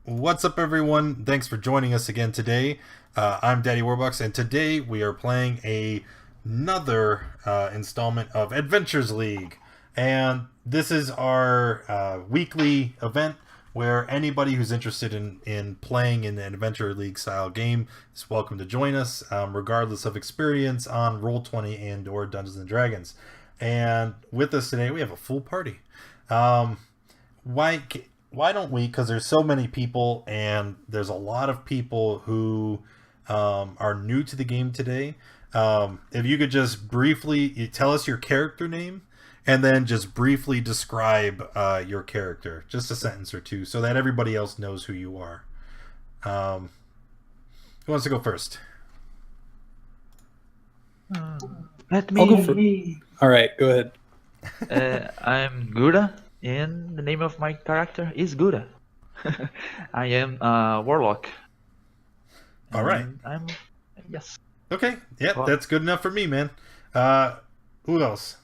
What's up, everyone? Thanks for joining us again today. I'm Daddy Warbucks, and today we are playing another installment of Adventures League. And this is our weekly event where anybody who's interested in playing in an Adventure League style game is welcome to join us, regardless of experience on Roll20 and or Dungeons and Dragons. And with us today, we have a full party. Why don't we? Because there's so many people, and there's a lot of people who are new to the game today. If you could just briefly tell us your character name, and then just briefly describe your character, just a sentence or two, so that everybody else knows who you are. Who wants to go first? Let me. I'll go for. All right, go ahead. I'm Gura, and the name of my character is Gura. I am a warlock. All right. Yes. Okay. Yeah, Well, that's good enough for me, man. Who else?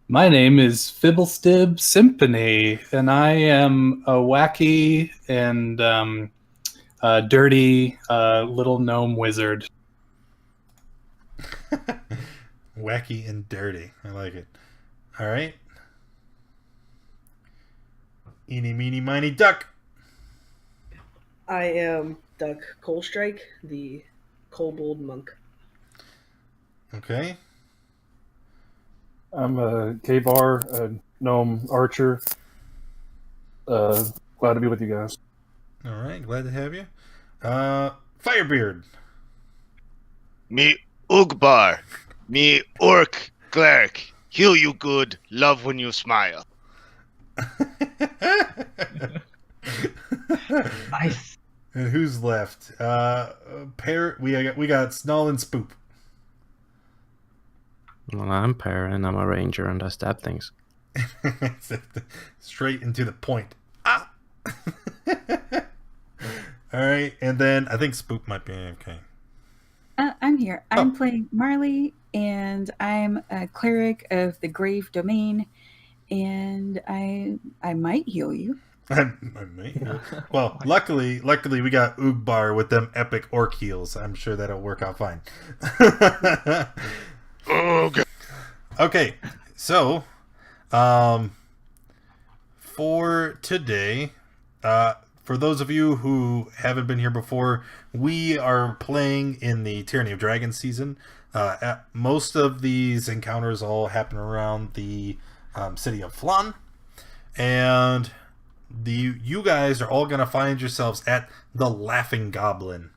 My name is Fibblestib Symphony, and I am a wacky and dirty little gnome wizard. Wacky and dirty. I like it. All right. Eeny, meeny, miny, duck. I am Duck Coalstrike, the kobold monk. Okay. I'm a Kavar, a gnome archer. Glad to be with you guys. All right. Glad to have you. Firebeard. Me Ugbar, me orc cleric. Heal you good, love when you smile. Nice. And who's left? Parrot. We got Snull and Spoop. Well, I'm Per, and I'm a ranger, and I stab things. Straight into the point. Ah. All right, and then I think Spoop might be okay. I'm here. I'm playing Marley, and I'm a cleric of the Grave Domain, and I might heal you. I may. Well, luckily we got Ugbar with them epic orc heals. I'm sure that'll work out fine. Okay. Okay, so for today, for those of you who haven't been here before, we are playing in the Tyranny of Dragons season. Most of these encounters all happen around the city of Flan, and you guys are all going to find yourselves at the Laughing Goblin.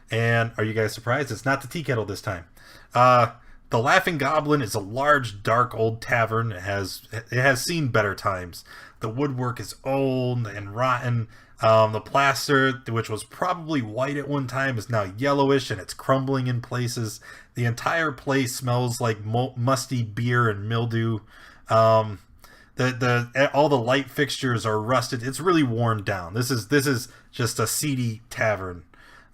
And are you guys surprised? It's not the tea kettle this time. The Laughing Goblin is a large, dark, old tavern. It has seen better times. The woodwork is old and rotten. The plaster, which was probably white at one time, is now yellowish, and it's crumbling in places. The entire place smells like musty beer and mildew. All the light fixtures are rusted. It's really worn down. This is just a seedy tavern.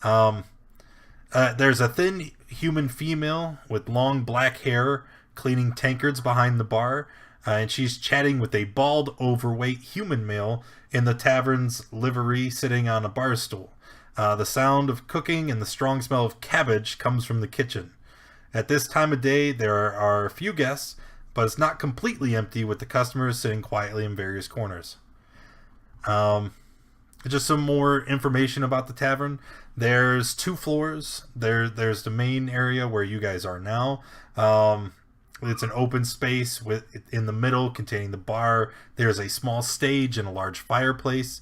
There's a thin human female with long black hair cleaning tankards behind the bar, and she's chatting with a bald, overweight human male in the tavern's livery sitting on a bar stool. The sound of cooking and the strong smell of cabbage comes from the kitchen. At this time of day, there are a few guests, but it's not completely empty, with the customers sitting quietly in various corners. Just some more information about the tavern. There's 2 floors. There's the main area where you guys are now. It's an open space in the middle containing the bar. There's a small stage and a large fireplace.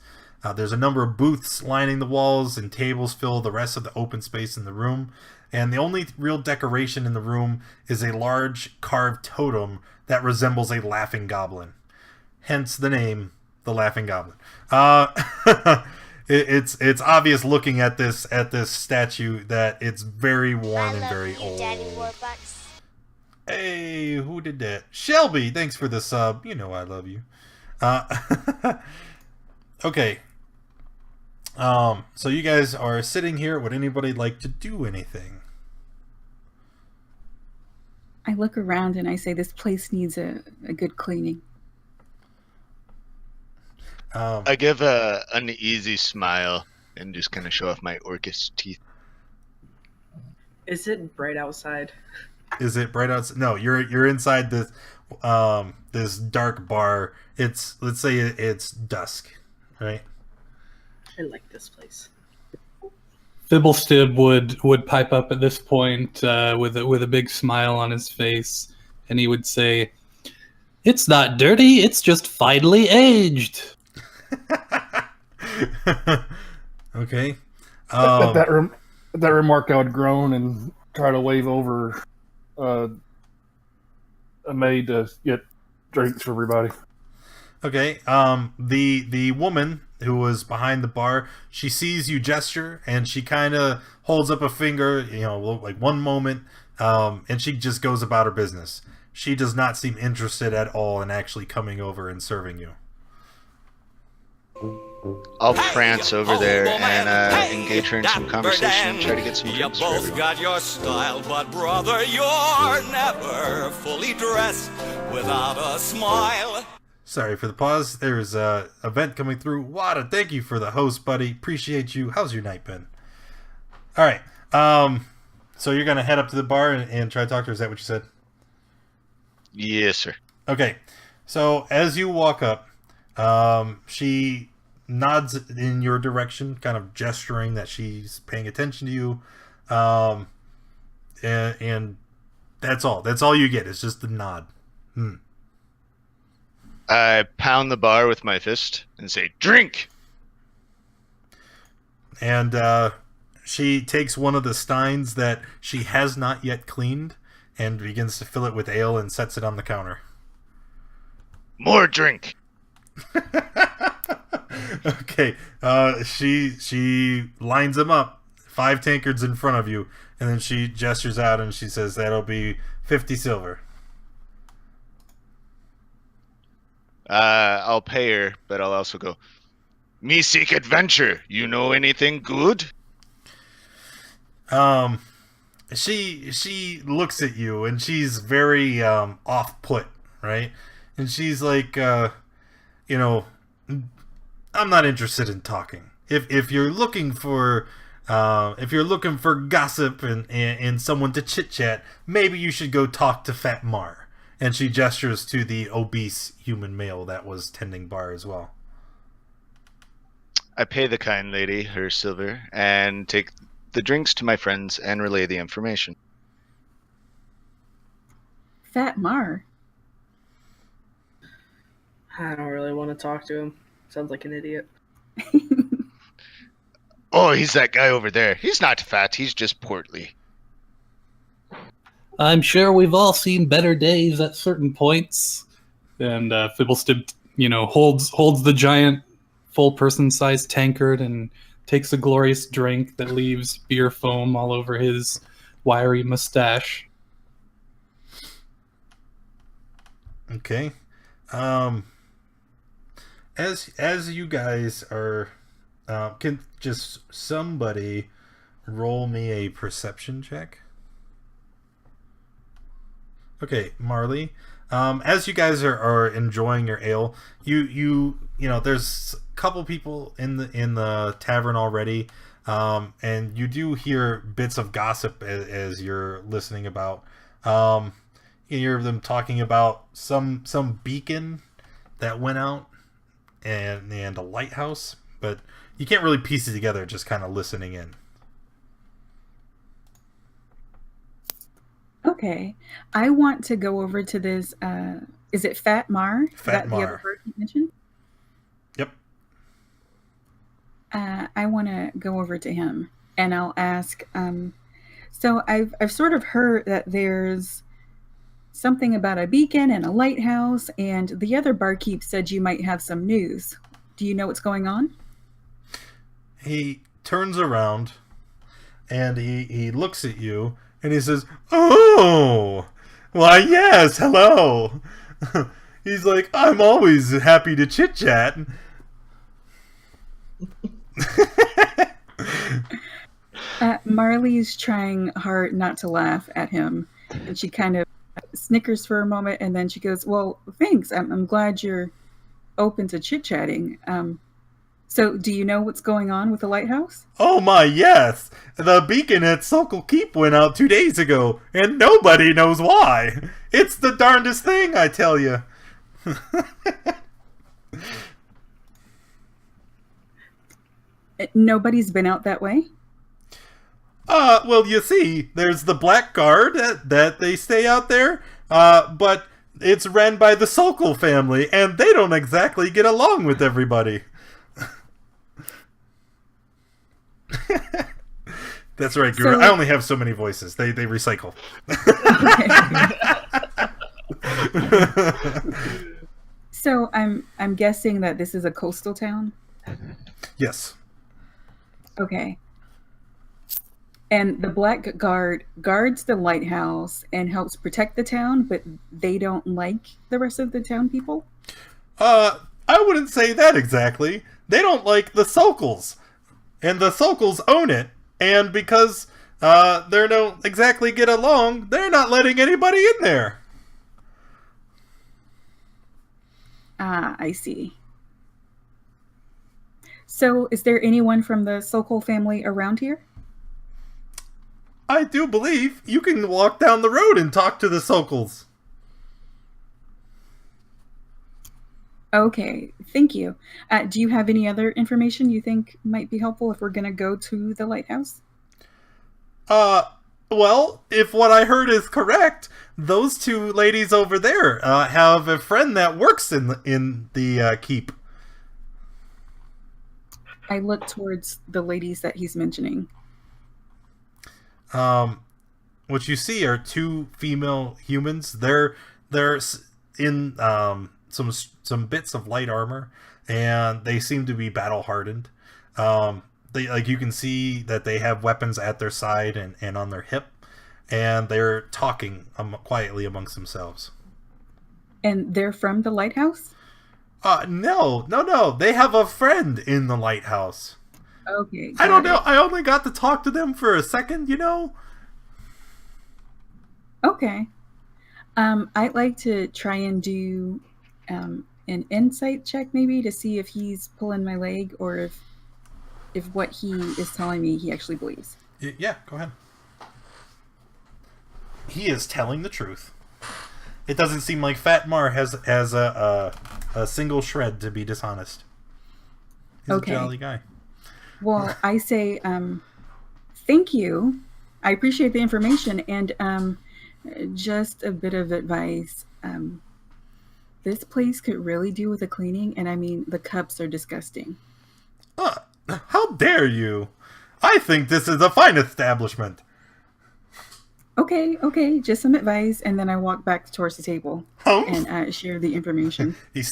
There's a number of booths lining the walls, and tables fill the rest of the open space in the room. And the only real decoration in the room is a large carved totem that resembles a laughing goblin. Hence the name, the Laughing Goblin. It's obvious looking at this statue that it's very worn and very old. Daddy Warbucks. Hey, who did that? Shelby, thanks for the sub. You know I love you. Okay. So you guys are sitting here. Would anybody like to do anything? I look around and I say this place needs a good cleaning. I give a uneasy smile and just kind of show off my orcish teeth. Is it bright outside? Is it bright outside? No, you're inside this this dark bar. Let's say it's dusk, right? I like this place. Fibblestib would pipe up at this point with a big smile on his face, and he would say, "It's not dirty. It's just finely aged." Okay. At that remark, I would groan and try to wave over a maid to get drinks for everybody. Okay. The woman who was behind the bar, she sees you gesture and she kind of holds up a finger, like one moment, and she just goes about her business. She does not seem interested at all in actually coming over and serving you. I'll prance over there and engage her in some conversation and try to get some drinks for everyone. Got your style, but brother, you're never fully dressed without a smile. Sorry for the pause. There's a event coming through. Wada, thank you for the host, buddy. Appreciate you. How's your night been? All right. So you're gonna head up to the bar and try to talk to her. Is that what you said? Yes, sir. Okay. So as you walk up, she nods in your direction, kind of gesturing that she's paying attention to you. And that's all. That's all you get. It's just the nod. I pound the bar with my fist and say, "Drink!" And she takes one of the steins that she has not yet cleaned and begins to fill it with ale and sets it on the counter. More drink! Okay, she lines them up, 5 tankards in front of you, and then she gestures out and she says, "That'll be 50 silver." I'll pay her, but I'll also go, "Me seek adventure. You know anything good?" She looks at you and she's very off put, right? And she's like, I'm not interested in talking. If you're looking for gossip and someone to chit chat, maybe you should go talk to Fat Mar. And she gestures to the obese human male that was tending bar as well. I pay the kind lady her silver and take the drinks to my friends and relay the information. Fat Mar. I don't really want to talk to him. Sounds like an idiot. Oh, he's that guy over there. He's not fat, he's just portly. I'm sure we've all seen better days at certain points. And Fibblestib, holds the giant full person-sized tankard and takes a glorious drink that leaves beer foam all over his wiry mustache. Okay. As you guys are, can just somebody roll me a perception check? Okay, Marley. As you guys are enjoying your ale, you there's a couple people in the tavern already, and you do hear bits of gossip as you're listening about. You hear them talking about some beacon that went out and a lighthouse, but you can't really piece it together. Just kind of listening in. Okay, I want to go over to this. Is it Fat Mar? Fat Mar. The other person you mentioned? Yep. I want to go over to him and I'll ask. So I've sort of heard that there's something about a beacon and a lighthouse, and the other barkeep said you might have some news. Do you know what's going on? He turns around and he looks at you. And he says, "Oh, why, yes, hello." He's like, "I'm always happy to chit-chat." Marley's trying hard not to laugh at him. And she kind of snickers for a moment, and then she goes, "Well, thanks. I'm glad you're open to chit-chatting. So do you know what's going on with the lighthouse? Oh my, yes! The beacon at Sokol Keep went out 2 days ago, and nobody knows why! It's the darndest thing, I tell you! Nobody's been out that way? Well, you see, there's the Black Guard that they stay out there, but it's ran by the Sokol family, and they don't exactly get along with everybody. That's right, Guru. So- I only have so many voices. They recycle. So I'm guessing that this is a coastal town? Yes. Okay. And the Black Guard guards the lighthouse and helps protect the town, but they don't like the rest of the town people? I wouldn't say that exactly. They don't like the Sokols. And the Sokols own it. And because they don't exactly get along, they're not letting anybody in there. Ah, I see. So is there anyone from the Sokol family around here? I do believe you can walk down the road and talk to the Sokols. Okay, thank you. Do you have any other information you think might be helpful if we're going to go to the lighthouse? Well, if what I heard is correct, those two ladies over there have a friend that works in the keep. I look towards the ladies that he's mentioning. What you see are two female humans. They're in some bits of light armor, and they seem to be battle hardened. They, like, you can see that they have weapons at their side and on their hip, and they're talking quietly amongst themselves. And they're from the lighthouse? No. They have a friend in the lighthouse. Okay. I don't got know. it. I only got to talk to them for a second, you know? Okay. I'd like to try and do an insight check maybe to see if he's pulling my leg or if what he is telling me he actually believes. Yeah, go ahead. He is telling the truth. It doesn't seem like Fat Mar has a single shred to be dishonest. He's Okay. a jolly guy. Well, I say thank you. I appreciate the information and just a bit of advice. This place could really do with a cleaning, and I mean, the cups are disgusting. How dare you? I think this is a fine establishment. Okay, just some advice, and then I walk back towards the table Oh. and share the information. He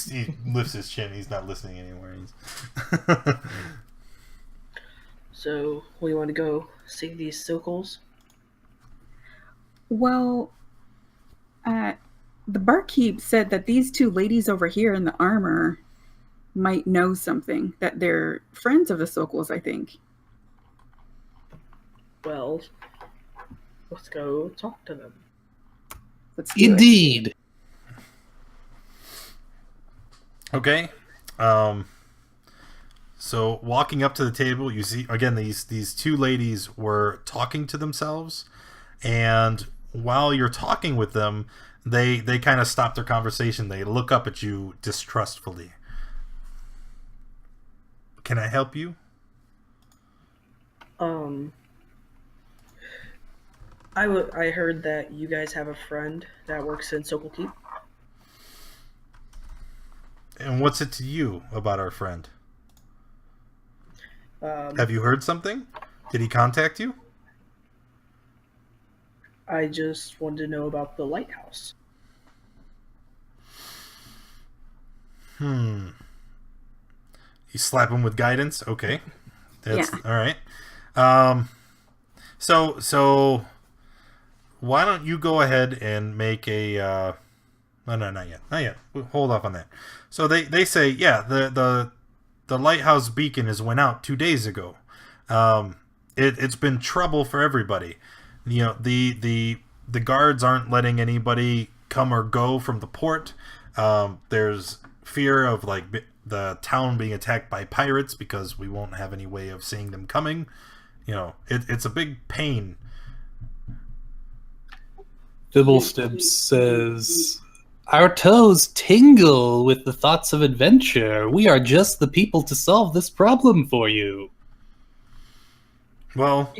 lifts his chin. He's not listening anymore. So we want to go see these Sokols. Well, the barkeep said that these two ladies over here in the armor might know something, that they're friends of the Sokols, I think. Well, let's go talk to them. Let's do it. Indeed. Okay. So walking up to the table, you see again these two ladies were talking to themselves, and while you're talking with them, they kind of stop their conversation. They look up at you distrustfully. Can I help you? I heard that you guys have a friend that works in Sokol Keep. And what's it to you about our friend? Um, Have you heard something? Did he contact you? I just wanted to know about the lighthouse. You slap him with guidance? Okay. That's Yeah. all right. So why don't you go ahead and make a no, not yet. Hold off on that. So they say, yeah, the lighthouse beacon has went out 2 days ago. It's been trouble for everybody. You know, the guards aren't letting anybody come or go from the port. There's fear of like the town being attacked by pirates because we won't have any way of seeing them coming. You know, it's a big pain. Fibblestib says, "Our toes tingle with the thoughts of adventure. We are just the people to solve this problem for you." Well,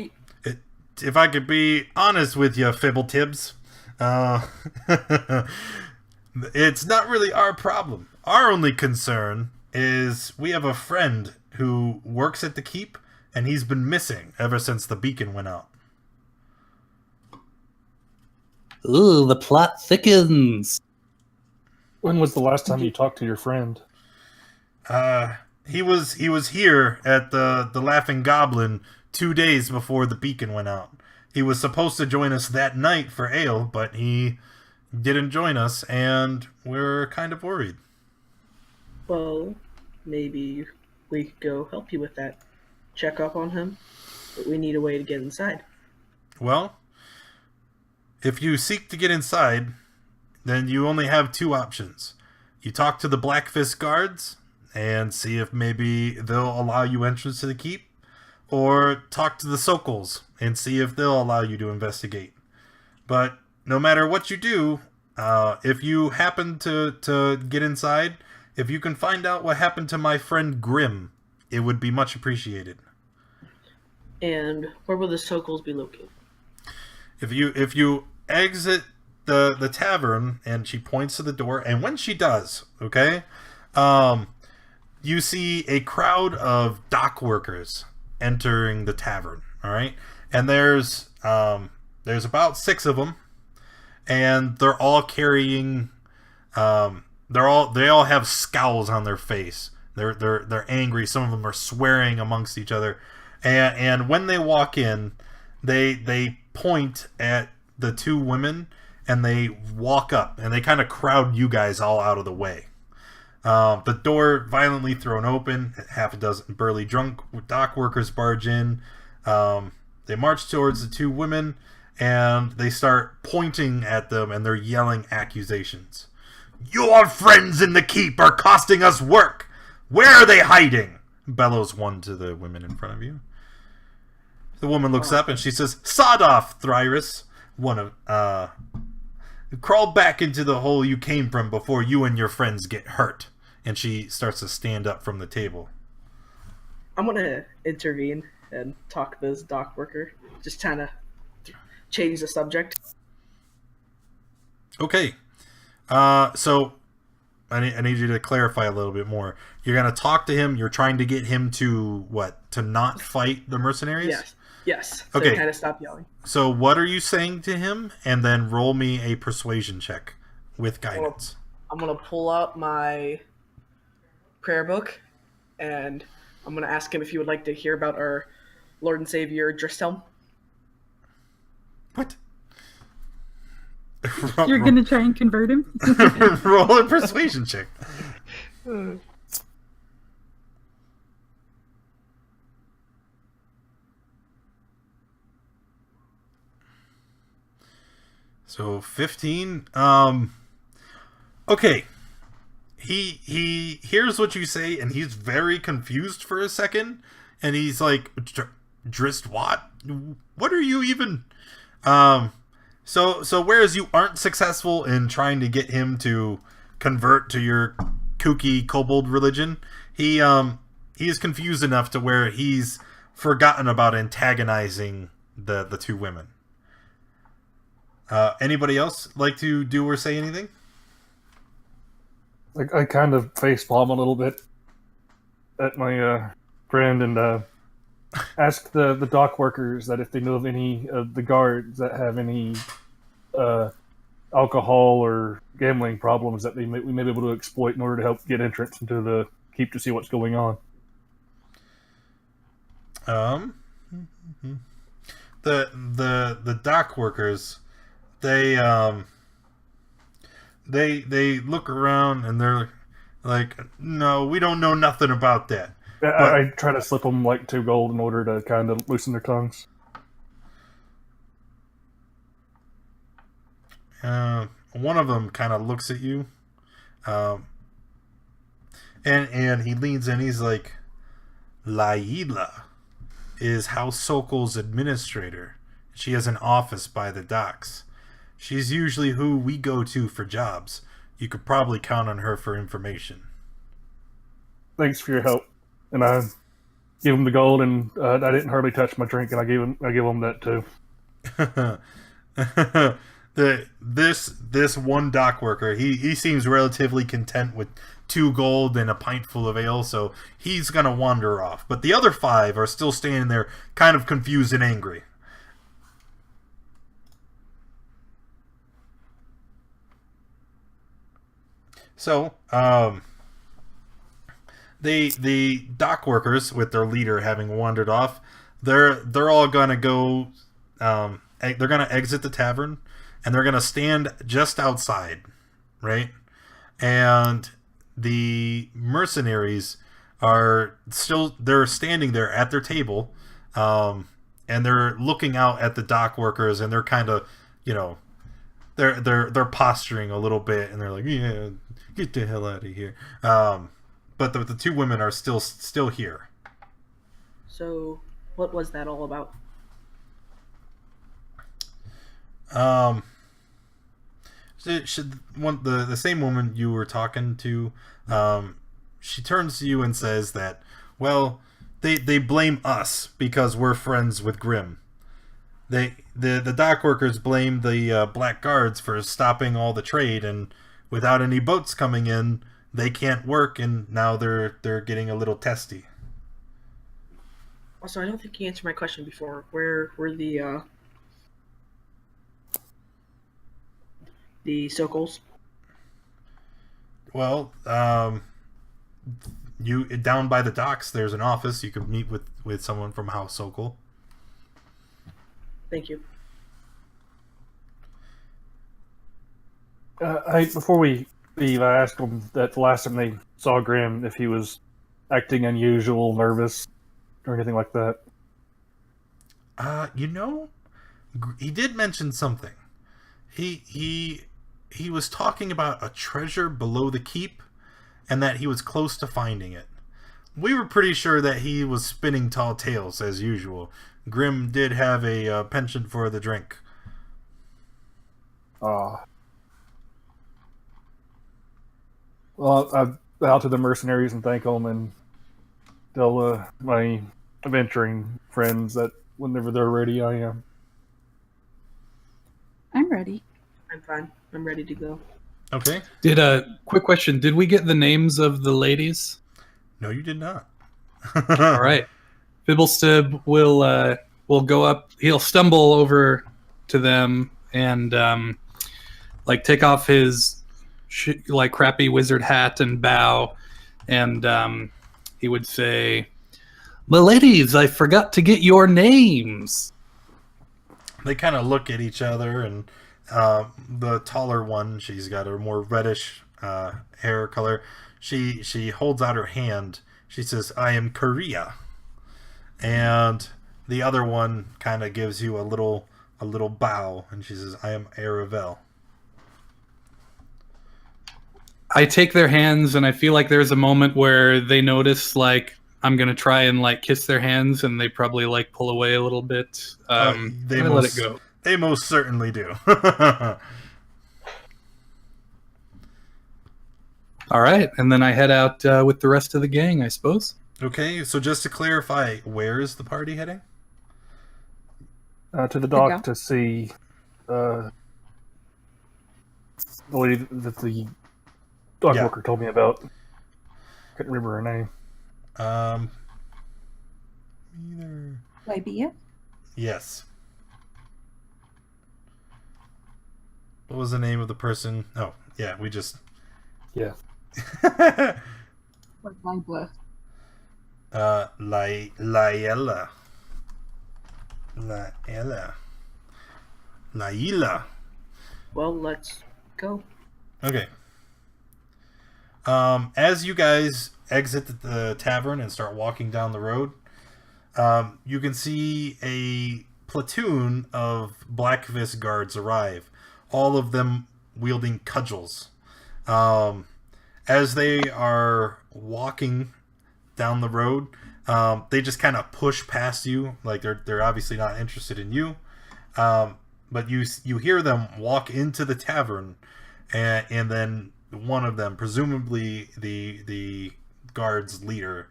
if I could be honest with you, Fibbletibbs, it's not really our problem. Our only concern is we have a friend who works at the keep, and he's been missing ever since the beacon went out. Ooh, the plot thickens. When was the last time you talked to your friend? He was here at the Laughing Goblin 2 days before the beacon went out. He was supposed to join us that night for ale, but he didn't join us, and we're kind of worried. Well, maybe we could go help you with that. Check up on him, but we need a way to get inside. Well, if you seek to get inside, then you only have two options. You talk to the Blackfist guards and see if maybe they'll allow you entrance to the keep, or talk to the Sokols and see if they'll allow you to investigate. But no matter what you do, if you happen to get inside, if you can find out what happened to my friend Grim, it would be much appreciated. And where will the Sokols be located? If you exit the tavern, and she points to the door, and when she does, okay, you see a crowd of dock workers entering the tavern. All right, and there's about 6 of them, and they're all carrying they all have scowls on their face. They're angry. Some of them are swearing amongst each other, and when they walk in, they point at the 2 women, and they walk up, and they kind of crowd you guys all out of the way. The door violently thrown open. Half a dozen burly drunk dock workers barge in. They march towards the 2 women, and they start pointing at them, and they're yelling accusations. "Your friends in the keep are costing us work! Where are they hiding?" bellows one to the women in front of you. The woman looks up and she says, "Sod off, Thyrus. Crawl back into the hole you came from before you and your friends get hurt." And she starts to stand up from the table. I'm gonna intervene and talk to this dock worker. Just kind of change the subject. Okay. So I need you to clarify a little bit more. You're gonna talk to him. You're trying to get him to what? To not fight the mercenaries? Yes. Okay. So kind of stop yelling. So what are you saying to him? And then roll me a persuasion check with guidance. I'm gonna pull out my prayer book, and I'm gonna ask him if he would like to hear about our Lord and Savior Drishelm. What? You're gonna try and convert him? Roll a persuasion check. So 15. Okay. He hears what you say, and he's very confused for a second, and he's like, "Drist what? What are you even?" So whereas you aren't successful in trying to get him to convert to your kooky kobold religion, he is confused enough to where he's forgotten about antagonizing the 2 women. Anybody else like to do or say anything? I kind of facepalm a little bit at my friend and ask the dock workers that if they know of any of the guards that have any alcohol or gambling problems that we may be able to exploit in order to help get entrance into the keep to see what's going on. The dock workers, they look around and they're like, "No, we don't know nothing about that." I try to slip them like 2 gold in order to kind of loosen their tongues. One of them kind of looks at you, And he leans in. He's like, Laila is House Sokol's administrator. She has an office by the docks. She's usually who we go to for jobs. You could probably count on her for information. Thanks for your help. And I give him the gold, and I didn't hardly touch my drink, and I give him that too. This one dock worker, he seems relatively content with 2 gold and a pint full of ale, so he's gonna wander off. But the other 5 are still standing there, kind of confused and angry. So, the dock workers, with their leader having wandered off, they're all gonna go. They're gonna exit the tavern, and they're gonna stand just outside, right? And the mercenaries are still they're standing there at their table, and they're looking out at the dock workers, and they're kind of, they're posturing a little bit, and they're like, yeah, get the hell out of here. But the 2 women are still here. So, what was that all about? The same woman you were talking to, she turns to you and says that, well, they blame us because we're friends with Grimm. The dock workers blame the black guards for stopping all the trade, and without any boats coming in, they can't work, and now they're getting a little testy. Also, I don't think you answered my question before. Where were the Sokols? Well, you down by the docks, there's an office. You could meet with someone from House Sokol. Thank you. Before we leave, I asked him that the last time they saw Grimm if he was acting unusual, nervous, or anything like that. He did mention something. He was talking about a treasure below the keep, and that he was close to finding it. We were pretty sure that he was spinning tall tales as usual. Grimm did have a penchant for the drink. Well, I bow to the mercenaries and thank them, and tell my adventuring friends that whenever they're ready, I am. I'm ready. I'm fine. I'm ready to go. Okay. Quick question. Did we get the names of the ladies? No, you did not. All right. Fibblestib will go up. He'll stumble over to them and take off his crappy wizard hat and bow, and he would say, "My ladies, I forgot to get your names." They kind of look at each other, and the taller one, she's got a more reddish hair color. She holds out her hand. She says, "I am Korea," and the other one kind of gives you a little bow, and she says, "I am Aravel." I take their hands, and I feel like there's a moment where they notice I'm gonna try and kiss their hands, and they probably pull away a little bit. They let it go. They most certainly do. All right, and then I head out with the rest of the gang, I suppose. Okay, so just to clarify, where is the party heading? To the dock to see the lady that the dog worker told me about. Couldn't remember her name. Libya? Yes. What was the name of the person? Oh, yeah, we just... Yeah. What Libya? Laila. Well, let's go. Okay. As you guys exit the tavern and start walking down the road, you can see a platoon of Blackfist guards arrive, all of them wielding cudgels. as they are walking down the road, they just kind of push past you, like they're obviously not interested in you. But you hear them walk into the tavern, and then one of them, presumably the guard's leader,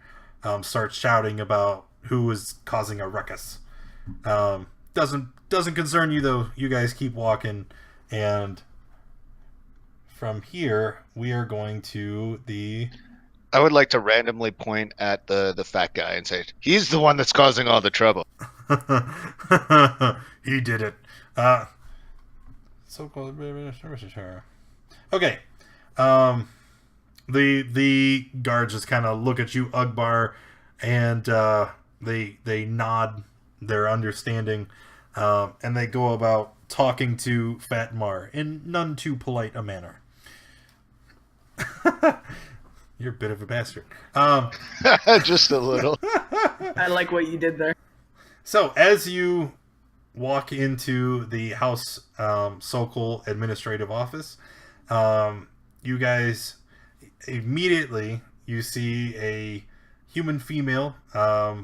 starts shouting about who is causing a ruckus. Doesn't concern you though. You guys keep walking, and from here we are going to the. I would like to randomly point at the fat guy and say, he's the one that's causing all the trouble. He did it. Sokol. Okay. The guards just kind of look at you, Ugbar, and they nod their understanding, and they go about talking to Fatmar in none too polite a manner. You're a bit of a bastard. Just a little. I like what you did there. So, as you walk into the House Sokol administrative office, you guys immediately you see a human female,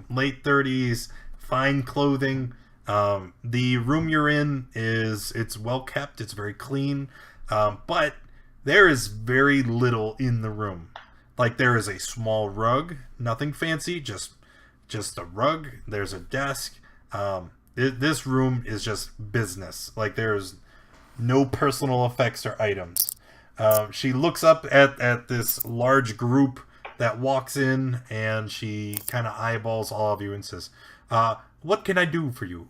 late 30s, fine clothing. The room you're in it's well kept, it's very clean, but there is very little in the room. Like, there is a small rug, nothing fancy, just a rug. There's a desk. This room is just business. Like, there's no personal effects or items. She looks up at this large group that walks in, and she kind of eyeballs all of you and says, what can I do for you?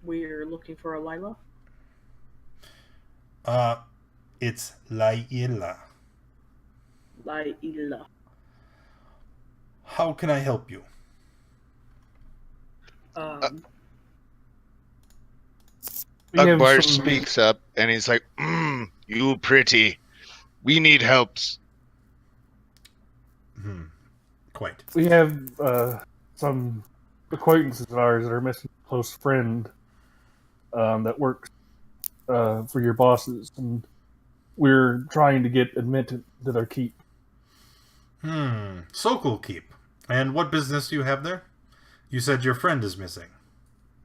We're looking for a Lila. It's Laila. Lila. How can I help you? Akbar speaks up and he's like, you pretty. We need helps. Quite. We have some acquaintances of ours that are missing a close friend that works for your bosses, and we're trying to get admitted to their keep. Sokol keep. And what business do you have there? You said your friend is missing.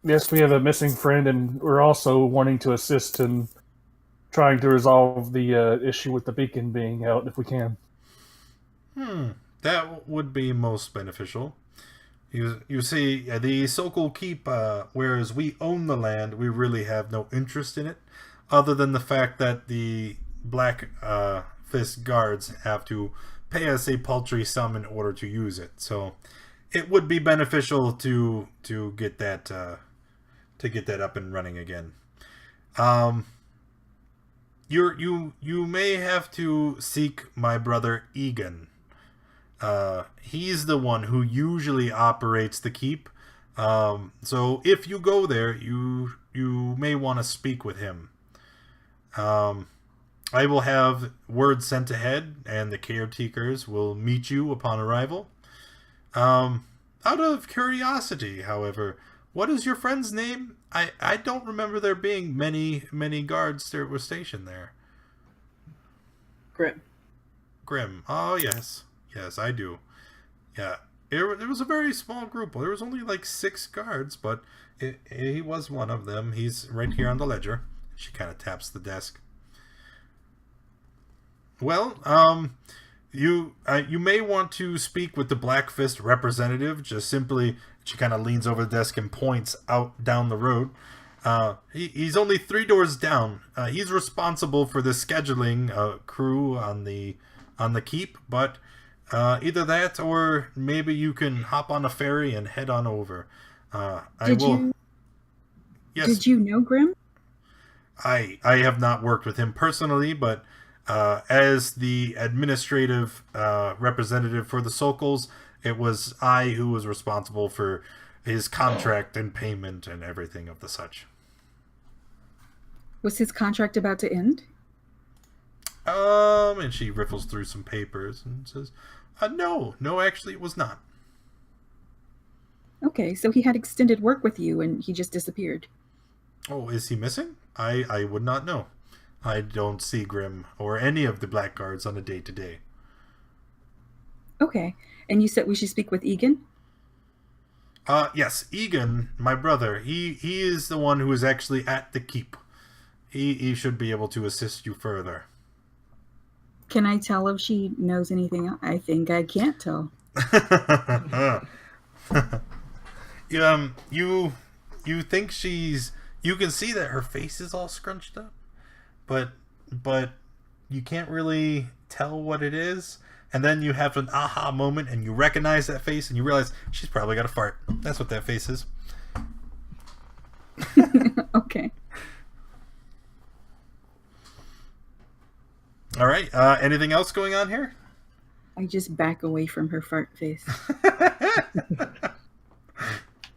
Yes, we have a missing friend, and we're also wanting to assist in trying to resolve the issue with the beacon being out, if we can. That would be most beneficial. You see, the Sokol keep, whereas we own the land, we really have no interest in it, other than the fact that the Black Fist guards have to pay us a paltry sum in order to use it. So it would be beneficial to get that up and running again. You may have to seek my brother Egon. He's the one who usually operates the keep. So if you go there, you may want to speak with him. I will have word sent ahead, and the caretakers will meet you upon arrival. Out of curiosity, however, what is your friend's name? I don't remember there being many guards that were stationed there. Grim. Oh, yes. Yes, I do. Yeah. It was a very small group. There was only like 6 guards, but he was one of them. He's right here on the ledger. She kind of taps the desk. Well, you may want to speak with the Black Fist representative. Just simply, she kind of leans over the desk and points out down the road. He's only 3 doors down. He's responsible for the scheduling crew on the keep, but either that or maybe you can hop on a ferry and head on over. Yes. Did you know Grim? I have not worked with him personally, but as the administrative representative for the Sokols, it was I who was responsible for his contract and payment and everything of the such. Was his contract about to end? And she riffles through some papers and says, no, actually it was not. Okay, so he had extended work with you and he just disappeared. Oh, is he missing? I would not know. I don't see Grim or any of the Blackguards on a day-to-day. Okay. And you said we should speak with Egon? Yes, Egon, my brother, he is the one who is actually at the keep. He should be able to assist you further. Can I tell if she knows anything? I think I can't tell. You think she's... You can see that her face is all scrunched up, but you can't really tell what it is. And then you have an aha moment, and you recognize that face, and you realize she's probably got a fart. That's what that face is. Okay. All right. Anything else going on here? I just back away from her fart face.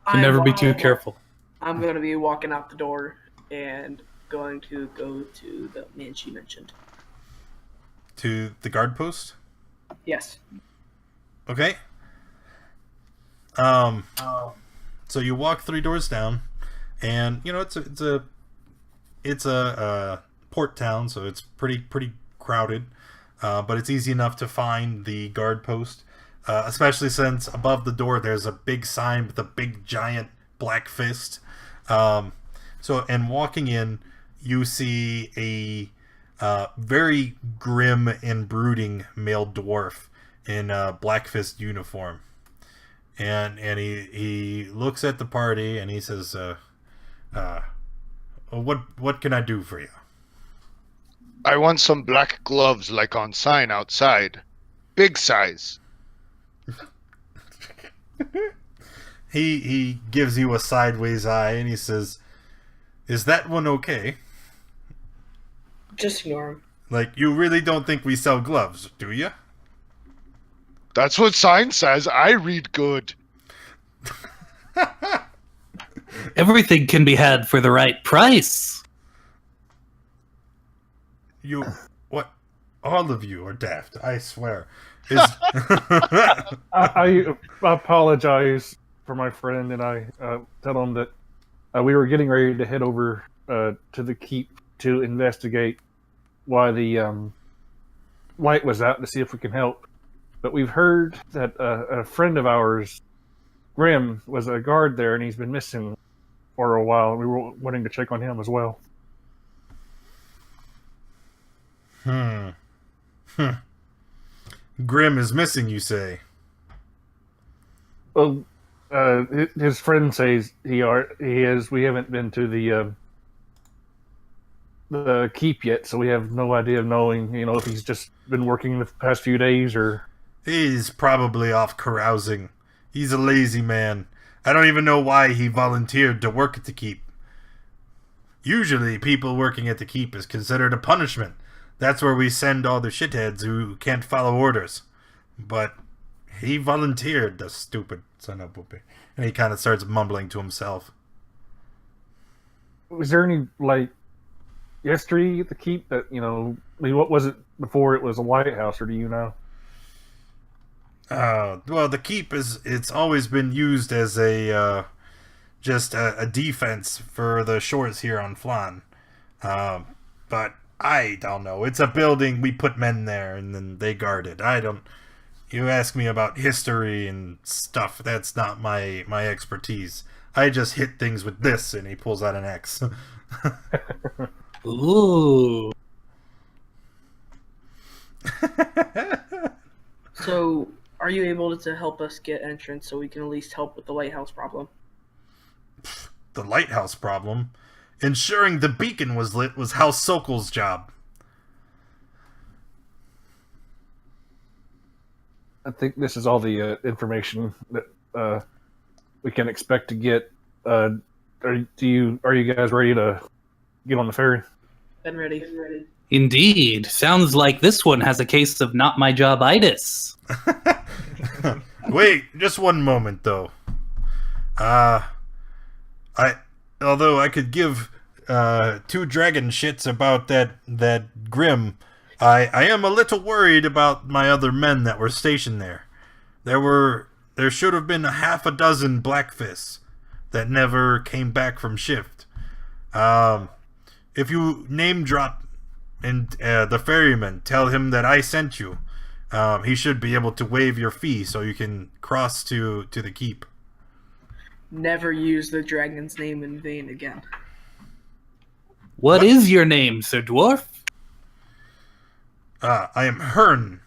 Can never be too careful. I'm going to be walking out the door and going to go to the man she mentioned. To the guard post? Yes. Okay. So you walk 3 doors down, and you know it's a port town, so it's pretty crowded, but it's easy enough to find the guard post, especially since above the door there's a big sign with a big giant black fist. And walking in, you see a very grim and brooding male dwarf in a black fist uniform, and he looks at the party and he says, what can I do for you? I want some black gloves like on sign outside. Big size. He gives you a sideways eye and he says, is that one okay? Just ignore him. Like, you really don't think we sell gloves, do you? That's what sign says. I read good. Everything can be had for the right price. You, what? All of you are daft, I swear. I apologize for my friend, and I tell him that we were getting ready to head over to the keep to investigate why the light was out to see if we can help. But we've heard that a friend of ours, Grim, was a guard there, and he's been missing for a while. We were wanting to check on him as well. Grim is missing, you say? Well, his friend says he is. We haven't been to the keep yet, so we have no idea of knowing, if he's just been working the past few days or... He's probably off carousing. He's a lazy man. I don't even know why he volunteered to work at the keep. Usually, people working at the keep is considered a punishment. That's where we send all the shitheads who can't follow orders. But he volunteered, the stupid son of a bitch. And he kind of starts mumbling to himself. Was there any, history at the keep that, what was it before it was a lighthouse, or do you know? Well, the keep it's always been used as just a defense for the shores here on Flan. But I don't know. It's a building, we put men there, and then they guard it. You ask me about history and stuff, that's not my expertise. I just hit things with this, and he pulls out an axe. Ooh. So, are you able to help us get entrance so we can at least help with the lighthouse problem? The lighthouse problem? Ensuring the beacon was lit was House Sokol's job. I think this is all the information that we can expect to get. Are you guys ready to get on the ferry? Been ready. Indeed. Sounds like this one has a case of not my job-itis. Wait, just one moment, though. Although I could give 2 dragon shits about that Grim, I am a little worried about my other men that were stationed there. There should have been 6 Blackfists that never came back from shift. If you name drop and the ferryman, tell him that I sent you. He should be able to waive your fee so you can cross to the keep. Never use the dragon's name in vain again. What is your name, Sir Dwarf? I am Hearn.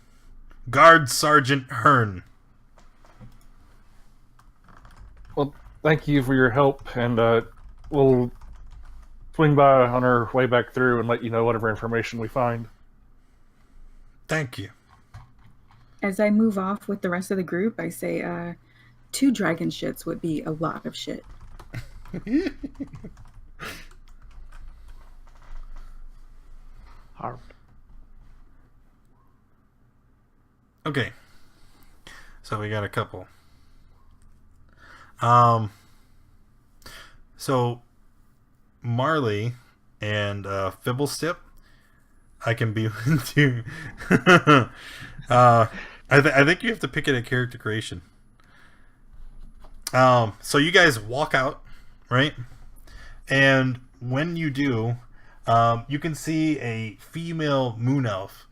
Guard Sergeant Hearn. Well, thank you for your help, and we'll swing by on our way back through and let you know whatever information we find. Thank you. As I move off with the rest of the group, I say, 2 dragon shits would be a lot of shit. Harp. Okay. So we got a couple. So Marley and Fibblestip, I can be into. I think you have to pick it at character creation. So you guys walk out, right? And when you do, you can see a female moon elf.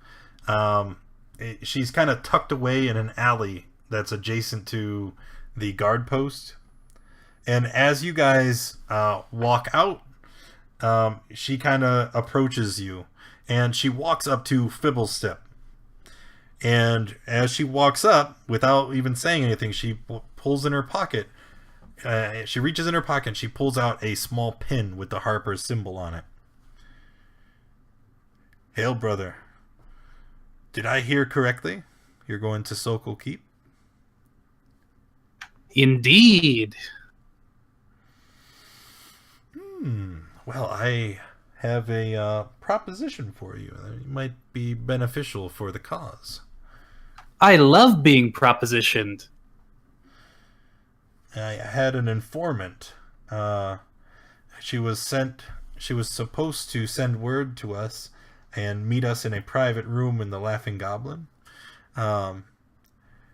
She's kind of tucked away in an alley that's adjacent to the guard post. And as you guys walk out, she kind of approaches you, and she walks up to Fibblestip. And as she walks up, without even saying anything, she pulls in her pocket. She reaches in her pocket and she pulls out a small pin with the Harper symbol on it. Hail, brother. Did I hear correctly? You're going to Sokol Keep? Indeed. Well, I have a proposition for you that might be beneficial for the cause. I love being propositioned. I had an informant. She was supposed to send word to us and meet us in a private room in the Laughing Goblin.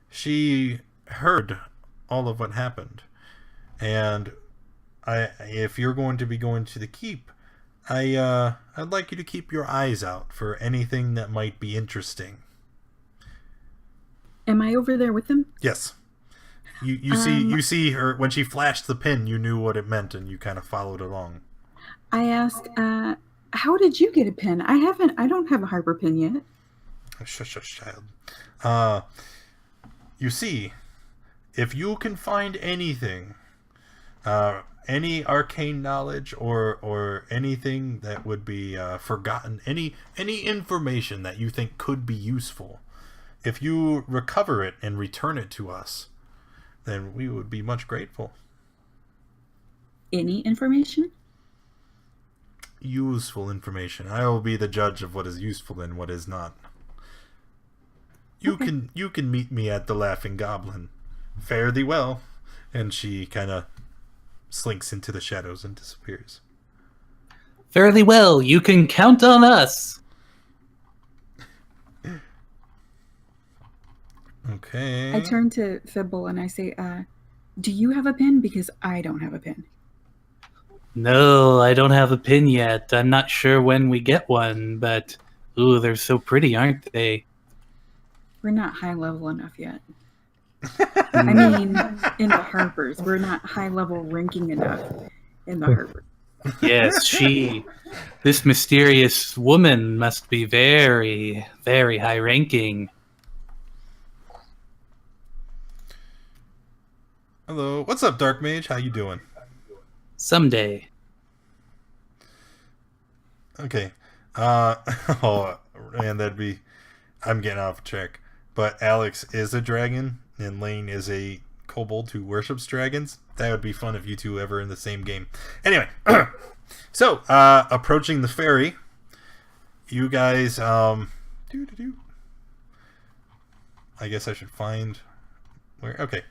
She heard all of what happened, and if you're going to be going to the keep, I'd like you to keep your eyes out for anything that might be interesting. Am I over there with them? Yes. You see her when she flashed the pin. You knew what it meant, and you kind of followed along. I ask, how did you get a pin? I don't have a Harper pin yet. Shush, child. You see, if you can find anything, any arcane knowledge or anything that would be forgotten, any information that you think could be useful, if you recover it and return it to us, then we would be much grateful. Any information? Useful information. I will be the judge of what is useful and what is not. You can meet me at the Laughing Goblin. Fare thee well. And she kind of slinks into the shadows and disappears. Fairly well. You can count on us. Okay. I turn to Fibble and I say, do you have a pin? Because I don't have a pin. No, I don't have a pin yet. I'm not sure when we get one, but ooh, they're so pretty, aren't they? We're not high level enough yet. I mean, in the Harpers, we're not high level ranking enough in the Harpers. Yes, this mysterious woman must be very, very high ranking. Hello. What's up, Dark Mage? How you doing? Someday. Okay. Oh, man, I'm getting off track. But Alex is a dragon, and Lane is a kobold who worships dragons. That would be fun if you two ever in the same game. Anyway, so approaching the ferry, you guys. I guess I should find where. Okay.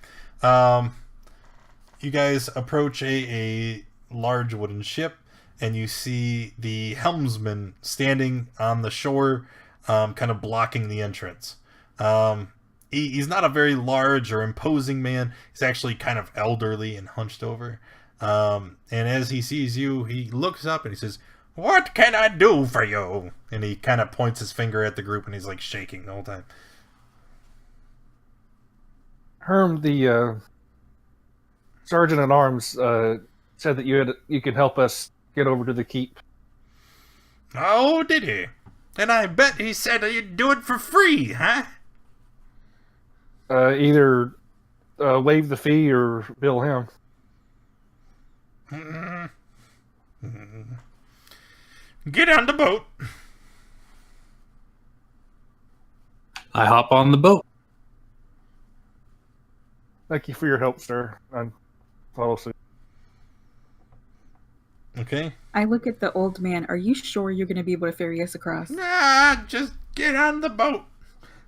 You guys approach a large wooden ship, and you see the helmsman standing on the shore, kind of blocking the entrance. He's not a very large or imposing man. He's actually kind of elderly and hunched over. And as he sees you, he looks up and he says, What can I do for you? And he kind of points his finger at the group, and he's like shaking the whole time. Herm, the sergeant at arms, said that you could help us get over to the keep. Oh, did he? And I bet he said you'd do it for free, huh? Either waive the fee or bill him. Get on the boat. I hop on the boat. Thank you for your help, sir. I follow suit. Okay. I look at the old man. Are you sure you're going to be able to ferry us across? Nah, just get on the boat.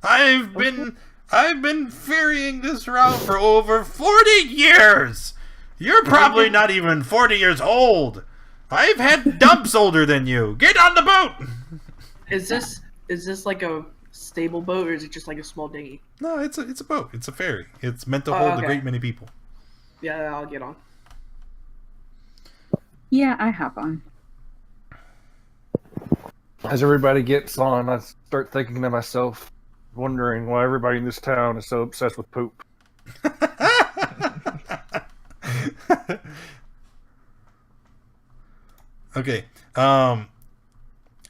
I've been ferrying this route for over 40 years. You're probably not even 40 years old. I've had dumps older than you. Get on the boat. Is this like a stable boat, or is it just like a small dinghy? No, it's a boat. It's a ferry. It's meant to hold a great many people. Yeah, I'll get on. Yeah, I hop on. As everybody gets on, I start thinking to myself, wondering why everybody in this town is so obsessed with poop. Okay.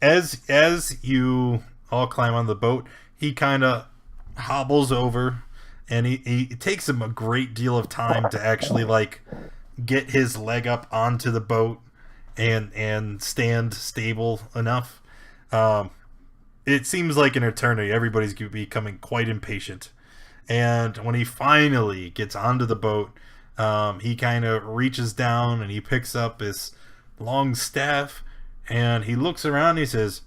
As you all climb on the boat, he kind of hobbles over, and it takes him a great deal of time to actually like get his leg up onto the boat and stand stable enough. It seems like an eternity. Everybody's becoming quite impatient, and when he finally gets onto the boat, he kind of reaches down and he picks up his long staff, and he looks around and he says,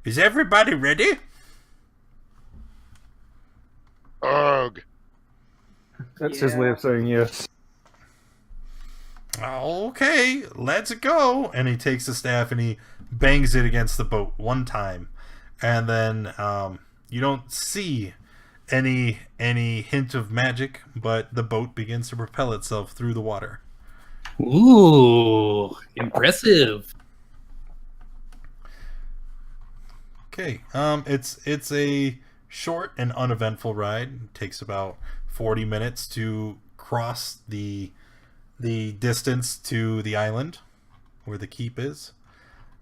"Is everybody ready?" Ugh. That's his way of saying yes. Okay, let's go. And he takes the staff and he bangs it against the boat one time, and then you don't see any hint of magic, but the boat begins to propel itself through the water. Ooh, impressive. Okay, it's a short and uneventful ride. It takes about 40 minutes to cross the distance to the island where the keep is.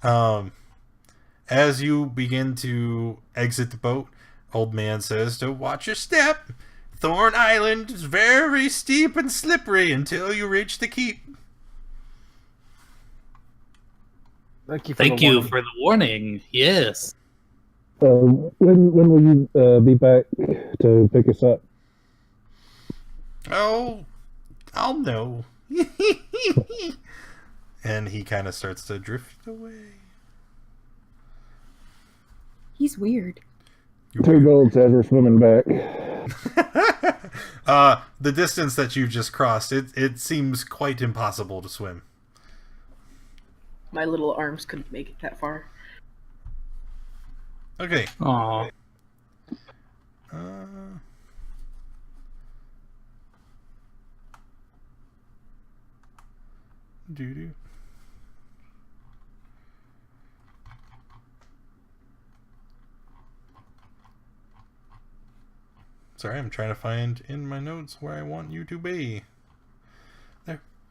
As you begin to exit the boat, old man says to watch your step. Thorn Island is very steep and slippery until you reach the keep. Thank you For the warning. Yes. When will you be back to pick us up? Oh, I'll know. And he kind of starts to drift away. He's weird. Two gold says we're swimming back. The distance that you just crossed, it seems quite impossible to swim. My little arms couldn't make it that far. Okay. Aww. Doo-doo. Sorry, I'm trying to find in my notes where I want you to be.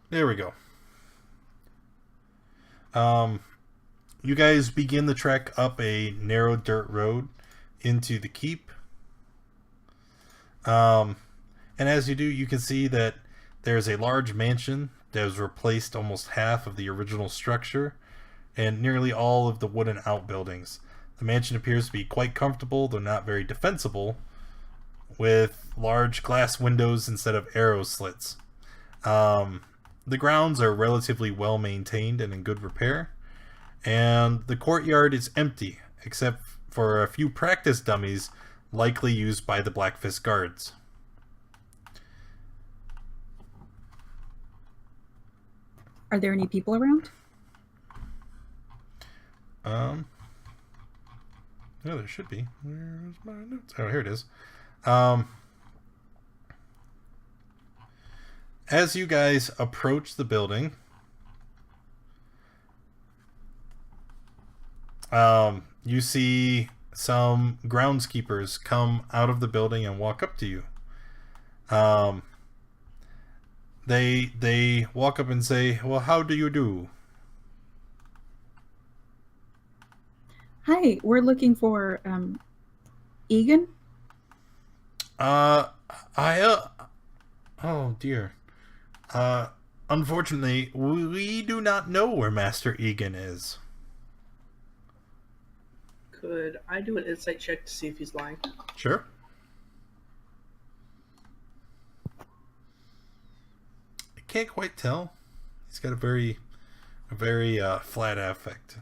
There we go. You guys begin the trek up a narrow dirt road into the keep. And as you do, you can see that there's a large mansion that has replaced almost half of the original structure and nearly all of the wooden outbuildings. The mansion appears to be quite comfortable, though not very defensible, with large glass windows instead of arrow slits. The grounds are relatively well maintained and in good repair, and the courtyard is empty except for a few practice dummies likely used by the Blackfist guards. Are there any people around? No, there should be. Where's my notes? Oh, here it is. As you guys approach the building, You see some groundskeepers come out of the building and walk up to you. They walk up and say, "Well, how do you do?" Hi, we're looking for Egon. Oh dear. Unfortunately, we do not know where Master Egon is. Could I do an insight check to see if he's lying? Sure. I can't quite tell. He's got a very flat affect.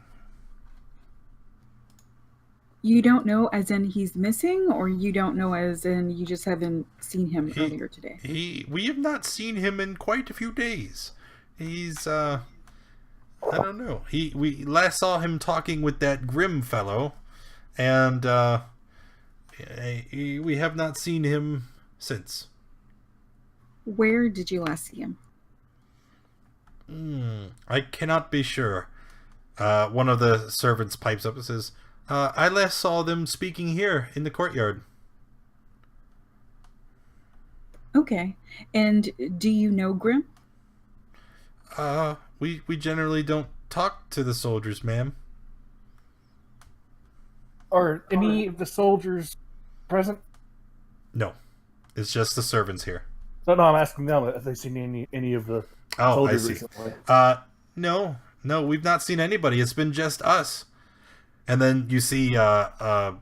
You don't know as in he's missing, or you don't know as in you just haven't seen him earlier today? We have not seen him in quite a few days. He's I don't know. We last saw him talking with that Grim fellow, and we have not seen him since. Where did you last see him? I cannot be sure. One of the servants pipes up and says, I last saw them speaking here in the courtyard. Okay. And do you know Grim? We generally don't talk to the soldiers, ma'am. Are any of the soldiers present? No. It's just the servants here. No, I'm asking them. Have they seen any of the soldiers recently? No, we've not seen anybody. It's been just us. And then you see a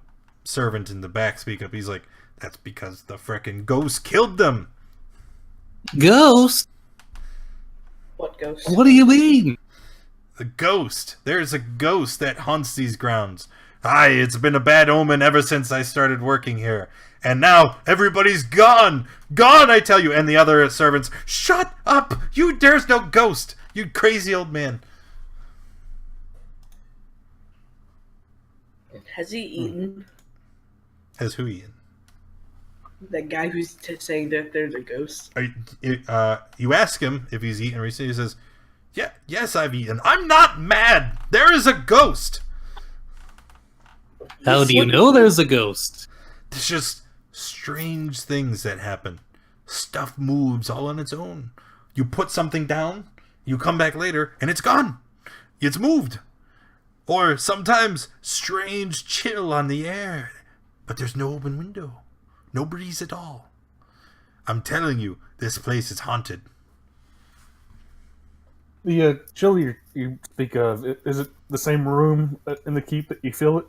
servant in the back speak up. He's like, "That's because the frickin' ghost killed them." Ghost? What ghost? What do you mean? The ghost. There's a ghost that haunts these grounds. Aye, it's been a bad omen ever since I started working here. And now everybody's gone. Gone, I tell you. And the other servants, "Shut up! There's no ghost. You crazy old man." Has he eaten? Has who eaten? That guy who's saying that there's a ghost. You ask him if he's eaten recently. He says, yes, I've eaten. I'm not mad. There is a ghost. How do you know there's a ghost? It's just strange things that happen. Stuff moves all on its own. You put something down, you come back later, and it's gone. It's moved. Or sometimes strange chill on the air, but there's no open window. No breeze at all. I'm telling you, this place is haunted. The chill you speak of, is it the same room in the keep that you feel it?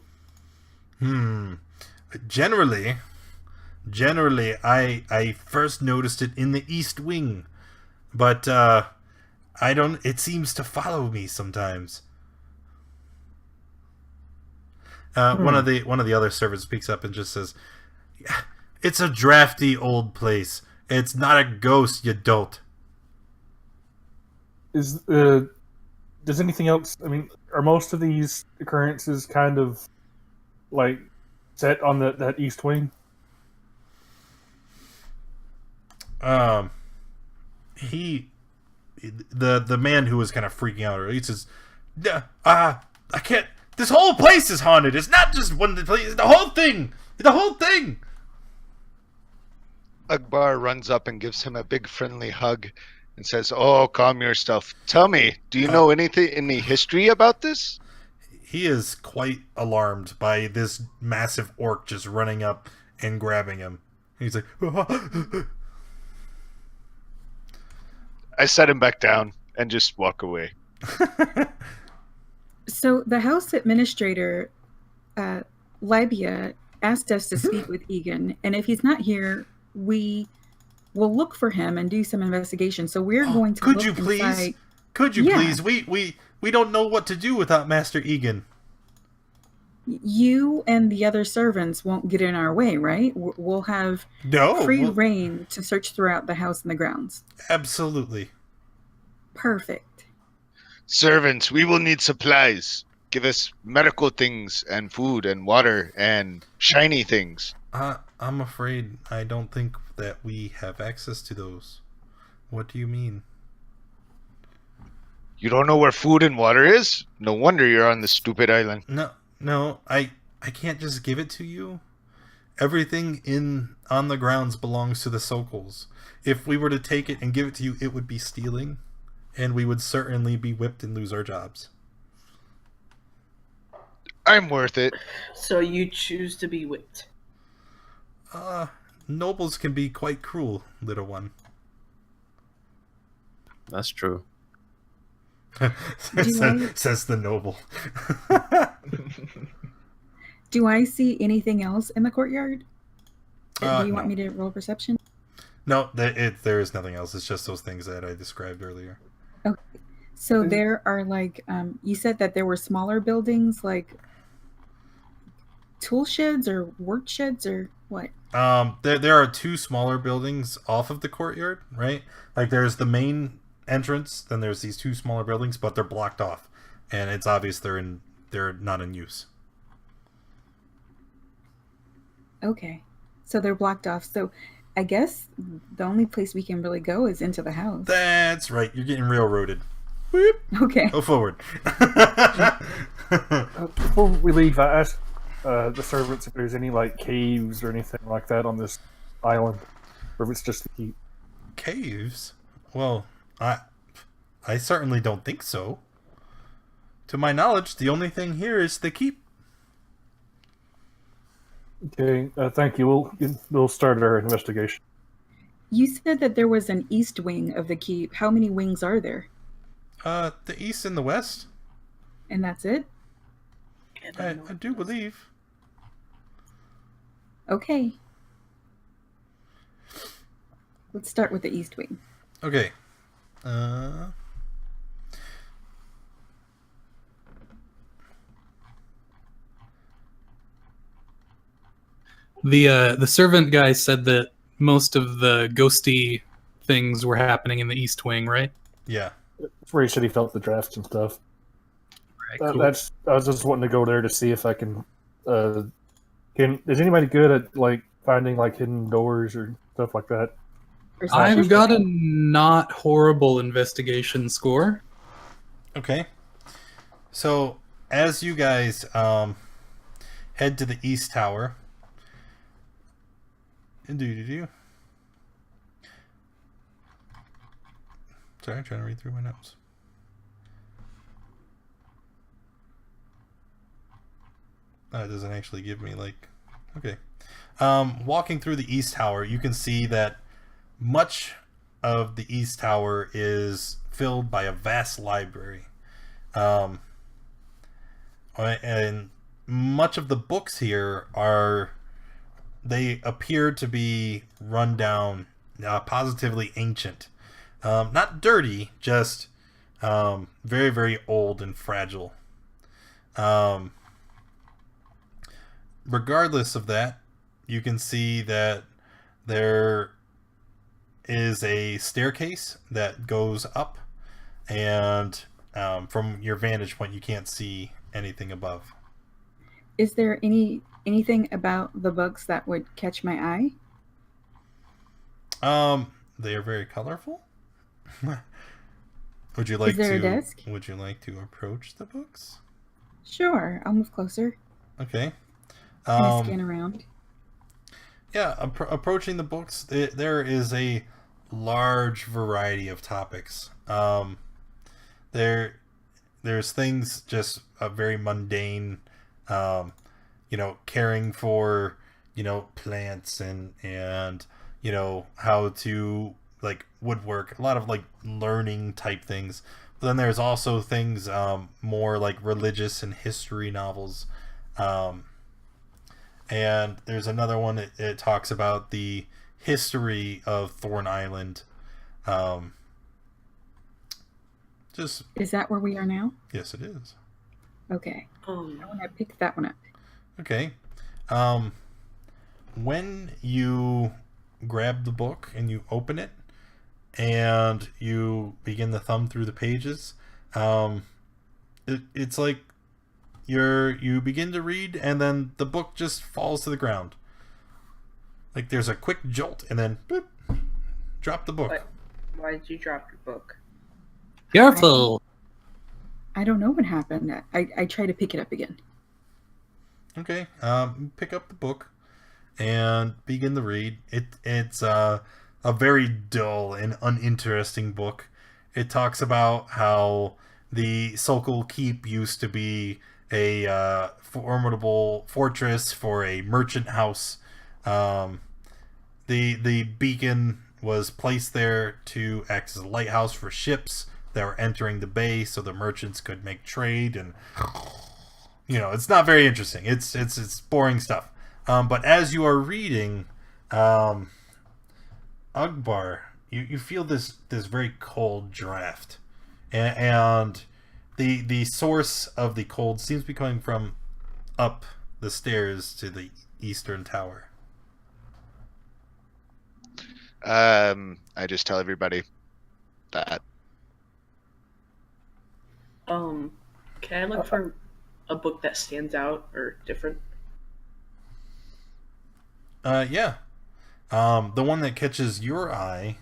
Generally, I first noticed it in the east wing, but I don't. It seems to follow me sometimes. One of the other servants speaks up and just says, "Yeah, it's a drafty old place. It's not a ghost, you dolt." Does anything else? I mean, are most of these occurrences kind of like set on that east wing? The man who was kind of freaking out, he says, I can't. This whole place is haunted. It's not just one place. It's the whole thing. The whole thing. Akbar runs up and gives him a big friendly hug and says, "Oh, calm yourself. Tell me, do you know any history about this?" He is quite alarmed by this massive orc just running up and grabbing him. He's like, I set him back down and just walk away. So the house administrator, Libya, asked us to speak with Egon, and if he's not here, we will look for him and do some investigation. So we're going to Could you please? We don't know what to do without Master Egon. You and the other servants won't get in our way, right? We'll have free reign to search throughout the house and the grounds. Absolutely. Perfect. Servants, we will need supplies. Give us medical things and food and water and shiny things. I'm afraid I don't think that we have access to those. What do you mean? You don't know where food and water is? No wonder you're on this stupid island. No, I can't just give it to you. Everything on the grounds belongs to the Sokols. If we were to take it and give it to you, it would be stealing, and we would certainly be whipped and lose our jobs. I'm worth it. So you choose to be whipped. Nobles can be quite cruel, little one. That's true. Says the noble. Do I see anything else in the courtyard? Do you want No. me to roll perception? No, there is nothing else. It's just those things that I described earlier. Okay. So there are like, you said that there were smaller buildings, like tool sheds or work sheds or what? There are two smaller buildings off of the courtyard, right? Like there's the main entrance, then there's these two smaller buildings, but they're blocked off, and it's obvious they're not in use. Okay. So they're blocked off. So I guess the only place we can really go is into the house. That's right. You're getting railroaded. Whoop. Okay. Go forward. Before we leave, I asked the servants if there's any like caves or anything like that on this island, or if it's just the keep. Caves? Well, I certainly don't think so. To my knowledge, the only thing here is the keep. Okay, thank you. We'll start our investigation. You said that there was an east wing of the keep. How many wings are there? The east and the west. And that's it? I do believe. Okay. Let's start with the east wing. Okay. The servant guy said that most of the ghosty things were happening in the east wing, right? Yeah. That's where he said he felt the drafts and stuff. Right, cool. I was just wanting to go there to see if I can. Is anybody good at like finding like hidden doors or stuff like that? I've got a not horrible investigation score. Okay. So as you guys head to the east tower. Sorry, I'm trying to read through my notes. It doesn't actually give me like... Okay. Walking through the east tower, you can see that much of the east tower is filled by a vast library. And much of the books here they appear to be run down, positively ancient. Not dirty, just very, very old and fragile. Regardless of that, you can see that there is a staircase that goes up, and from your vantage point, you can't see anything above. Is there anything about the books that would catch my eye? They are very colorful. Would you like Is there to? a desk? Would you like to approach the books? Sure, I'll move closer. Okay. Can I scan around? Yeah, approaching the books, there is a large variety of topics. There's things just very mundane, caring for, plants and how to like woodwork, a lot of like learning type things. But then there's also things more like religious and history novels. And there's another one it talks about the history of Thorn Island. Is that where we are now? Yes, it is. Okay. I want to pick that one up. Okay. When you grab the book and you open it and you begin to thumb through the pages, it's like you begin to read and then the book just falls to the ground. Like there's a quick jolt and then boop, drop the book. Why did you drop your book? Careful! I don't know what happened. I tried to pick it up again. Okay. Pick up the book and begin the read. It's a very dull and uninteresting book. It talks about how the Sokol Keep used to be a formidable fortress for a merchant house. The beacon was placed there to act as a lighthouse for ships that were entering the bay, so the merchants could make trade. And it's not very interesting. It's boring stuff. But as you are reading, Ugbar, you feel this very cold draft, and the source of the cold seems to be coming from up the stairs to the eastern tower. I just tell everybody that. Can I look for a book that stands out or different? Yeah. The one that catches your eye,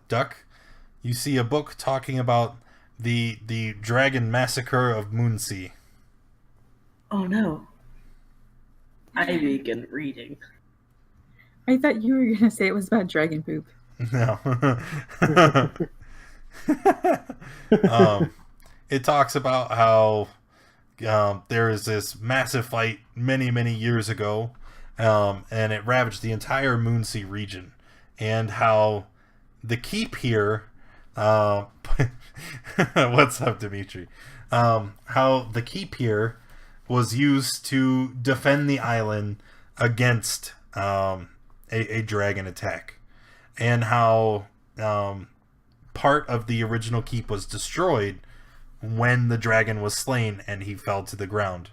Duck, you see a book talking about the dragon massacre of Moonsea. Oh no. I begin reading. I thought you were going to say it was about dragon poop. No. It talks about how there is this massive fight many years ago, and it ravaged the entire Moonsea region, and how the keep here what's up, Dimitri? How the keep here was used to defend the island against a dragon attack, and how part of the original keep was destroyed when the dragon was slain and he fell to the ground.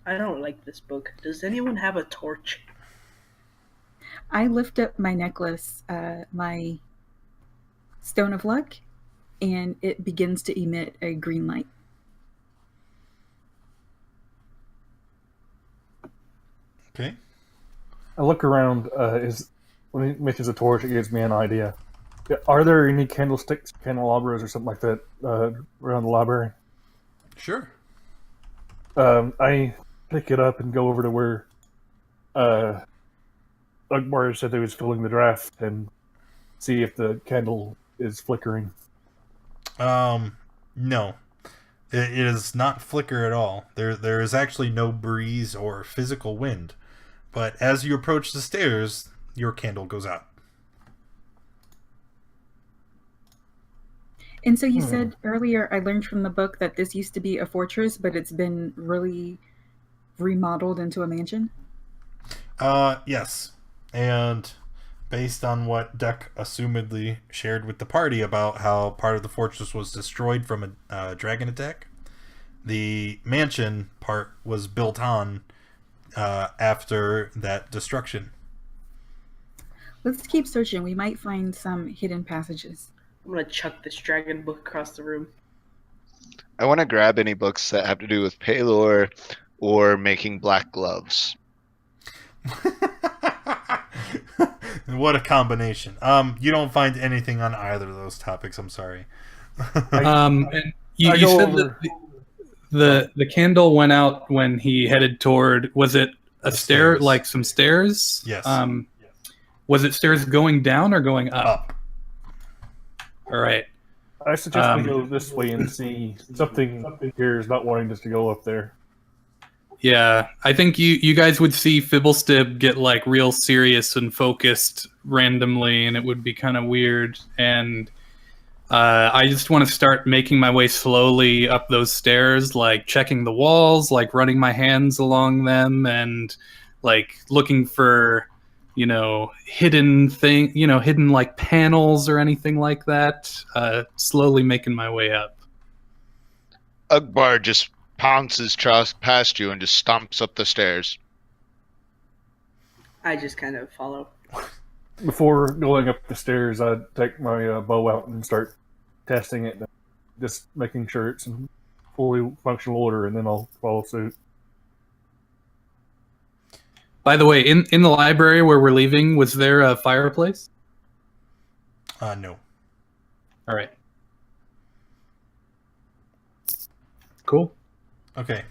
I don't like this book. Does anyone have a torch? I lift up my necklace, my Stone of Luck, and it begins to emit a green light. Okay. I look around. When he mentions a torch, it gives me an idea. Are there any candlesticks, candelabras, or something like that around the library? Sure. I pick it up and go over to where Ugbar said he was filling the draft and see if the candle is flickering. No. It is not flicker at all. There is actually no breeze or physical wind. But as you approach the stairs, your candle goes out. And so you said earlier, I learned from the book that this used to be a fortress, but it's been really remodeled into a mansion? Yes. And based on what Duck assumedly shared with the party about how part of the fortress was destroyed from a dragon attack, the mansion part was built on after that destruction. Let's keep searching. We might find some hidden passages. I'm gonna chuck this dragon book across the room. I want to grab any books that have to do with Paylor or making black gloves. What a combination. You don't find anything on either of those topics, I'm sorry. And you said that the candle went out when he headed toward, was it a stair, like some stairs? Yes. Was it stairs going down or going up? All right. I suggest we go this way and see something here is not wanting us to go up there. Yeah, I think you guys would see Fibblestib get like real serious and focused randomly, and it would be kind of weird. And I just want to start making my way slowly up those stairs, like checking the walls, like running my hands along them, and like looking for, hidden hidden like panels or anything like that. Slowly making my way up. Ugbar just pounces past you and just stomps up the stairs. I just kind of follow. Before going up the stairs, I take my bow out and start testing it, just making sure it's in fully functional order, and then I'll follow suit. By the way, in the library where we're leaving, was there a fireplace? No. All right. Cool. Okay.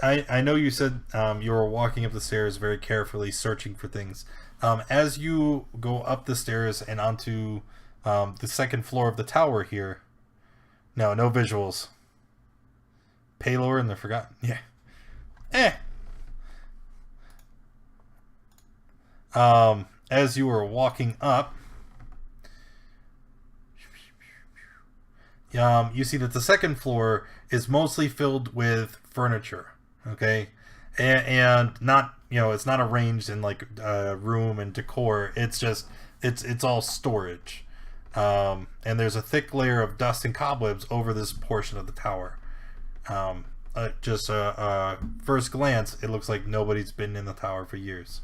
I know you said you were walking up the stairs very carefully, searching for things. As you go up the stairs and onto the second floor of the tower here. No visuals. Paylor and the Forgotten. Yeah. As you were walking up, you see that the second floor is mostly filled with furniture. Okay, and not, it's not arranged in like room and decor. It's just it's all storage, and there's a thick layer of dust and cobwebs over this portion of the tower. Just first glance, it looks like nobody's been in the tower for years.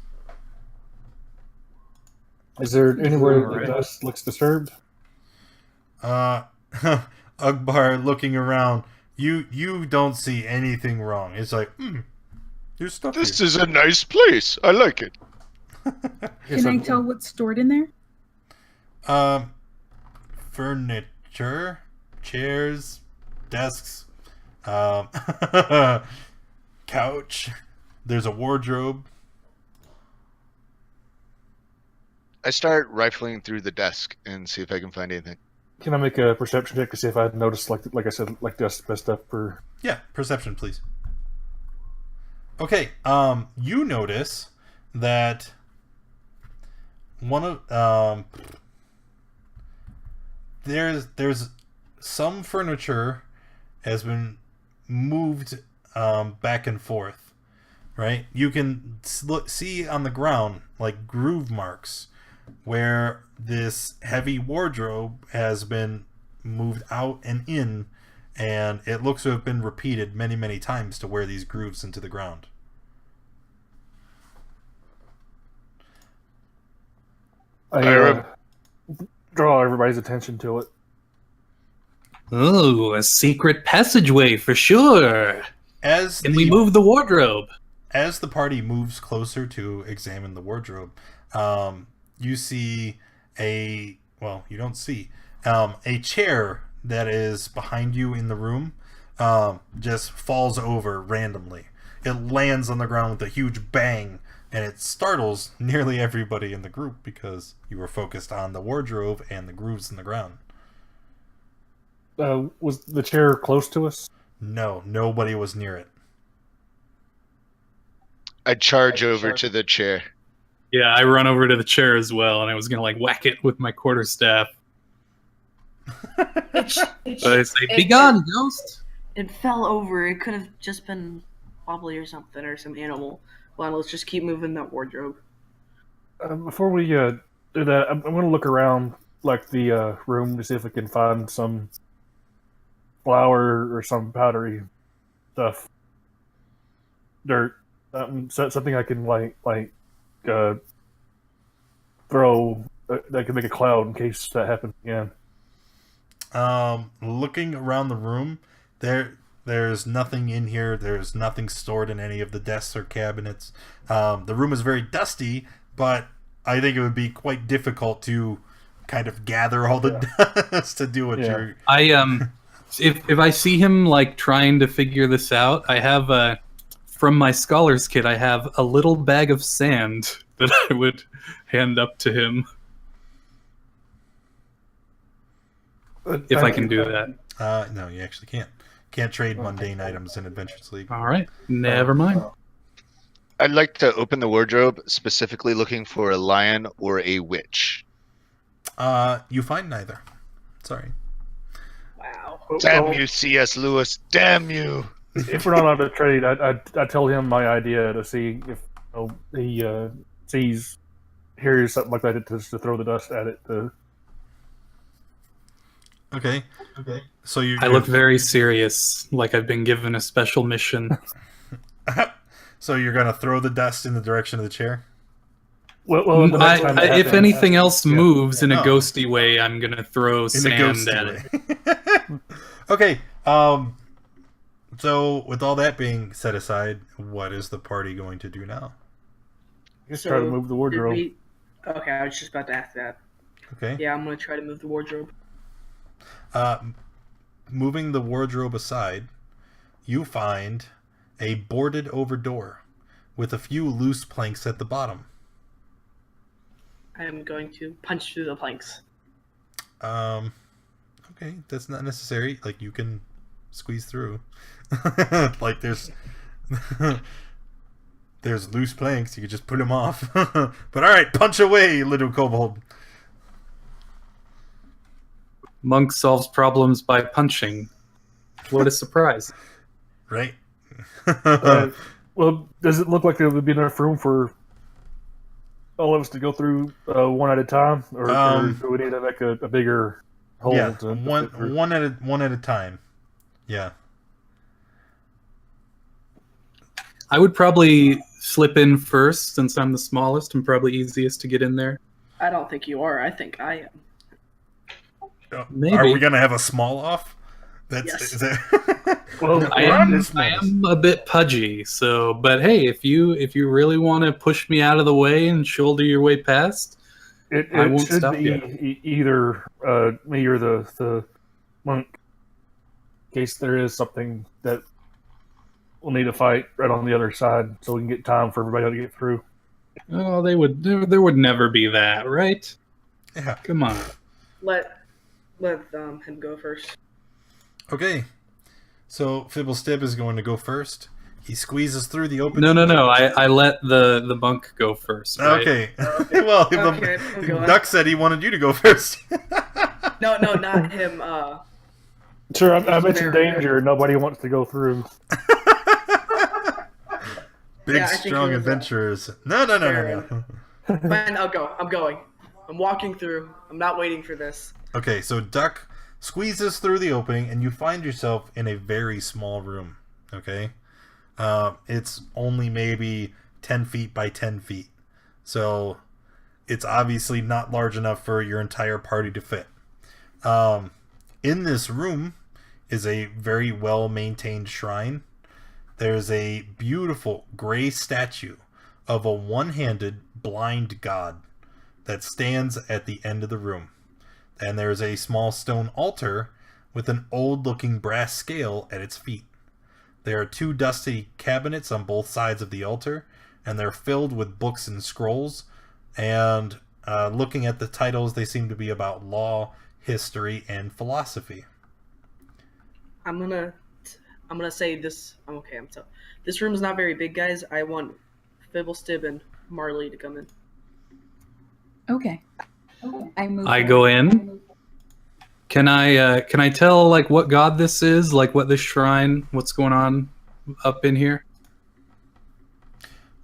Is there anywhere the dust looks disturbed? Ugbar looking around. You don't see anything wrong. It's like, there's stuff This here. is a nice place. I like it. Can I tell what's stored in there? Furniture, chairs, desks, couch. There's a wardrobe. I start rifling through the desk and see if I can find anything. Can I make a perception check to see if I noticed, like I said, like dust stuff for? Yeah, perception, please. Okay, you notice that one of there's some furniture has been moved back and forth, right? You can see on the ground like groove marks where this heavy wardrobe has been moved out and in, and it looks to have been repeated many, many times to wear these grooves into the ground. I draw everybody's attention to it. Oh, a secret passageway for sure. Can we move the wardrobe? As the party moves closer to examine the wardrobe, you see you don't see a chair that is behind you in the room just falls over randomly. It lands on the ground with a huge bang, and it startles nearly everybody in the group because you were focused on the wardrobe and the grooves in the ground. Was the chair close to us? No, nobody was near it. I charge over to the chair. Yeah, I run over to the chair as well, and I was gonna whack it with my quarterstaff. But I say, "Be gone, ghost!" It fell over. It could have just been wobbly or something, or some animal. Well, let's just keep moving that wardrobe. Before we do that, I'm going to look around the room to see if we can find some flour or some powdery stuff, dirt, something I can throw that can make a cloud in case that happens again. Looking around the room, there's nothing in here. There's nothing stored in any of the desks or cabinets. The room is very dusty, but I think it would be quite difficult to kind of gather all the dust to do what you're. If I see him trying to figure this out, I have from my scholar's kit, I have a little bag of sand that I would hand up to him. If I can do that. No, you actually can't. Can't trade mundane items in Adventures League. All right, never mind. I'd like to open the wardrobe, specifically looking for a lion or a witch. You find neither. Sorry. Wow. Damn you, C.S. Lewis. Damn you. If we're not allowed to trade, I tell him my idea to see if he hears something like that to throw the dust at it. Okay. So I look very serious, like I've been given a special mission. So you're gonna throw the dust in the direction of the chair? Well, if anything else moves in a ghosty way, I'm gonna throw sand at it. Okay. So with all that being set aside, what is the party going to do now? Just try to move the wardrobe. Okay, I was just about to ask that. Okay. Yeah, I'm gonna try to move the wardrobe. moving the wardrobe aside, you find a boarded over door with a few loose planks at the bottom. I am going to punch through the planks. Okay, that's not necessary. Like, you can squeeze through. Like, there's loose planks. You can just put them off. But all right, punch away, little kobold. Monk solves problems by punching. What a surprise. Right? Well, does it look like there would be enough room for all of us to go through one at a time, or do we need like a bigger hole? Yeah, to one at a time. Yeah. I would probably slip in first since I'm the smallest and probably easiest to get in there. I don't think you are. I think I am. Maybe. Are we gonna have a small off? Yes. Is that... Well, I am a bit pudgy, so but hey, if you really want to push me out of the way and shoulder your way past, it I won't should stop be you. either me or the monk, in case there is something that we'll need to fight right on the other side, so we can get time for everybody to get through. Oh, there would never be that, right? Yeah. Come on. Let him go first. Okay. So Fibblestib is going to go first. He squeezes through the opening. No. I let the monk go first. Right? Okay. Well, Okay, I'm going. Duck said he wanted you to go first. No, not him. Sure, I mentioned danger. Nobody wants to go through. Big, Yeah, I think strong it was, adventurers. No. Fine, I'll go. I'm going. I'm walking through. I'm not waiting for this. Okay, so Duck squeezes through the opening, and you find yourself in a very small room. Okay? It's only maybe 10 feet by 10 feet. So it's obviously not large enough for your entire party to fit. In this room is a very well-maintained shrine. There's a beautiful gray statue of a one-handed blind god that stands at the end of the room. And there's a small stone altar with an old-looking brass scale at its feet. There are two dusty cabinets on both sides of the altar, and they're filled with books and scrolls. And looking at the titles, they seem to be about law, history, and philosophy. I'm gonna say this. I'm okay. This room is not very big, guys. I want Fibblestib and Marley to come in. Okay. I go in. Can I tell like what god this is? Like what this shrine? What's going on up in here?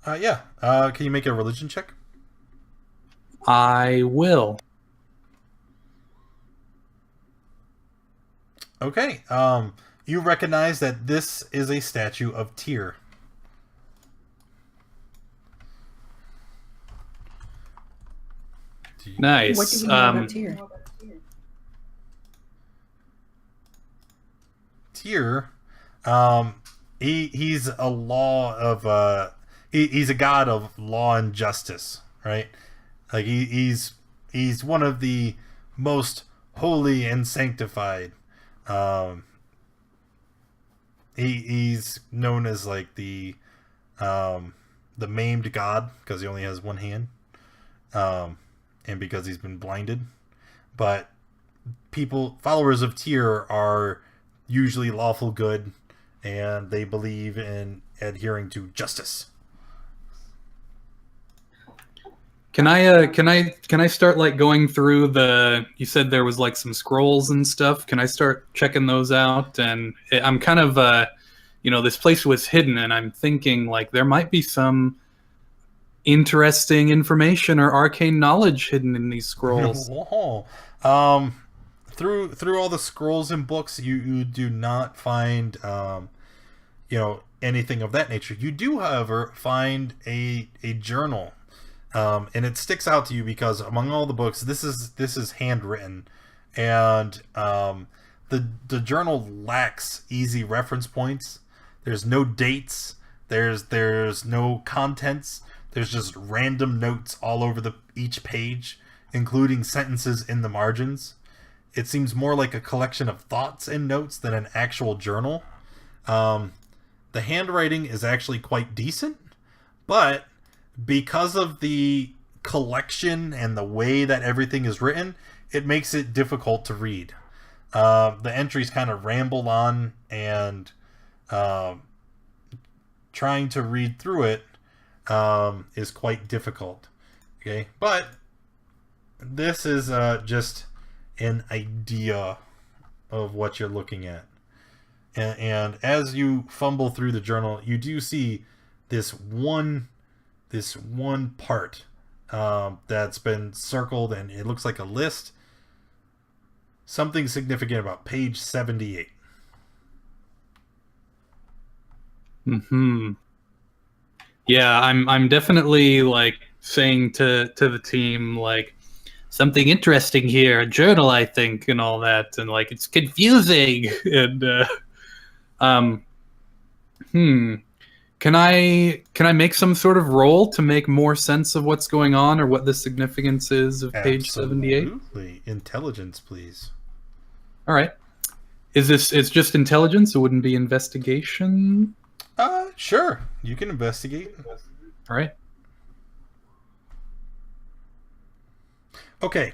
Yeah. Can you make a religion check? I will. Okay. You recognize that this is a statue of Tyr. Nice. What do we know about Tyr? Tyr, he's a law of he's a god of law and justice, right? Like he's one of the most holy and sanctified. He's known as like the maimed god because he only has one hand, and because he's been blinded. But followers of Tyr are usually lawful good, and they believe in adhering to justice. Can I start like going through you said there was like some scrolls and stuff. Can I start checking those out? And I'm kind of this place was hidden, and I'm thinking like there might be some interesting information or arcane knowledge hidden in these scrolls. Through all the scrolls and books, you do not find anything of that nature. You do, however, find a journal. And it sticks out to you because among all the books, this is handwritten, and the journal lacks easy reference points. There's no dates. There's no contents. There's just random notes all over each page, including sentences in the margins. it seems more like a collection of thoughts and notes than an actual journal. The handwriting is actually quite decent, but because of the collection and the way that everything is written, it makes it difficult to read. The entries kind of ramble on, and trying to read through it is quite difficult. Okay, but this is just an idea of what you're looking at. And as you fumble through the journal, you do see this one part that's been circled, and it looks like a list. Something significant about page 78. Yeah, I'm definitely like saying to the team like something interesting here, a journal, I think, and all that, and like it's confusing. And Can I make some sort of roll to make more sense of what's going on or what the significance is of page 78? Absolutely. Intelligence, please. All right. It's just intelligence? It wouldn't be investigation? Sure. You can investigate. All right. Okay.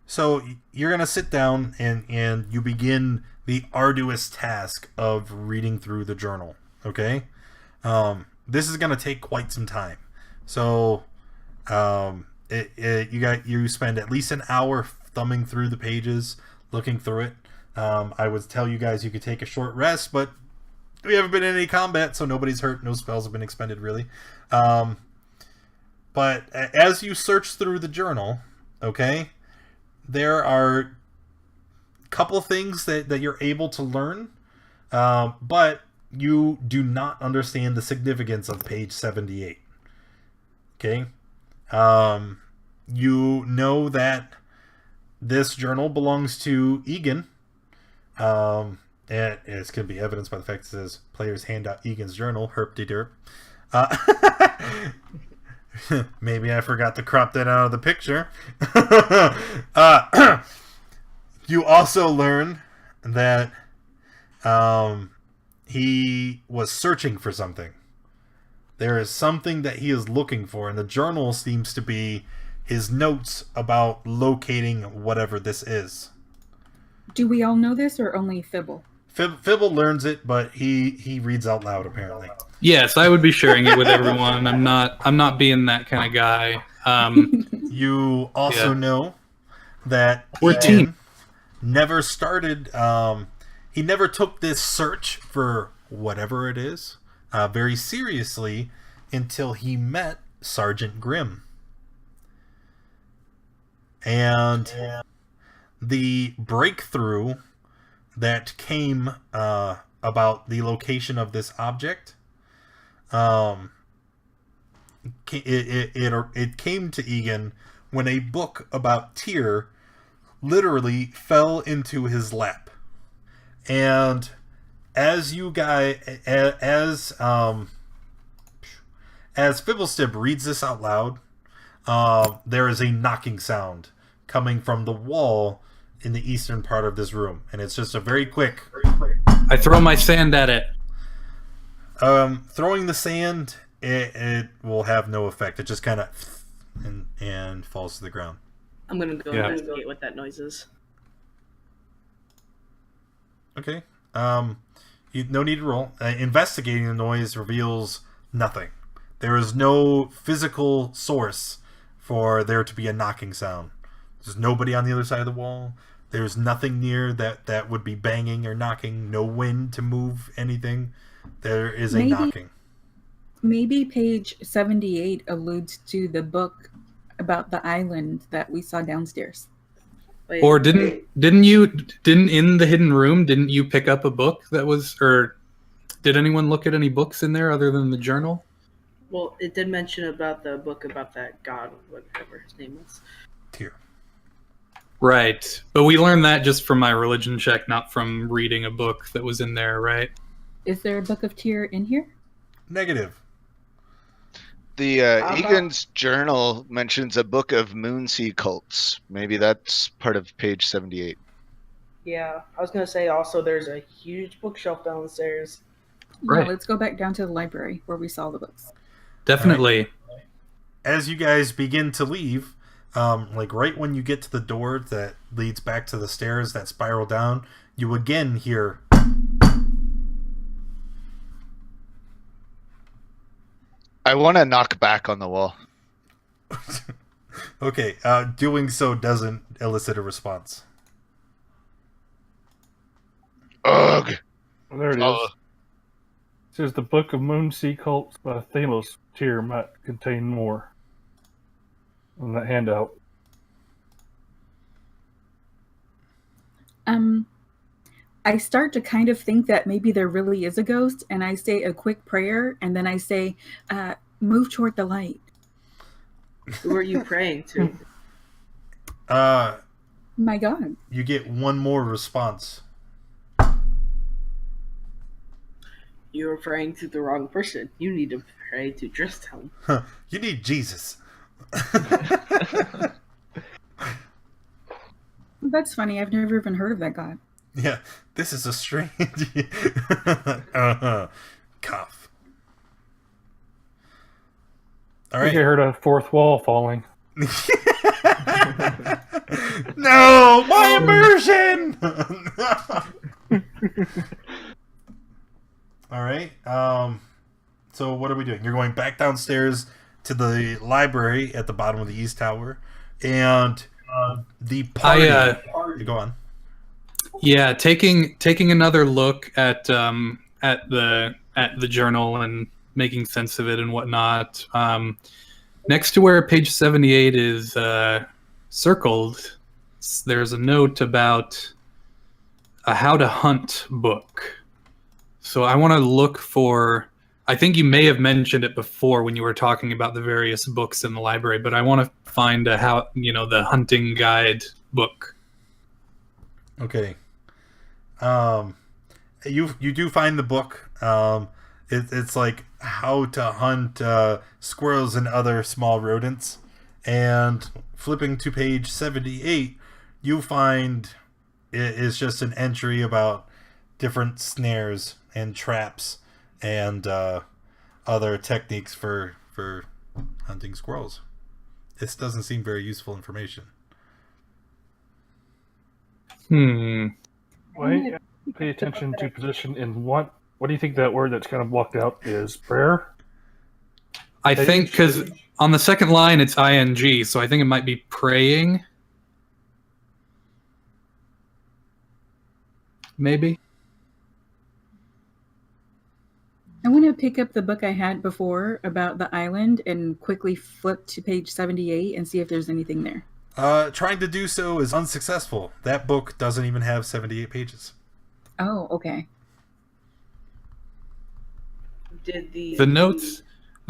So you're going to sit down and you begin the arduous task of reading through the journal. Okay. This is going to take quite some time. So, you spend at least an hour thumbing through the pages, looking through it. I would tell you guys you could take a short rest, but we haven't been in any combat, so nobody's hurt. No spells have been expended, really. But as you search through the journal, okay, there are a couple things that you're able to learn, but you do not understand the significance of page 78. Okay? You know that this journal belongs to Egon. And it's going to be evidenced by the fact that it says players hand out Egon's journal, herp-de-derp. Maybe I forgot to crop that out of the picture. You also learn that he was searching for something. There is something that he is looking for, and the journal seems to be his notes about locating whatever this is. Do we all know this, or only Fibble? Fibble learns it, but he reads out loud, apparently. Yes, I would be sharing it with everyone. I'm not being that kind of guy. You also know that we're a team. Never started. He never took this search for whatever it is very seriously until he met Sergeant Grimm. And the breakthrough that came about the location of this object, it came to Egon when a book about Tyr literally fell into his lap. And as you guys, as Fibblestib reads this out loud, there is a knocking sound coming from the wall in the eastern part of this room, and it's just a very quick. I throw my sand at it. Throwing the sand, it will have no effect. It just kind of and falls to the ground. I'm gonna go investigate what that noise is. Okay. No need to roll. Investigating the noise reveals nothing. There is no physical source for there to be a knocking sound. There's nobody on the other side of the wall. There's nothing near that would be banging or knocking. No wind to move anything. There is a knocking. Maybe page 78 alludes to the book about the island that we saw downstairs. Wait, or didn't in the hidden room, didn't you pick up a book that was, or did anyone look at any books in there other than the journal? Well, it did mention about the book about that god, whatever his name was. Tyr. Right. But we learned that just from my religion check, not from reading a book that was in there, right? Is there a book of Tyr in here? Negative. The How about- Egon's journal mentions a book of Moonsea cults. Maybe that's part of page 78. Yeah, I was gonna say also there's a huge bookshelf downstairs. Yeah, Right. let's go back down to the library where we saw the books. Definitely. As you guys begin to leave, like right when you get to the door that leads back to the stairs that spiral down, you again hear. I want to knock back on the wall. Okay, doing so doesn't elicit a response. Ugh. Well, there it is. Oh. It says the Book of Moonsea Cults by Thamos Tier might contain more. On that handout. I start to kind of think that maybe there really is a ghost, and I say a quick prayer, and then I say, move toward the light. Who are you praying to? My God. You get one more response. You're praying to the wrong person. You need to pray to Dristhelm. You need Jesus. That's funny. I've never even heard of that god. Yeah, this is a strange. Cough. All I think I right. heard a fourth wall falling. No, my immersion. All right. So what are we doing? You're going back downstairs to the library at the bottom of the East Tower, and the party. You go on. Yeah, taking another look at the journal and making sense of it and whatnot. Next to where page 78 is circled, there's a note about a how to hunt book. So I want to look for. I think you may have mentioned it before when you were talking about the various books in the library, but I want to find a the hunting guide book. Okay. You do find the book. It's like how to hunt squirrels and other small rodents. And flipping to page 78, you find it is just an entry about different snares and traps and other techniques for hunting squirrels. This doesn't seem very useful information. Wait, pay attention to position in what? What do you think that word that's kind of blocked out is? Prayer? I think because on the second line it's ing, so I think it might be praying. Maybe. I want to pick up the book I had before about the island and quickly flip to page 78 and see if there's anything there. Trying to do so is unsuccessful. That book doesn't even have 78 pages. Oh, okay. Did The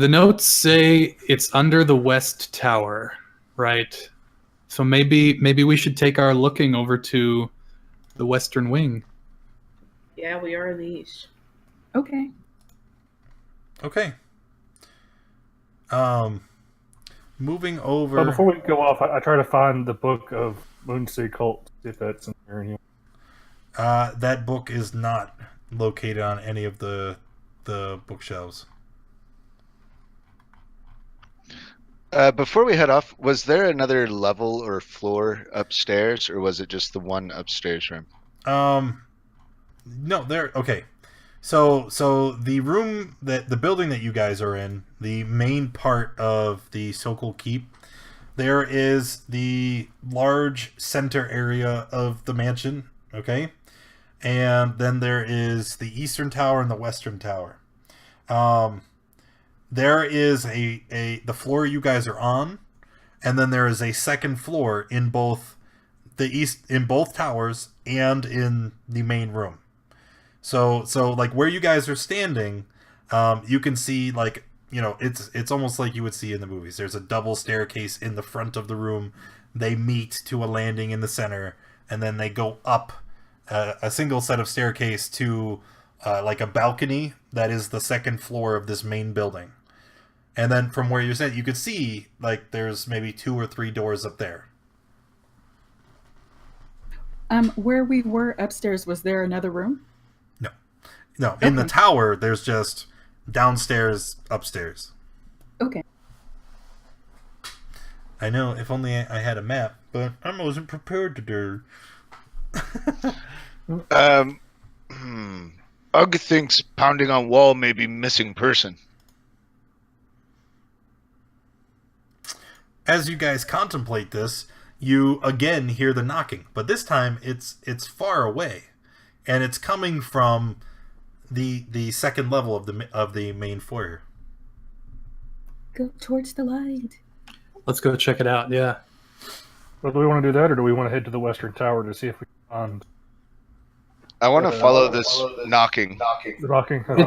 notes say it's under the West Tower, right? So maybe we should take our looking over to the Western Wing. Yeah, we are in the east. Okay. Okay. Moving over. But before we go off, I try to find the book of Moonsea Cult, see if that's in there anyway. That book is not located on any of the bookshelves. Before we head off, was there another level or floor upstairs, or was it just the one upstairs room? No, there. Okay. So the room the building that you guys are in, the main part of the Sokol Keep, there is the large center area of the mansion, okay? And then there is the Eastern Tower and the Western Tower. There is the floor you guys are on, and then there is a second floor in both towers and in the main room. So like where you guys are standing, you can see like, it's almost like you would see in the movies. There's a double staircase in the front of the room. They meet to a landing in the center, and then they go up a single set of staircase to like a balcony that is the second floor of this main building. And then from where you're sitting, you could see like there's maybe 2 or 3 doors up there. Where we were upstairs, was there another room? No, in the Okay. tower, there's just downstairs, upstairs. Okay. I know, if only I had a map, but I wasn't prepared to do. Ugg thinks pounding on wall may be missing person. As you guys contemplate this, you again hear the knocking, but this time it's far away, and it's coming from the second level of the main foyer. Go towards the light. Let's go check it out. Yeah. Well, do we want to do that, or do we want to head to the western tower to see if we can find I want to follow this knocking. the knocking? Okay.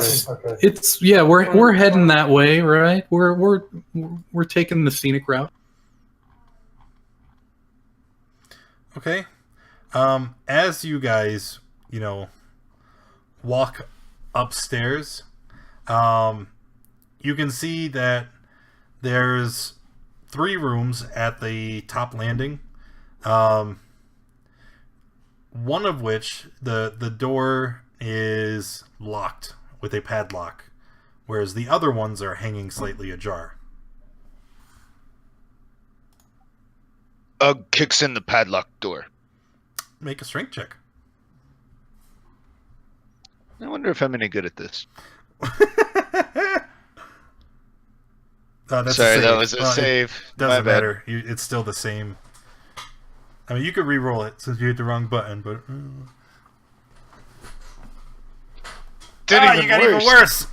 It's yeah. We're heading that way, right? We're taking the scenic route. Okay. As you guys, walk upstairs, you can see that there's 3 rooms at the top landing. One of which the door is locked with a padlock, whereas the other ones are hanging slightly ajar. Ugg kicks in the padlock door. Make a strength check. I wonder if I'm any good at this. That's Sorry, a save. that was a save. Doesn't My bad. matter. It's still the same. I mean, you could re-roll it since you hit the wrong button, but Did you got even worse.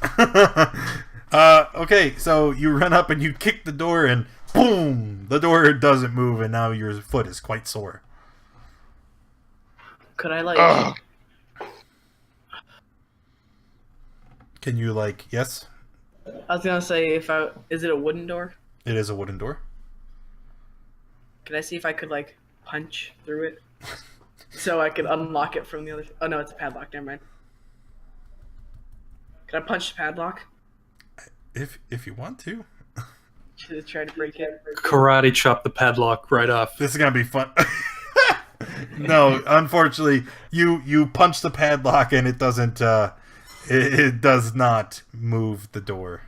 Okay, so you run up and you kick the door, and boom, the door doesn't move, and now your foot is quite sore. Could I like? Ugh. Can you yes? I was gonna say is it a wooden door? It is a wooden door. Can I see if I could punch through it, so I could unlock it from the other? Oh no, it's a padlock. Never mind. Can I punch the padlock? If you want to. Should I try to break it? Karate chop the padlock right off. This is gonna be fun. No, unfortunately, you punch the padlock and it doesn't. It does not move the door.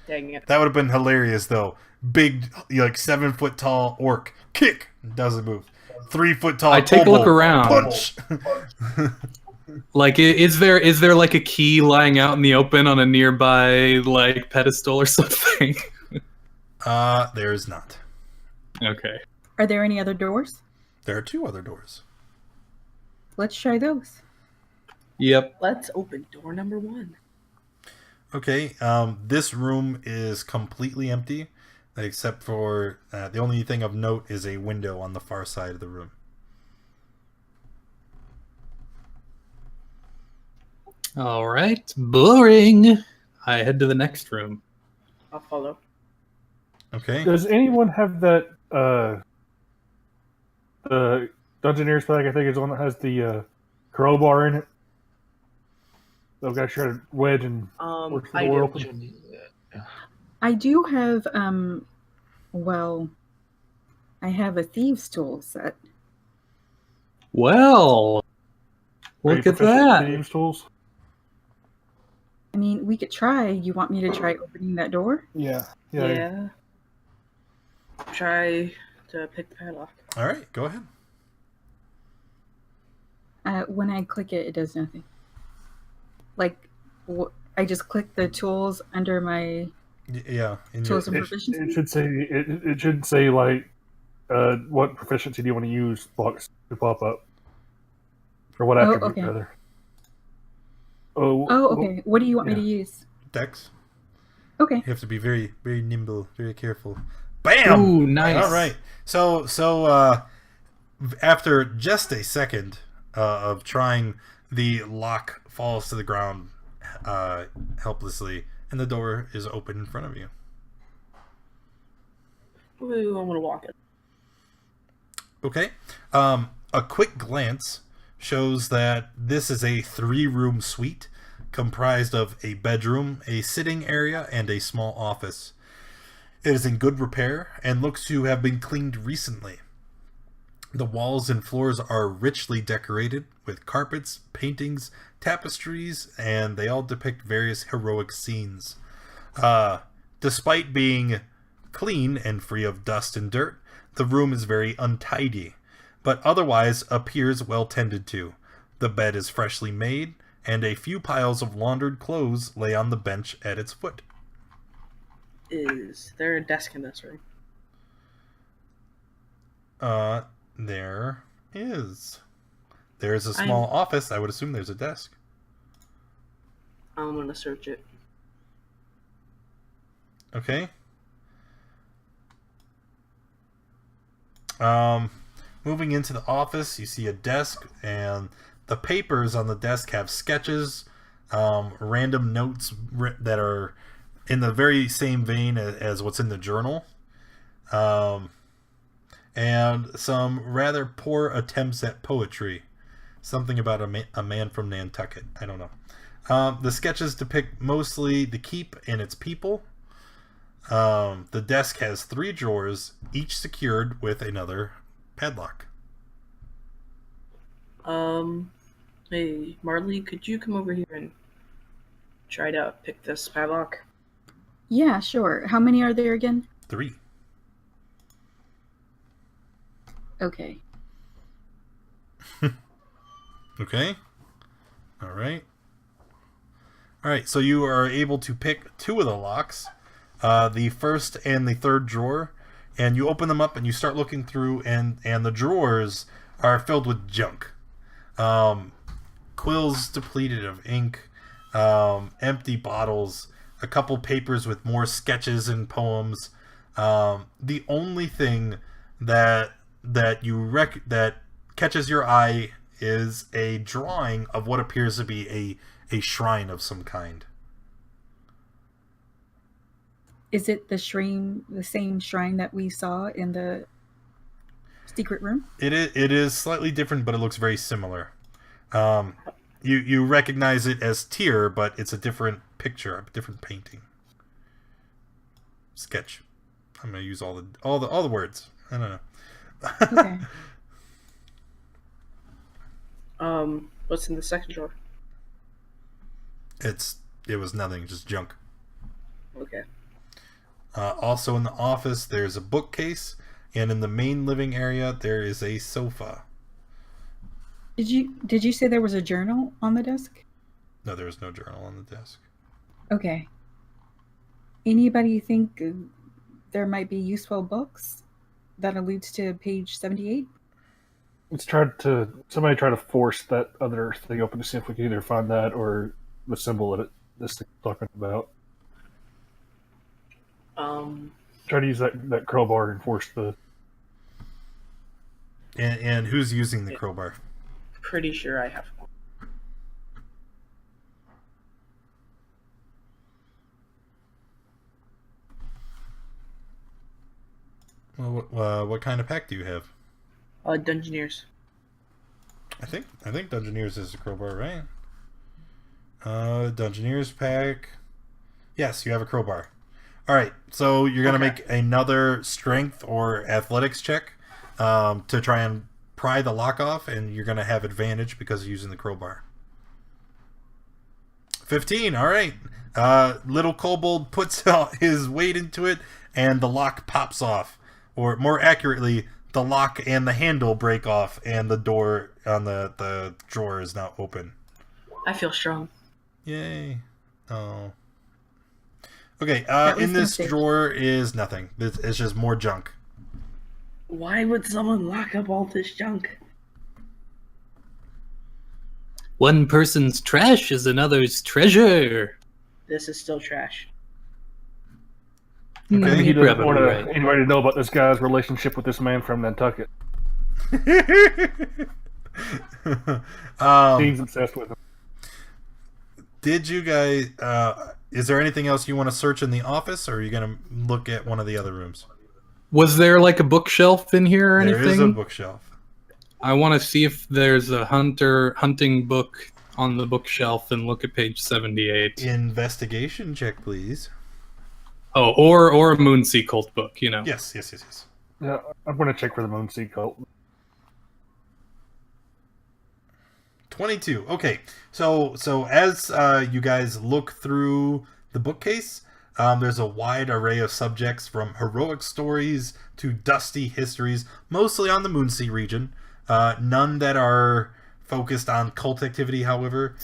Dang it! That would have been hilarious though. Big 7 foot tall orc kick doesn't move. 3 foot tall. I take a look around. Punch. Is there a key lying out in the open on a nearby pedestal or something? There's not. Okay. Are there any other doors? There are 2 other doors. Let's try those. Yep. Let's open door number 1. Okay. This room is completely empty, except for the only thing of note is a window on the far side of the room. All right. Boring. I head to the next room. I'll follow. Okay. Does anyone have that the Dungeoneer's pack? I think is the one that has the crowbar in it. They've got to wedge and work the I door do. open. I do have I have a thieves tool set. Well, Are you look at proficient in that. thieves' tools? I mean, we could try. You want me to try opening that door? Yeah. Yeah. Try to pick the padlock. All right. Go ahead. When I click it, it does nothing. I just click the tools under my Yeah. tools and It proficiency. should say it should say what proficiency do you want to use box to pop up, or what attribute okay. rather. Oh, okay. What do you want me to use? Dex. Okay. You have to be very, very nimble, very careful. Bam! Ooh, nice. All right. So after just a second of trying, the lock falls to the ground helplessly, and the door is open in front of you. Ooh, I'm gonna walk it. Okay. A quick glance shows that this is a 3-room suite comprised of a bedroom, a sitting area, and a small office. It is in good repair and looks to have been cleaned recently. The walls and floors are richly decorated with carpets, paintings, tapestries, and they all depict various heroic scenes. Despite being clean and free of dust and dirt, the room is very untidy, but otherwise appears well tended to. The bed is freshly made, and a few piles of laundered clothes lay on the bench at its foot. Is there a desk in this room? There is. There's a small office. I would assume there's a desk. I'm gonna search it. Okay. Moving into the office, you see a desk, and the papers on the desk have sketches, random notes that are in the very same vein as what's in the journal. And some rather poor attempts at poetry. Something about a man from Nantucket. I don't know. The sketches depict mostly the keep and its people. The desk has 3 drawers, each secured with another padlock. Hey, Marley, could you come over here and try to pick this padlock? Yeah, sure. How many are there again? 3. Okay. Okay. All right. So you are able to pick 2 of the locks, the first and the third drawer, and you open them up and you start looking through, and the drawers are filled with junk. Quills depleted of ink, empty bottles, a couple papers with more sketches and poems. The only thing that catches your eye is a drawing of what appears to be a shrine of some kind. Is it the same shrine that we saw in the secret room? It is slightly different, but it looks very similar. You recognize it as Tyr, but it's a different picture, a different painting. Sketch. I'm gonna use all the words. I don't know. Okay. What's in the second drawer? It was nothing, just junk. Okay. Also in the office, there's a bookcase, and in the main living area, there is a sofa. Did you say there was a journal on the desk? No, there was no journal on the desk. Okay. Anybody think there might be useful books that alludes to page 78? Somebody try to force that other thing open to see if we can either find that or the symbol that this thing's talking about. Try to use that crowbar and force the... And who's using the crowbar? Pretty sure I have one. Well, what kind of pack do you have? Dungeoneers. I think Dungeoneers is a crowbar, right? Dungeoneers pack. Yes, you have a crowbar. All right, so you're gonna make another strength or athletics check to try and pry the lock off, and you're gonna have advantage because you're using the crowbar. 15. All right. Little kobold puts his weight into it, and the lock pops off, or more accurately, the lock and the handle break off, and the door on the drawer is now open. I feel strong. Yay. Oh. Okay, in this drawer is nothing. It's just more junk. Why would someone lock up all this junk? One person's trash is another's treasure. This is still trash. Okay, Maybe he doesn't want right. anybody to know about this guy's relationship with this man from Nantucket. Seems obsessed with him. Did you guys... is there anything else you want to search in the office, or are you going to look at one of the other rooms? Was there like a bookshelf in here or anything? There is a bookshelf. I want to see if there's a hunting book on the bookshelf and look at page 78. Investigation check, please. Oh, or a Moonsea cult book, you know. Yes. Yeah, I'm going to check for the Moonsea cult. 22. Okay, so as you guys look through the bookcase, there's a wide array of subjects from heroic stories to dusty histories, mostly on the Moonsea region. None that are focused on cult activity, however.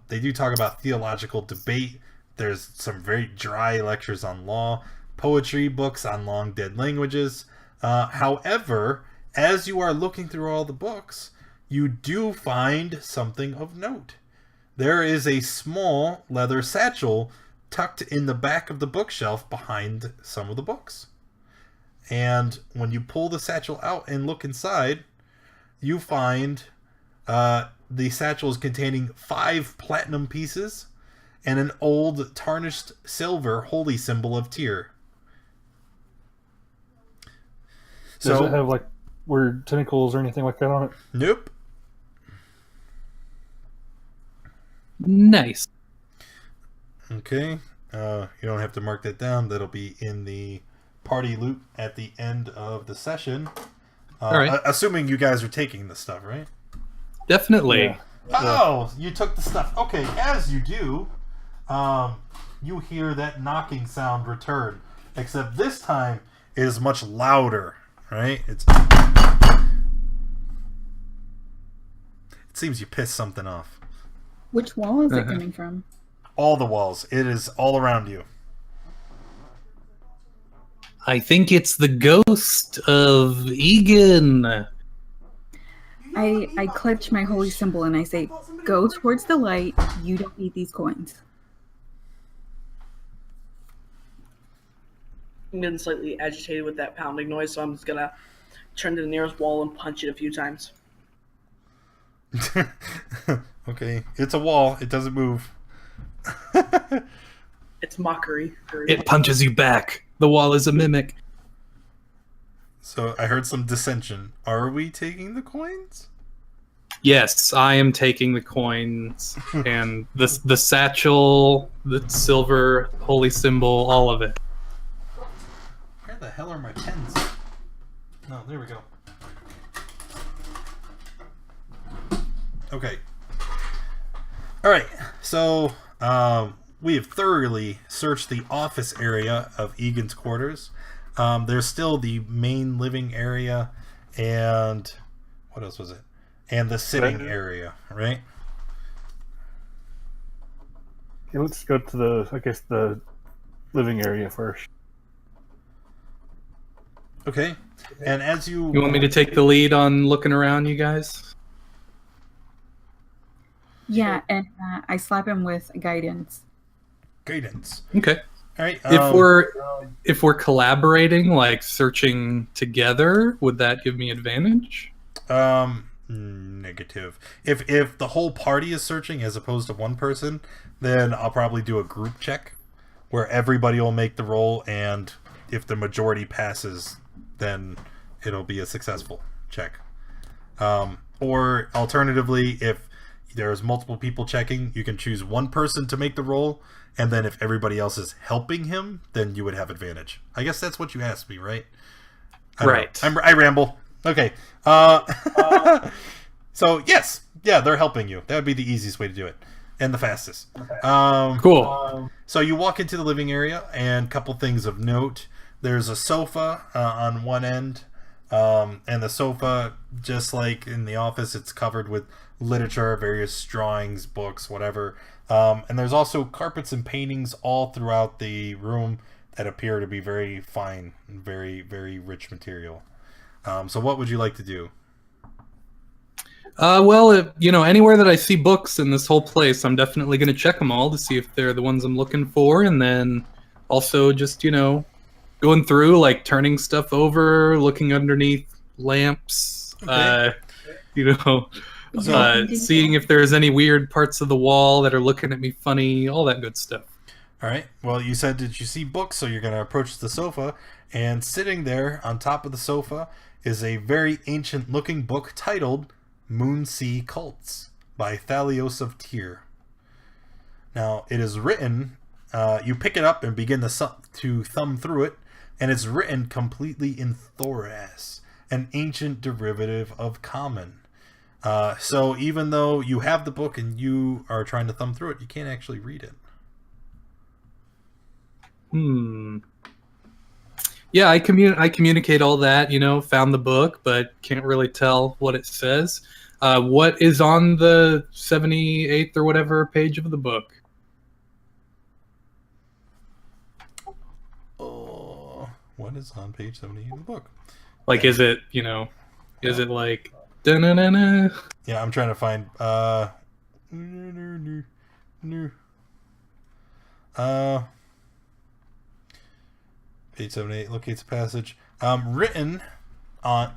They do talk about theological debate. There's some very dry lectures on law, poetry, books on long dead languages. However, as you are looking through all the books, you do find something of note. There is a small leather satchel tucked in the back of the bookshelf behind some of the books. And when you pull the satchel out and look inside, you find the satchel is containing 5 platinum pieces and an old tarnished silver holy symbol of Tyr. Does it have like weird tentacles or anything like that on it? Nope. Nice. Okay. You don't have to mark that down. That'll be in the party loop at the end of the session. All right. Assuming you guys are taking the stuff, right? Definitely. Yeah. Oh, you took the stuff. Okay, as you do, you hear that knocking sound return. Except this time it is much louder, right? It seems you pissed something off. Which wall is it coming from? All the walls. It is all around you. I think it's the ghost of Egon. I clutch my holy symbol and I say, go towards the light. You don't need these coins. I'm getting slightly agitated with that pounding noise, so I'm just going to turn to the nearest wall and punch it a few times. Okay. It's a wall. It doesn't move. It's mockery. It punches you back. The wall is a mimic. So I heard some dissension. Are we taking the coins? Yes, I am taking the coins and the satchel, the silver holy symbol, all of it. Where the hell are my pens? No, there we go. Okay. All right. So we have thoroughly searched the office area of Egon's quarters. There's still the main living area and what else was it? And the sitting area, right? Okay, let's go to the living area first. Okay. And as you You want me to take the lead on looking around, you guys? Yeah, and I slap him with guidance. Okay. All right. If we're collaborating, like searching together, would that give me advantage? Negative. If the whole party is searching as opposed to one person, then I'll probably do a group check where everybody will make the roll, and if the majority passes, then it'll be a successful check. Or alternatively, if there's multiple people checking, you can choose one person to make the roll, and then if everybody else is helping him, then you would have advantage. I guess that's what you asked me, right? Right. I ramble. Okay. So yes, yeah, they're helping you. That would be the easiest way to do it, and the fastest. Cool. So you walk into the living area, and a couple things of note. There's a sofa on one end, and the sofa, just like in the office, it's covered with literature, various drawings, books, whatever. And there's also carpets and paintings all throughout the room that appear to be very fine, very, very rich material. So what would you like to do? Well, anywhere that I see books in this whole place, I'm definitely going to check them all to see if they're the ones I'm looking for, and then also just, going through, like turning stuff over, looking underneath lamps, Okay. seeing if there's any weird parts of the wall that are looking at me funny, all that good stuff. All right. Well, you said that you see books, so you're going to approach the sofa, and sitting there on top of the sofa is a very ancient-looking book titled Moonsea Cults by Thalios of Tyr. Now, it is written You pick it up and begin to thumb through it, and it's written completely in Thoras, an ancient derivative of Common. So even though you have the book and you are trying to thumb through it, you can't actually read it. Yeah, I communicate all that, found the book, but can't really tell what it says. What is on the 78th or whatever page of the book? Oh, what is on page 78 of the book? Like, is it, is it like, da-na-na-na? Yeah, I'm trying to find, page 78 locates a passage written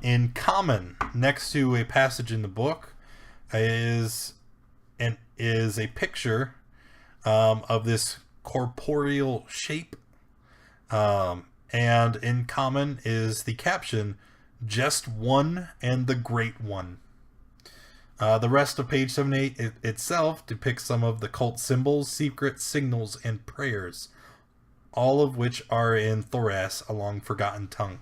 in Common next to a passage in the book is a picture of this corporeal shape, and in Common is the caption, "Just One and the Great One." The rest of page 78 itself depicts some of the cult symbols, secret signals, and prayers, all of which are in Thoras along Forgotten Tongue.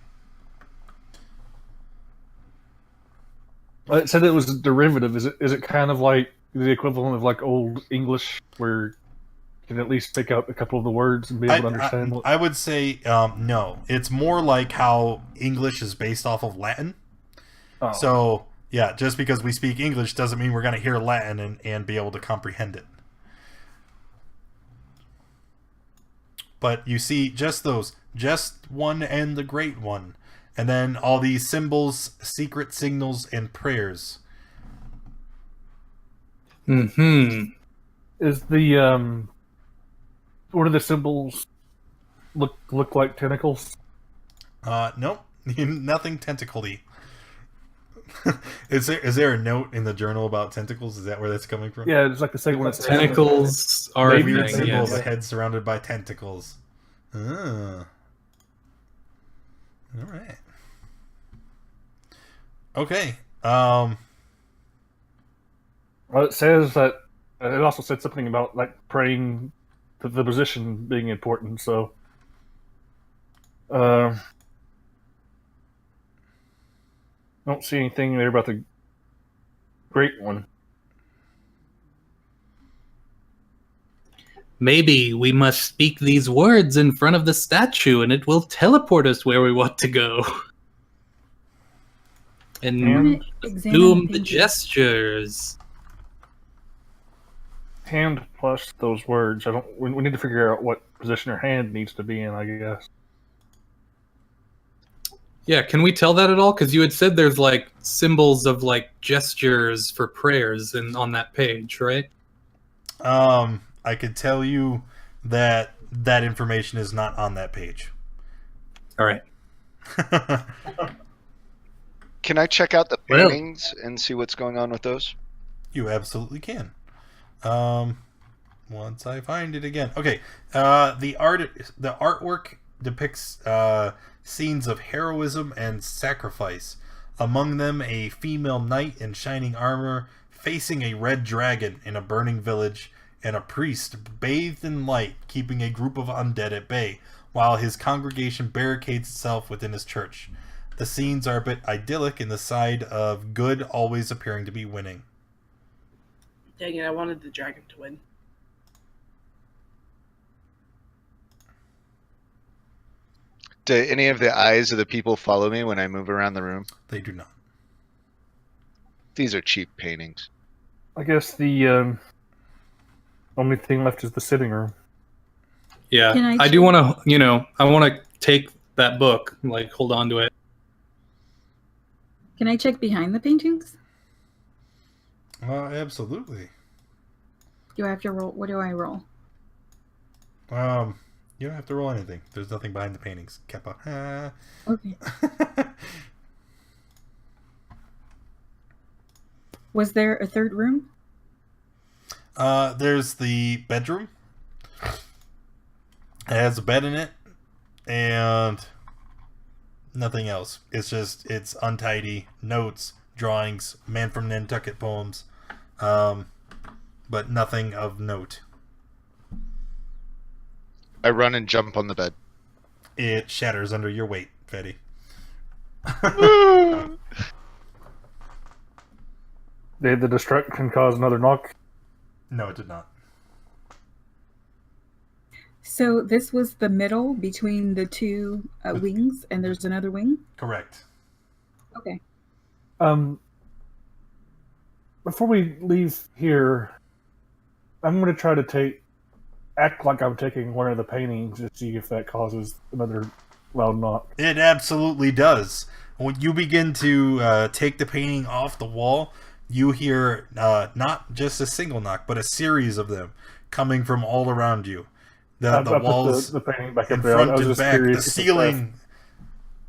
It said it was a derivative. Is it kind of like the equivalent of like Old English, where you can at least pick out a couple of the words and be able to understand what... I would say no. It's more like how English is based off of Latin. Oh. So, yeah, just because we speak English doesn't mean we're going to hear Latin and be able to comprehend it. But you see just one and the great one. And then all these symbols, secret signals, and prayers. Mm-hmm. Is the what do the symbols look like? Tentacles? Nope. Nothing tentacle-y. Is there a note in the journal about tentacles? Is that where that's coming from? Yeah, it's like the second one. Tentacles are a weird thing, symbols, yes. a head surrounded by tentacles. Ah. All right. Okay. Well, it says that it also said something about like praying to the position being important. So, don't see anything there about the great one. Maybe we must speak these words in front of the statue, and it will teleport us where we want to go. And assume the gestures. Hand plus those words. We need to figure out what position her hand needs to be in, I guess. Yeah, can we tell that at all? Because you had said there's like symbols of like gestures for prayers on that page, right? I could tell you that information is not on that page. All right. Can I check out the paintings and see what's going on with those? You absolutely can. Once I find it again. Okay. The artwork depicts scenes of heroism and sacrifice. Among them, a female knight in shining armor facing a red dragon in a burning village, and a priest bathed in light keeping a group of undead at bay, while his congregation barricades itself within his church. The scenes are a bit idyllic in the side of good always appearing to be winning. Dang it, I wanted the dragon to win. Do any of the eyes of the people follow me when I move around the room? They do not. These are cheap paintings. I guess the only thing left is the sitting room. Yeah, I do want to, I want to take that book, like hold on to it. Can I check behind the paintings? Absolutely. Do I have to roll? What do I roll? You don't have to roll anything. There's nothing behind the paintings. Keppa. Okay. Was there a third room? There's the bedroom. It has a bed in it, and nothing else. It's untidy. Notes, drawings, Man from Nantucket poems, but nothing of note. I run and jump on the bed. It shatters under your weight, Fetty. Did the destruction cause another knock? No, it did not. So this was the middle between the two wings, and there's another wing? Correct. Okay. Before we leave here, I'm going to try to act like I'm taking one of the paintings to see if that causes another loud knock. It absolutely does. When you begin to take the painting off the wall, you hear not just a single knock, but a series of them coming from all around you. The walls, the painting back in up there. front and back, the ceiling.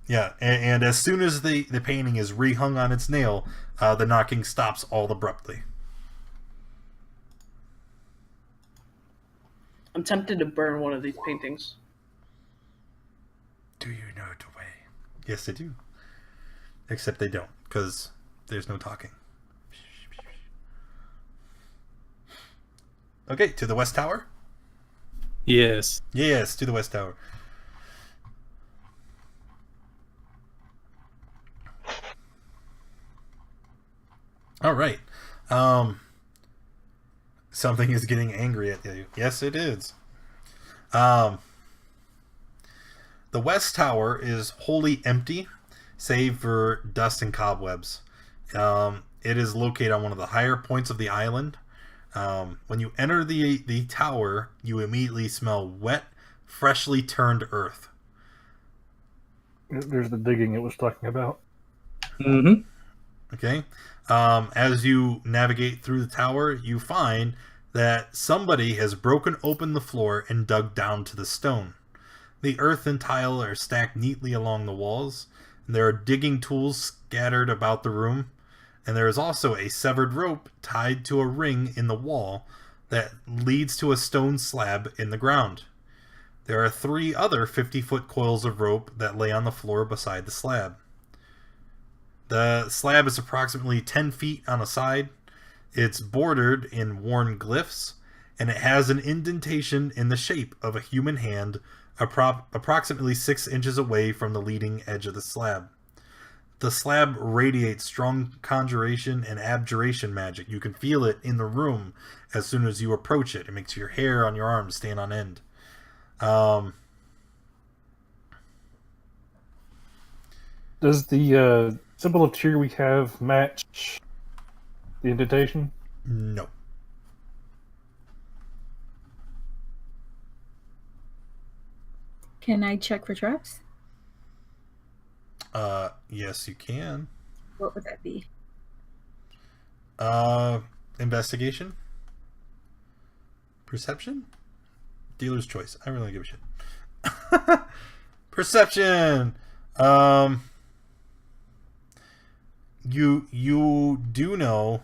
Yeah, and as soon as the painting is rehung on its nail, the knocking stops all abruptly. I'm tempted to burn one of these paintings. Do you know the way? Yes, they do. Except they don't, because there's no talking. Okay, to the West Tower? Yes. Yes, to the West Tower. All right. Something is getting angry at you. Yes, it is. The West Tower is wholly empty, save for dust and cobwebs. It is located on one of the higher points of the island. When you enter the tower, you immediately smell wet, freshly turned earth. There's the digging it was talking about. Mm-hmm. Okay. As you navigate through the tower, you find that somebody has broken open the floor and dug down to the stone. The earth and tile are stacked neatly along the walls, and there are digging tools scattered about the room, and there is also a severed rope tied to a ring in the wall that leads to a stone slab in the ground. There are 3 other 50-foot coils of rope that lay on the floor beside the slab. The slab is approximately 10 feet on a side. It's bordered in worn glyphs, and it has an indentation in the shape of a human hand approximately 6 inches away from the leading edge of the slab. The slab radiates strong conjuration and abjuration magic. You can feel it in the room as soon as you approach it. It makes your hair on your arms stand on end. Does the symbol of cheer we have match the indentation? No. Can I check for traps? Yes, you can. What would that be? Investigation? Perception? Dealer's choice. I really don't give a shit. Perception! You do know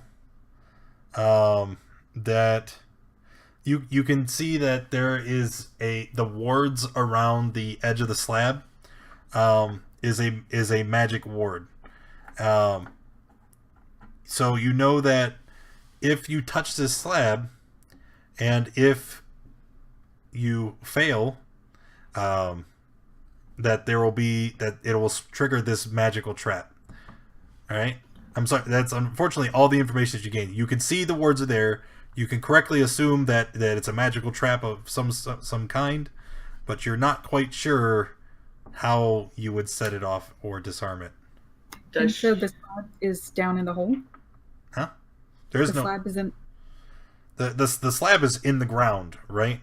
that you can see that there is the wards around the edge of the slab is a magic ward. So you know that if you touch this slab and if you fail, that it will trigger this magical trap. All right. I'm sorry. That's unfortunately all the information that you gain. You can see the wards are there. You can correctly assume that it's a magical trap of some kind, but you're not quite sure how you would set it off or disarm it. And so the slab is down in the hole? Huh? There's the no slab is in... the slab is in the ground, right?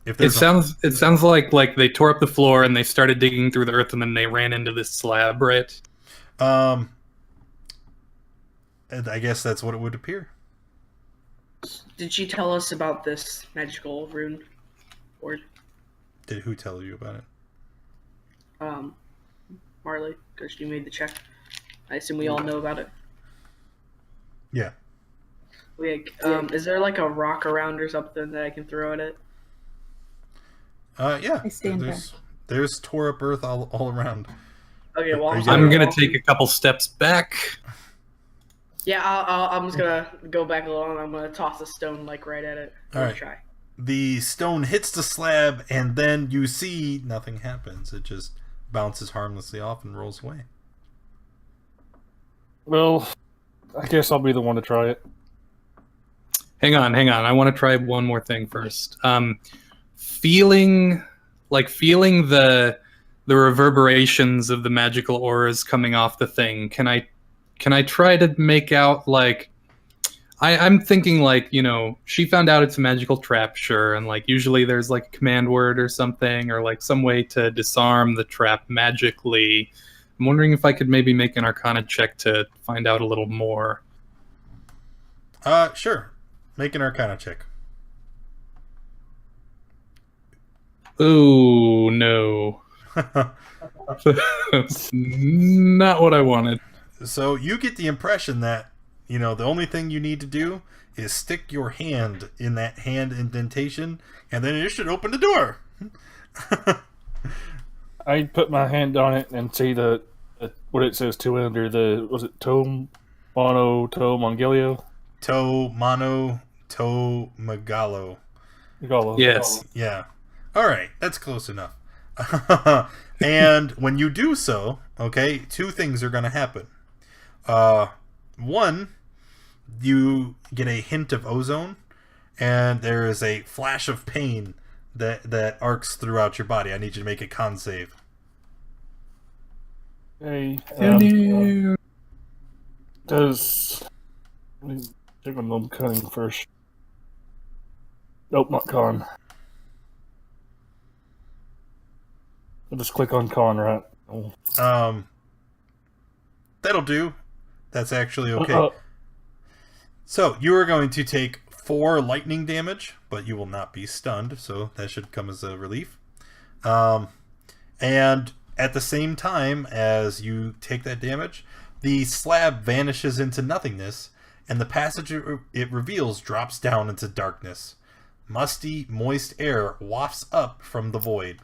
If It sounds like they tore up the floor and they started digging through the earth and then they ran into this slab, right? And I guess that's what it would appear. Did she tell us about this magical rune ward? Did who tell you about it? Marley, because you made the check. I assume we all know about it. Yeah. Is there like a rock around or something that I can throw at it? Yeah. I stand back. There's tore up earth all around. Okay, well, I'm gonna take a couple steps back. Yeah, I'm just gonna go back a little and I'm gonna toss a stone right at it. All right. Try. the stone hits the slab, and then you see nothing happens. It just bounces harmlessly off and rolls away. Well, I guess I'll be the one to try it. Hang on. I want to try one more thing first. Feeling the reverberations of the magical auras coming off the thing. Can I try to make out like I'm thinking like, you know, she found out it's a magical trap, sure, and like usually there's like a command word or something, or like some way to disarm the trap magically. I'm wondering if I could maybe make an Arcana check to find out a little more. Sure. Make an Arcana check. Oh no. That's not what I wanted. So you get the impression that, you know, the only thing you need to do is stick your hand in that hand indentation, and then it should open the door. I put my hand on it and see what it says to under the, was it Tome, Mono, Tome, Mongilio? Mono, Magalo. Magalo. Yes. Yeah. All right, that's close enough. And when you do so, okay, two things are going to happen. One, you get a hint of ozone, and there is a flash of pain that arcs throughout your body. I need you to make a con save. Hey, does... Let me check on them cunning first. Nope, not con. I'll just click on con, right? Oh. That'll do. That's actually okay. So you are going to take 4 lightning damage, but you will not be stunned, so that should come as a relief. And at the same time as you take that damage, the slab vanishes into nothingness, and the passage it reveals drops down into darkness. Musty, moist air wafts up from the void.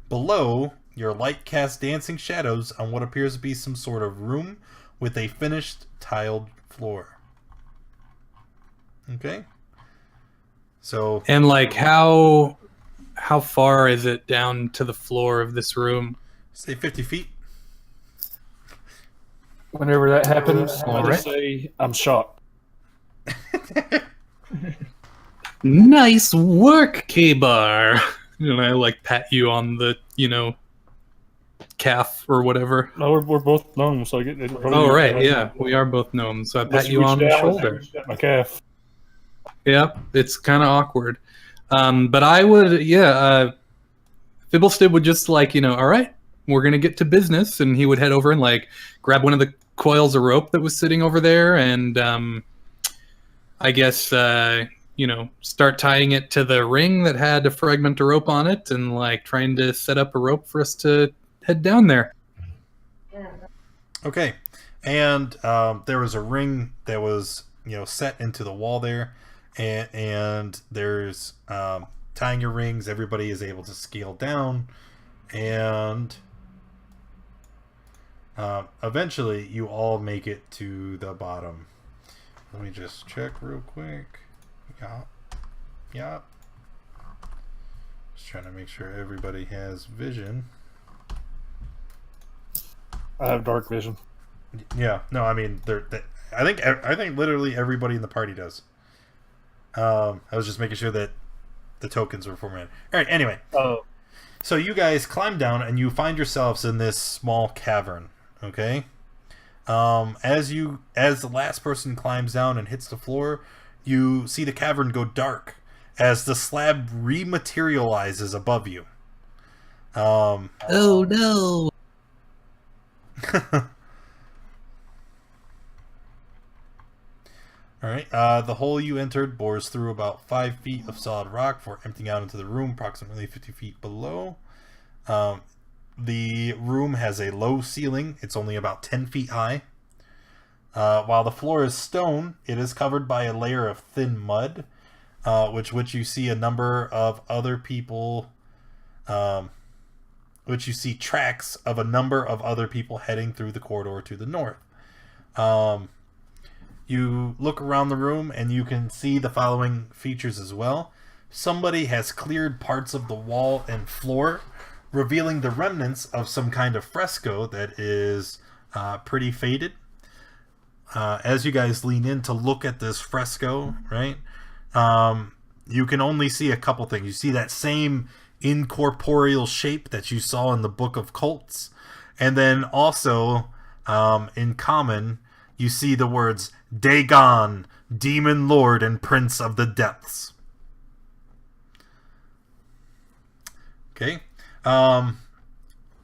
Below, your light casts dancing shadows on what appears to be some sort of room with a finished tiled floor. Okay? So... And like how far is it down to the floor of this room? Say 50 feet. Whenever that happens, All I right. just say, I'm shocked. Nice work, K-Bar. And I like pat you on the, you know, calf or whatever. No, we're both gnomes, so I get it. Oh, right, yeah. We are both gnomes, so I pat you on the shoulder. My calf. Yep, it's kind of awkward. But I would, Fibblestib would just like, you know, all right, we're going to get to business. And he would head over and like grab one of the coils of rope that was sitting over there and I guess, you know, start tying it to the ring that had a fragment of rope on it and like trying to set up a rope for us to head down there. Okay. And there was a ring that was, you know, set into the wall there. And there's tying your rings. Everybody is able to scale down. And eventually you all make it to the bottom. Let me just check real quick. Yeah. Just trying to make sure everybody has vision. I have dark vision. Yeah, no, I mean, I think literally everybody in the party does. I was just making sure that the tokens were formatted. All right, anyway. So you guys climb down and you find yourselves in this small cavern. Okay. As the last person climbs down and hits the floor, you see the cavern go dark as the slab rematerializes above you. Oh no! Alright, the hole you entered bores through about 5 feet of solid rock before emptying out into the room approximately 50 feet below. The room has a low ceiling. It's only about 10 feet high. While the floor is stone, it is covered by a layer of thin mud, which you see a number of other people, which you see tracks of a number of other people heading through the corridor to the north. You look around the room and you can see the following features as well. somebody has cleared parts of the wall and floor, revealing the remnants of some kind of fresco that is pretty faded. As you guys lean in to look at this fresco, right, you can only see a couple things. You see that same incorporeal shape that you saw in the Book of Cults, and then also in common you see the words Dagon, Demon Lord and Prince of the Depths. Okay.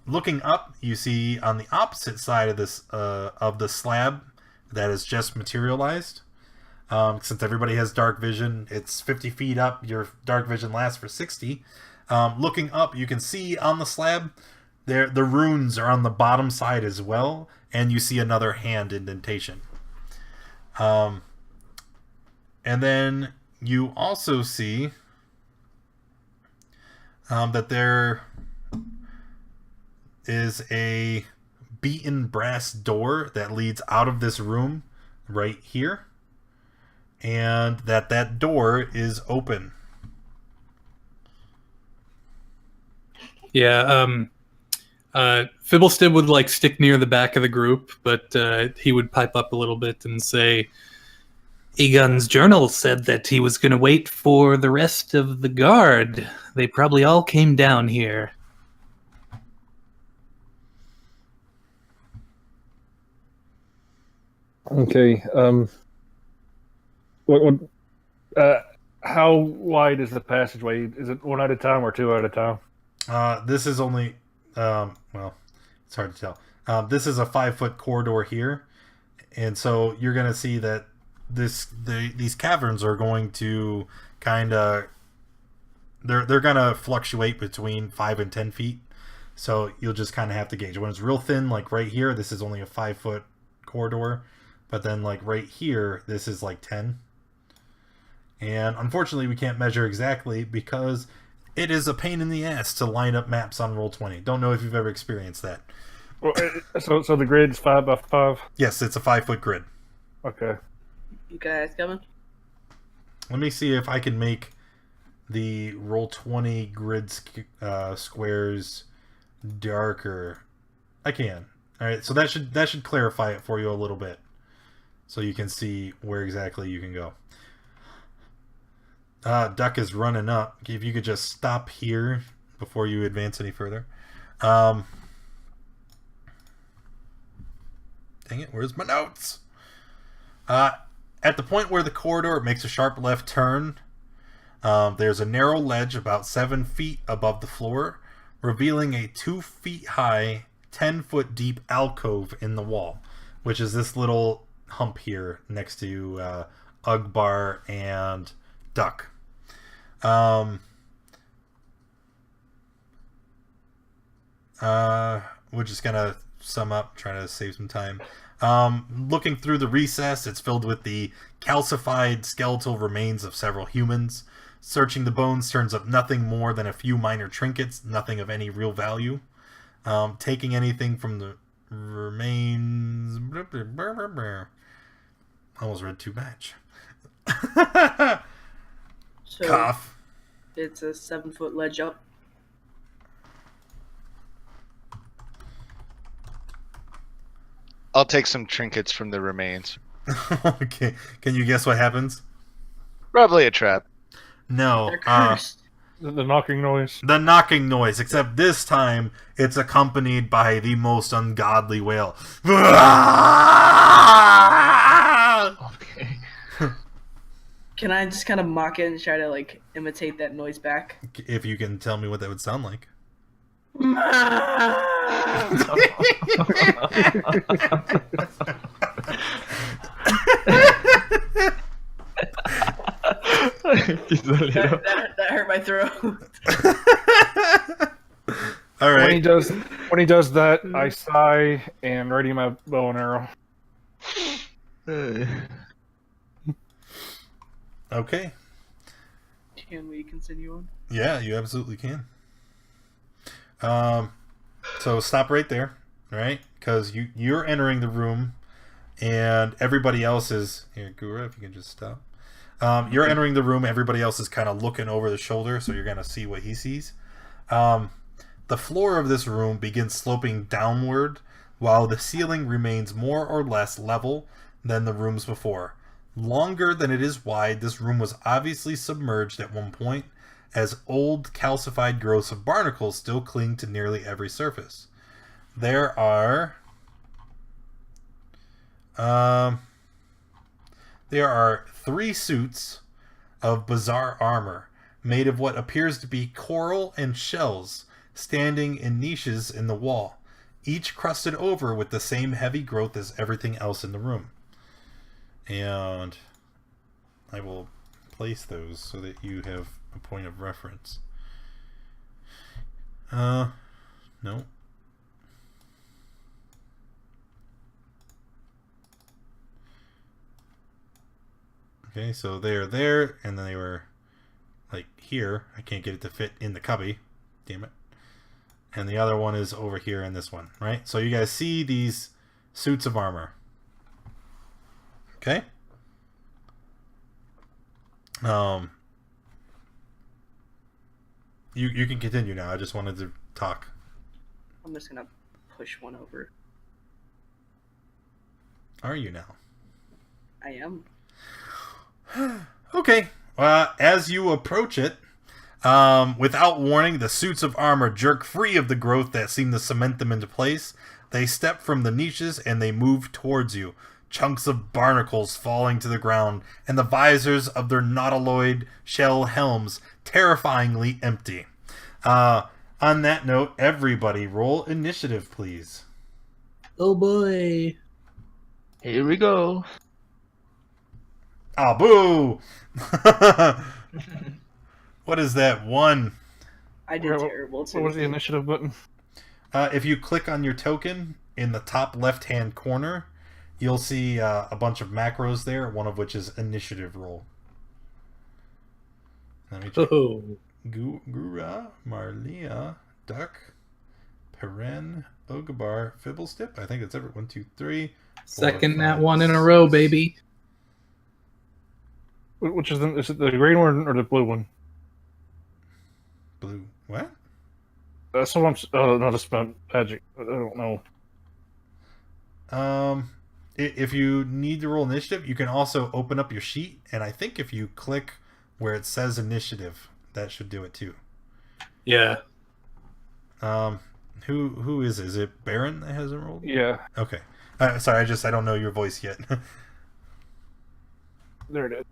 Looking up, you see on the opposite side of this of the slab that is just materialized. Since everybody has dark vision, it's 50 feet up. Your dark vision lasts for 60. Looking up, you can see on the slab there the runes are on the bottom side as well, and you see another hand indentation. And then you also see that there is a beaten brass door that leads out of this room right here, and that door is open. Yeah, Fibblestib would like stick near the back of the group, but he would pipe up a little bit and say, Egon's journal said that he was going to wait for the rest of the guard. They probably all came down here. Okay. How wide is the passageway? Is it one at a time or two at a time? This is only, well, it's hard to tell. This is a 5-foot corridor here, and so you're going to see that these caverns are going to kind of, they're going to fluctuate between 5 and 10 feet. So you'll just kind of have to gauge. When it's real thin, like right here, this is only a 5-foot corridor, but then like right here, this is like 10. And unfortunately, we can't measure exactly because it is a pain in the ass to line up maps on Roll20. Don't know if you've ever experienced that. Well, so the grid's 5 by 5? Yes, it's a 5-foot grid. Okay. You guys coming? Let me see if I can make the Roll20 grid squares darker. I can. All right, so that should clarify it for you a little bit, so you can see where exactly you can go. Duck is running up. If you could just stop here before you advance any further. Dang it, where's my notes? At the point where the corridor makes a sharp left turn, there's a narrow ledge about 7 feet above the floor, revealing a 2 feet high, 10-foot deep alcove in the wall, which is this little hump here next to Ugbar and Duck. We're just gonna sum up, trying to save some time. Looking through the recess, it's filled with the calcified skeletal remains of several humans. Searching the bones turns up nothing more than a few minor trinkets, nothing of any real value. Taking anything from the remains... Almost read too much. So Cough. It's a 7-foot ledge up. I'll take some trinkets from the remains. Okay. Can you guess what happens? Probably a trap. No. They're cursed. The knocking noise. The knocking noise, except this time it's accompanied by the most ungodly wail. Okay. Can I just kind of mock it and try to like imitate that noise back? If you can tell me what that would sound like. that hurt my throat. All right. When he does that, I sigh and ready my bow and arrow. Okay. Can we continue on? Yeah, you absolutely can. So stop right there, right? Because you're entering the room, and everybody else is here. Gura, if you can just stop. You're entering the room. Everybody else is kind of looking over the shoulder, so you're going to see what he sees. The floor of this room begins sloping downward, while the ceiling remains more or less level than the rooms before. Longer than it is wide, this room was obviously submerged at one point, as old calcified growths of barnacles still cling to nearly every surface. There are 3 suits of bizarre armor made of what appears to be coral and shells standing in niches in the wall, each crusted over with the same heavy growth as everything else in the room. And I will place those so that you have a point of reference. No. Okay, so they are there, and then they were like here. I can't get it to fit in the cubby. Damn it. And the other one is over here in this one, right? So you guys see these suits of armor. Okay? You can continue now. I just wanted to talk. I'm just gonna push one over. Are you now? I am. Okay. As you approach it, without warning, the suits of armor jerk free of the growth that seemed to cement them into place. They step from the niches and they move towards you. Chunks of barnacles falling to the ground, and the visors of their nautiloid shell helms terrifyingly empty. On that note, everybody roll initiative, please. Oh boy. Here we go. Ah, boo! What is that? 1. I did terrible too. What was the initiative button? If you click on your token in the top left-hand corner, you'll see a bunch of macros there, one of which is initiative roll. Let me check. Oh. Gura, Marlia, Duck, Peren, Ogbar, Fibblestip. I think that's every 1, 2, 3. Second that one in a row, baby. Which is it the green one or the blue one? Blue. What? That's what I'm. Oh no, that's about magic. I don't know. If you need to roll initiative, you can also open up your sheet, and I think if you click where it says initiative, that should do it too. Yeah. Who is it? Is it Baron that hasn't rolled? Yeah. Okay. Sorry, I don't know your voice yet. There it is.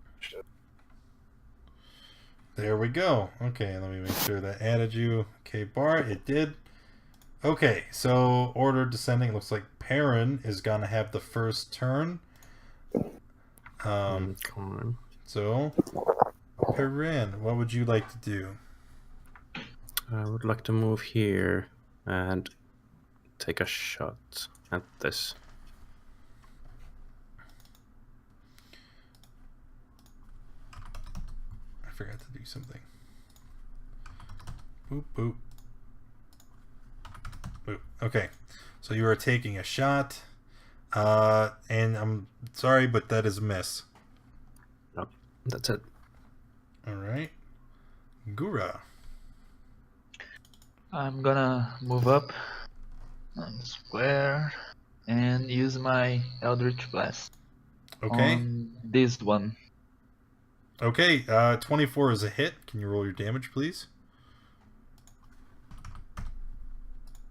There we go. Okay, let me make sure that added you. Okay, Bar, it did. Okay, so order descending. Looks like Perrin is gonna have the first turn. So, Perrin, what would you like to do? I would like to move here and take a shot at this. I forgot to do something. Boop, boop. Boop. Okay, so you are taking a shot, and I'm sorry, but that is a miss. Nope, that's it. All right, Gura. I'm gonna move up and square and use my Eldritch Blast. Okay. On this one. Okay, 24 is a hit. Can you roll your damage, please?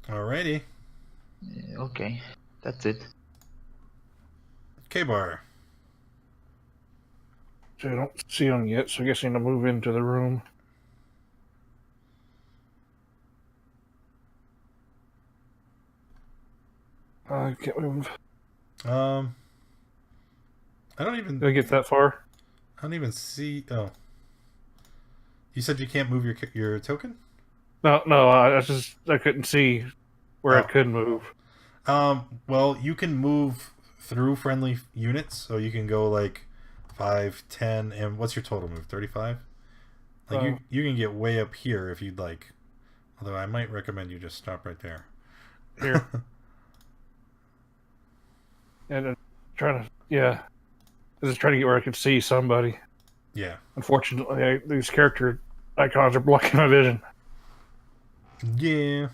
Alrighty. Okay, that's it. K-Bar. So I don't see them yet, so I guess I need to move into the room. I can't move. I don't even... Did I get that far? I don't even see... Oh. You said you can't move your token? No, I couldn't see where I could move. Well, you can move through friendly units, so you can go like 5, 10, and what's your total move? 35? Like you can get way up here if you'd like. Although I might recommend you just stop right there. Here. And trying to, yeah. I was trying to get where I could see somebody. Yeah. Unfortunately, these character icons are blocking my vision. Yeah.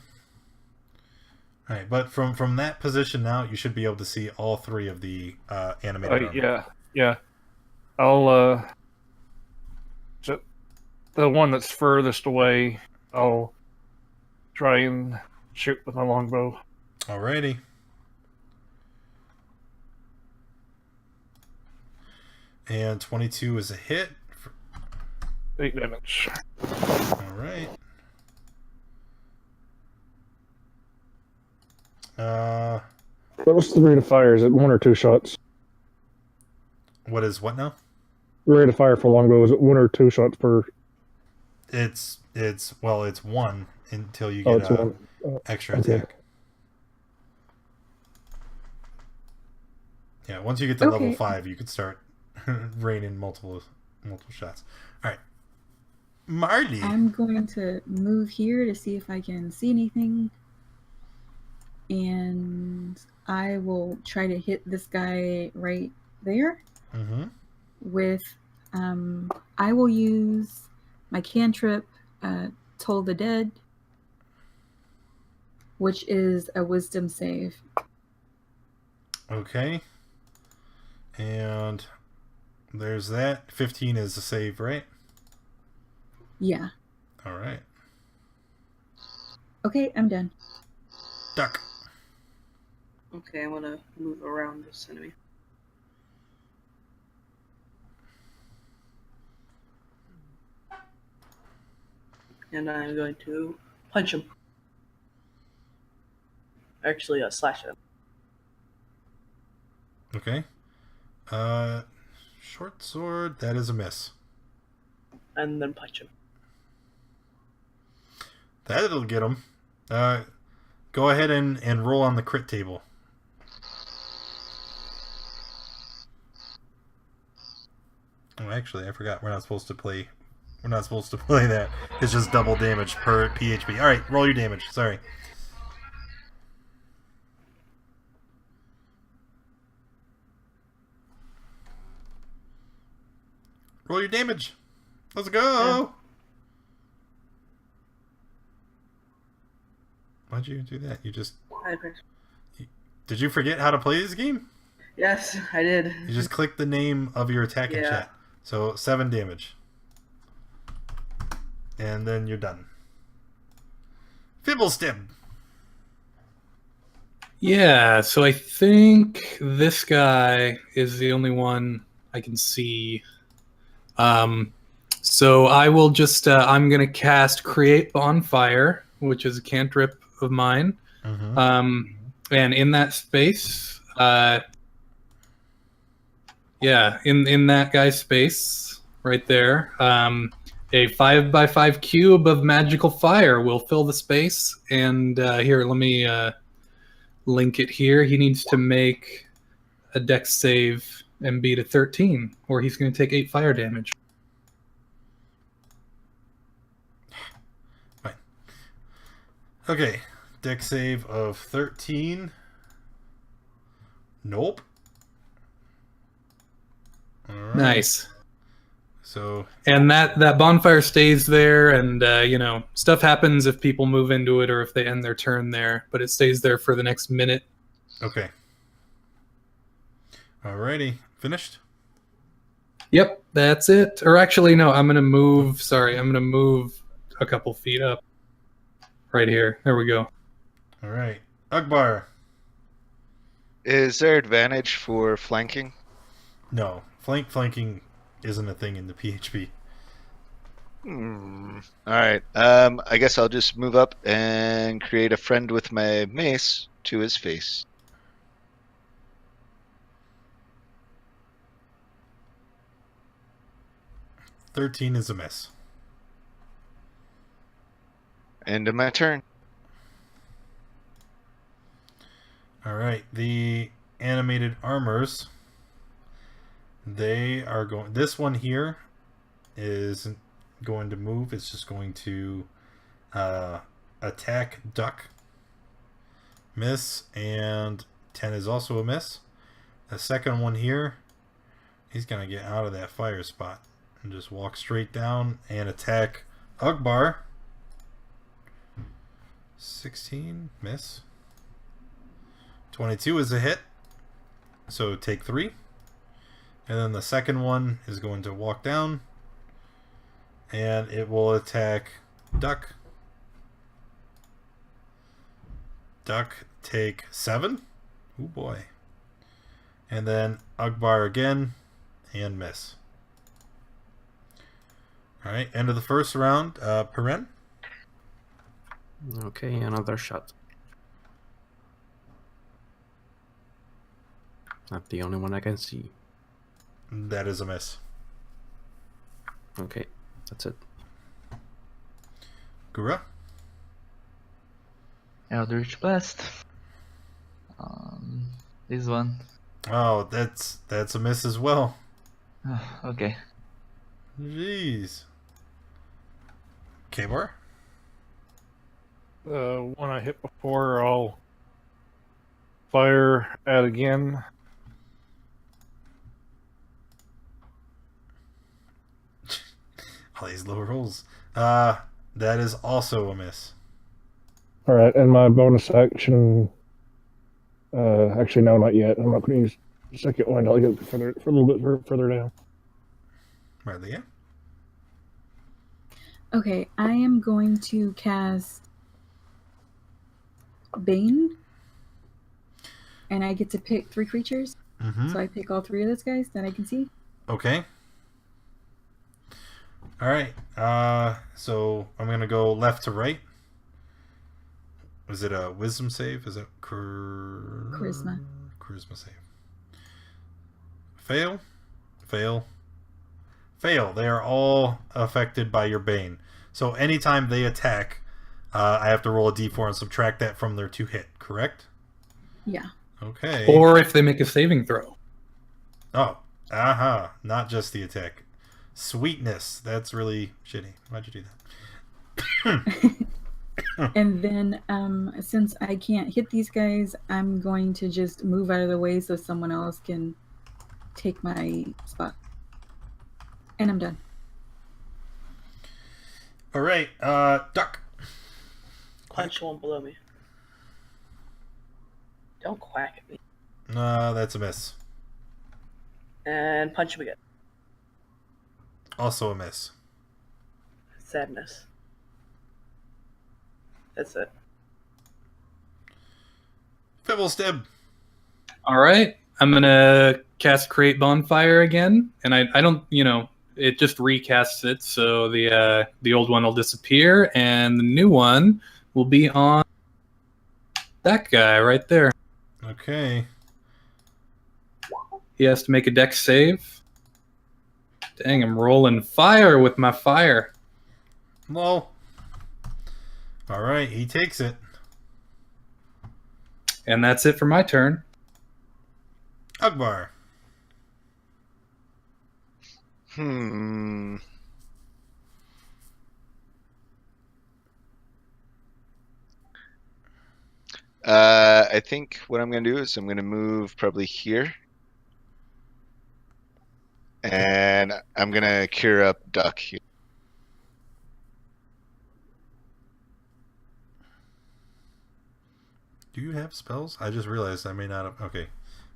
All right, but from that position now, you should be able to see all three of the animated armor. Yeah. I'll so the one that's furthest away, I'll try and shoot with my longbow. Alrighty. And 22 is a hit. 8 damage. Alright. What's the rate of fire? Is it 1 or 2 shots? What is what now? The rate of fire for longbow, is it 1 or 2 shots per? It's 1 until you Oh, get it's a 1. extra Okay. attack. Yeah, once you get to level 5, you can start raining multiple shots. All right, Marley. I'm going to move here to see if I can see anything. And I will try to hit this guy right there. Mm-hmm. With, I will use my cantrip, Toll the Dead, which is a wisdom save. Okay. And there's that. 15 is a save, right? Yeah. All right. Okay, I'm done. Duck. Okay, I'm gonna move around this enemy. And I'm going to punch him. Actually, slash him. Okay. Short sword, that is a miss. And then punch him. That'll get him. Go ahead and roll on the crit table. Oh, actually, I forgot. We're not supposed to play that. It's just double damage per PHP. All right, roll your damage. Sorry. Roll your damage. Let's go. Yeah. Why'd you do that? You just... I pressed. Did you forget how to play this game? Yes, I did. You just click the name of your attack in chat. So 7 damage. And then you're done. Fibblestib. Yeah, so I think this guy is the only one I can see. So I will just, I'm going to cast Create Bonfire, which is a cantrip of mine. Mm-hmm. And in that space, yeah, in that guy's space right there, a 5x5 cube of magical fire will fill the space. And here, let me link it here. He needs to make a dex save and beat a 13, or he's going to take 8 fire damage. Fine. Okay, dex save of 13. Nope. All right. Nice. So, and that bonfire stays there, and you know, stuff happens if people move into it or if they end their turn there, but it stays there for the next minute. okay. Alrighty, finished? Yep, that's it. Or actually, no, I'm gonna move. Sorry, I'm gonna move a couple feet up. Right here. There we go. Alright. Akbar. Is there advantage for flanking? No, flanking isn't a thing in the PHP. Alright, I guess I'll just move up and create a friend with my mace to his face. $13 is a miss. End of my turn. Alright, the animated armors, they are going... This one here is going to move. It's just going to attack duck. Miss, and 10 is also a miss. The second one here, he's going to get out of that fire spot. and just walk straight down and attack Ugbar. 16, miss. 22 is a hit, so take 3. And then the second one is going to walk down, and it will attack Duck. Duck, take 7. Oh boy. And then Ugbar again, and miss. Alright, end of the first round. Paren? Okay, another shot. Not the only one I can see. That is a miss. Okay, that's it. Gura? Eldritch Blast. This one. Oh, that's a miss as well. Okay. Jeez. K-Bar? One I hit before, I'll fire at again. All these low rolls. That is also a miss. All right, and my bonus action. Actually, no, not yet. I'm not going to use the second one. I'll get for a little bit further down. Right, Leah? Okay, I am going to cast Bane, and I get to pick 3 creatures. Mm-hmm. So I pick all 3 of those guys that I can see. Okay. All right. So I'm gonna go left to right. Was it a wisdom save? Is it Charisma? Charisma save. Fail. Fail. Fail. They are all affected by your bane. So anytime they attack, I have to roll a d4 and subtract that from their 2 hit. Correct? Yeah. Okay. Or if they make a saving throw. Oh. Aha. Not just the attack. Sweetness. That's really shitty. Why'd you do that? And then, since I can't hit these guys, I'm going to just move out of the way so someone else can take my spot. And I'm done. All right. Duck. Punch one below me. Don't quack at me. That's a miss. And punch him again. Also a miss. Sadness. That's it. Fibblestib. All right, I'm gonna cast Create Bonfire again, and I don't, it just recasts it, so the old one will disappear, and the new one will be on that guy right there. Okay. He has to make a dex save. Dang, I'm rolling fire with my fire. Well. All right, he takes it. And that's it for my turn. Ugbar. I think what I'm gonna do is I'm gonna move probably here. And I'm gonna cure up Duck here. Do you have spells? I just realized I may not have. Okay.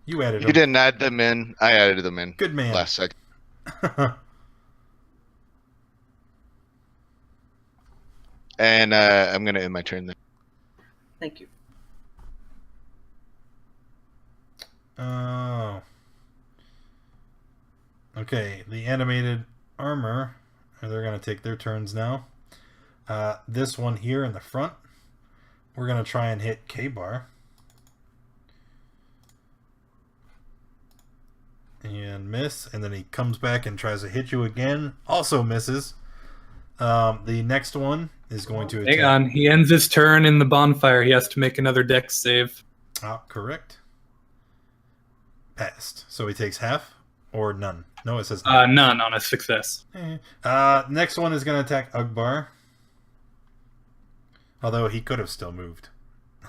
You added them. You didn't add them in. I added them in. Good man. Last second. And I'm gonna end my turn then. Thank you. Oh. Okay, the animated armor. They're going to take their turns now. This one here in the front. We're going to try and hit K-Bar. And miss. And then he comes back and tries to hit you again. Also misses. The next one is going to attack. Hang on. He ends his turn in the bonfire. He has to make another dex save. Correct. Passed. So he takes half or none. No, it says none. None on a success. Next one is going to attack Ugbar. Although he could have still moved.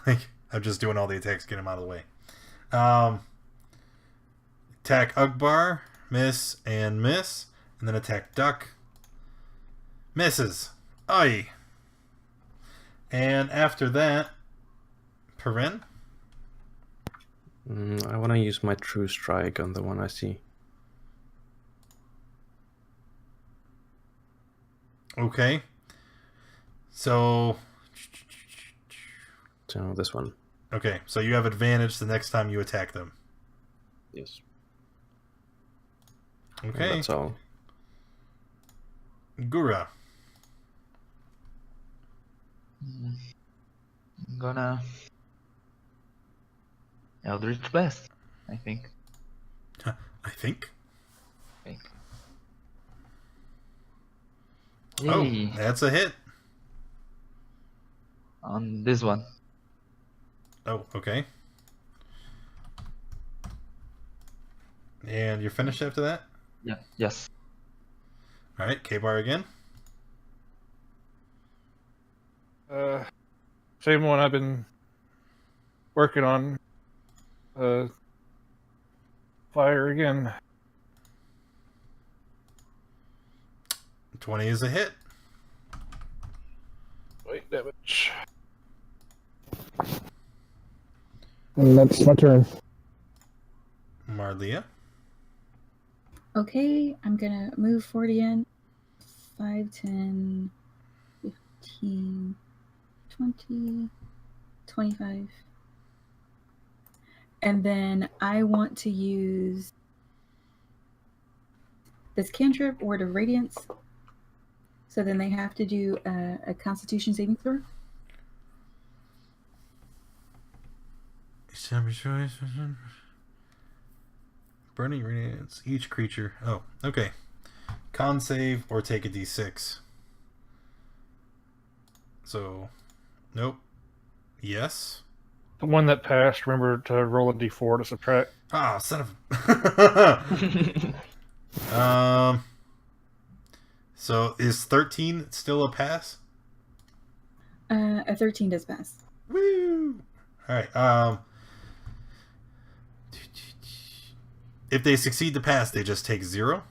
Like, I'm just doing all the attacks, get him out of the way. Attack Ugbar, miss and miss. And then attack Duck. Misses. Aye. And after that, Perrin. I want to use my True Strike on the one I see. Okay. So this one. okay, so you have advantage the next time you attack them. Yes. Okay. And that's all. Gura. I'm gonna Eldritch Blast, I think. I think. Oh, Yay. that's a hit. On this one. Oh, okay. And you're finished after that? Yeah. Yes. All right, K-Bar again. Same one I've been working on. Fire again. 20 is a hit. Wait, damage. And that's my turn. Marlia. Okay, I'm gonna move 40 in. 5, 10, 15, 20, 25. And then I want to use this cantrip, Word of Radiance. So then they have to do a Constitution saving throw. Burning radiance. Each creature. Oh, okay. Con save or take a d6. So, nope. Yes. The one that passed, remember to roll a d4 to subtract. Ah, son of. So is 13 still a pass? A 13 does pass. Woo! All right. If they succeed to pass, they just take 0.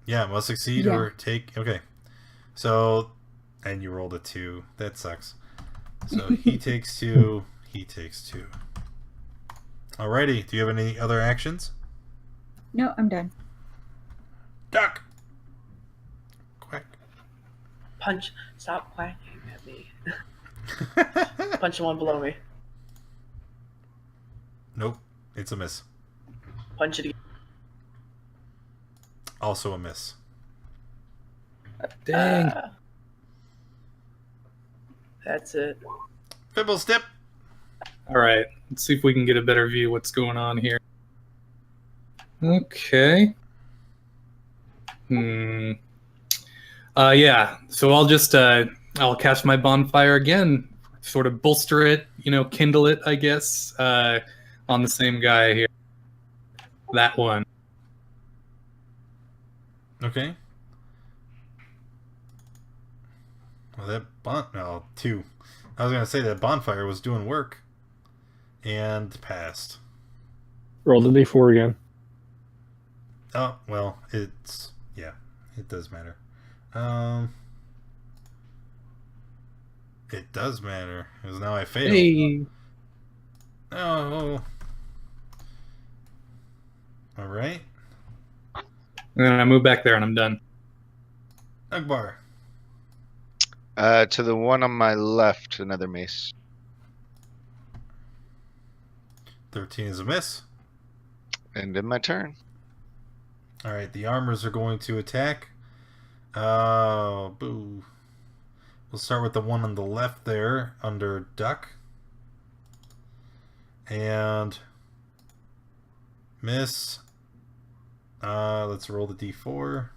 Yeah, must succeed or take. Okay. So, and you rolled a 2. That sucks. So he takes 2. He takes 2. Alrighty. Do you have any other actions? No, I'm done. Duck. Quack. Punch. Stop quacking at me. Punch the one below me. Nope. It's a miss. Punch it again. Also a miss. Dang. That's it. Fibble step. All right, let's see if we can get a better view of what's going on here. Okay. Yeah, so I'll just I'll cast my bonfire again, sort of bolster it, kindle it, I guess, on the same guy here. That one. Okay. Well, that 2. I was gonna say that bonfire was doing work, and passed. Roll the d4 again. Oh well, it does matter. It does matter because now I failed. Hey. Oh. All right. And then I move back there and I'm done. Akbar. To the one on my left, another mace. 13 is a miss. And in my turn. All right, the armors are going to attack. Oh, boo. We'll start with the one on the left there under Duck. And miss. Let's roll the d4.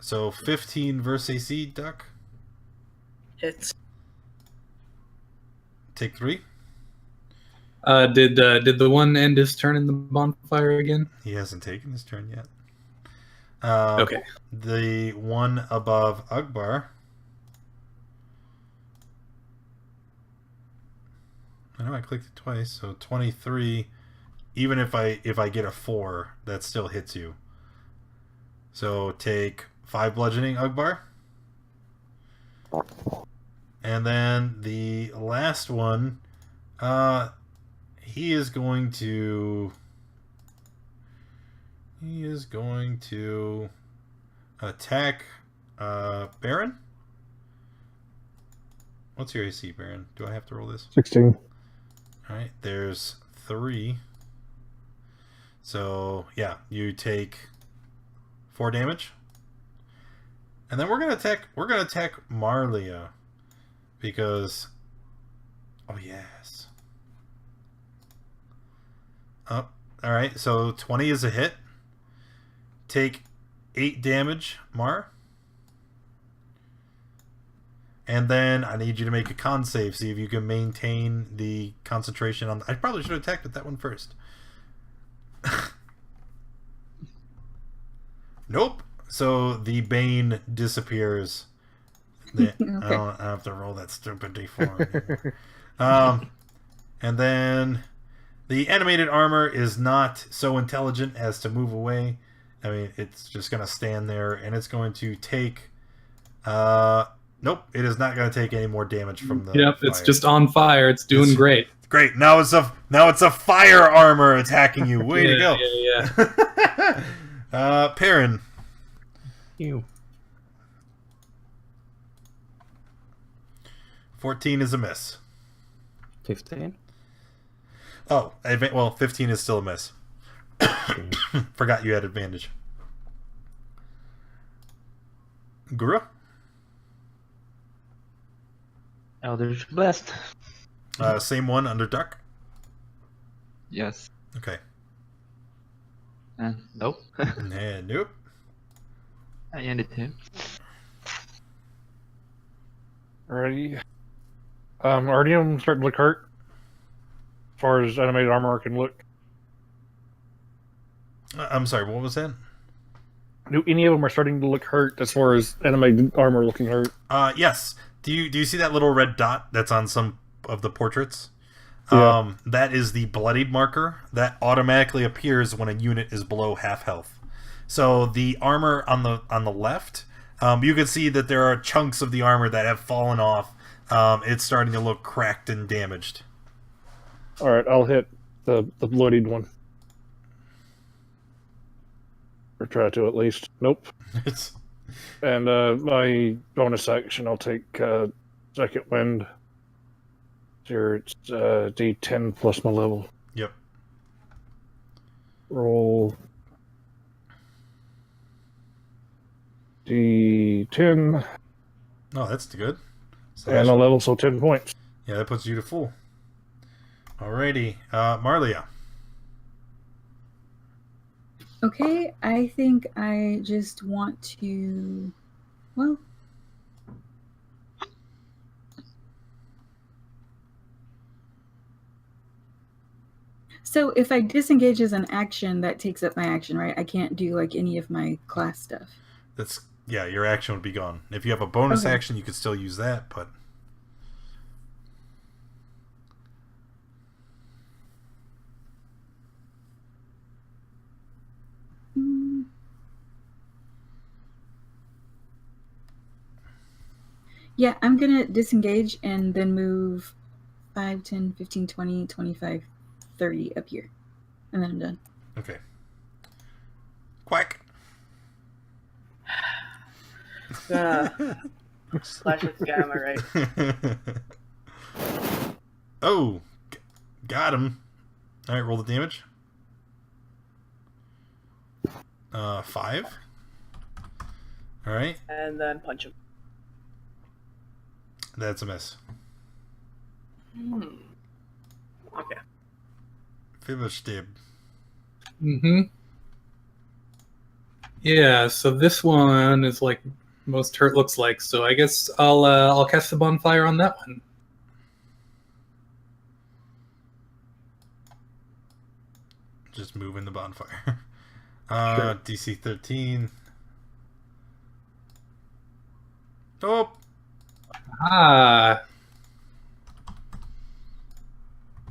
So 15 versus AC, Duck. Hits. Take 3. Did the one end his turn in the bonfire again? He hasn't taken his turn yet. Okay. The one above Akbar. I know I clicked it twice, so 23 even if I get a 4, that still hits you. So take 5 bludgeoning, Ugbar. And then the last one, he is going to attack Baron. What's your AC, Baron? Do I have to roll this? 16. Alright, there's 3. So, yeah, you take 4 damage. And then we're gonna attack Marlia. Because oh yes. Oh, alright, so 20 is a hit. Take 8 damage, Mar. And then I need you to make a con save, see if you can maintain the concentration on... I probably should have attacked with that one first. Nope. So the Bane disappears. Okay. I don't have to roll that stupid D4 and then the animated armor is not so intelligent as to move away. I mean, it's just going to stand there, and it's going to take... nope, it is not going to take any more damage from the Yep, fire. it's just on fire. It's doing great. Great. Now it's a fire armor attacking you. Way to go. Yeah. Perrin. You. 14 is a miss. 15. Oh, well, 15 is still a miss. Forgot you had advantage. Guru? Eldritch Blast. Same one under duck? Yes. Okay. Nope. Nope. I ended him. Alrighty. Ardium starting to look hurt. As far as animated armor can look. I'm sorry, what was that? Do any of them are starting to look hurt as far as animated armor looking hurt? Yes. Do you see that little red dot that's on some of the portraits? Yeah. That is the bloodied marker that automatically appears when a unit is below half health. So the armor on the left, you can see that there are chunks of the armor that have fallen off. It's starting to look cracked and damaged. Alright, I'll hit the bloodied one. Or try to at least. Nope. And my bonus action, I'll take second wind. Here it's D10 plus my level. Yep. Roll D10. Oh, that's good. So And a level, so 10 points. yeah, that puts you to full. Alrighty. Marlia. Okay, I think I just want to, well, so if I disengage as an action, that takes up my action, right? I can't do like any of my class stuff. Yeah, your action would be gone. If you have a bonus Okay. action, you could still use that, but Mm. Yeah, I'm gonna disengage and then move 5, 10, 15, 20, 25, 30 up here. And then I'm done. okay. Quack. Slash with gamma, right? Oh, got him. All right, roll the damage. 5. All right, And then punch him. that's a miss. Okay. Fibbestab. Mm-hmm. Yeah, so this one is like most hurt looks like, so I guess I'll cast the bonfire on that one. Just moving the bonfire. Sure. DC 13. Oh, Ah,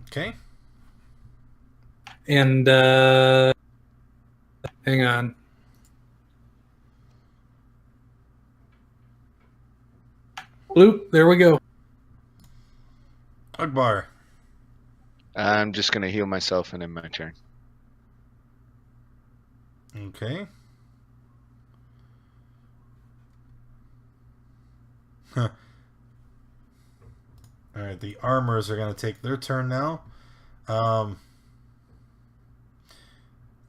okay. And hang on. Bloop, there we go. Ugbar. I'm just gonna heal myself and end my turn. Okay. Huh. All right, the armors are going to take their turn now.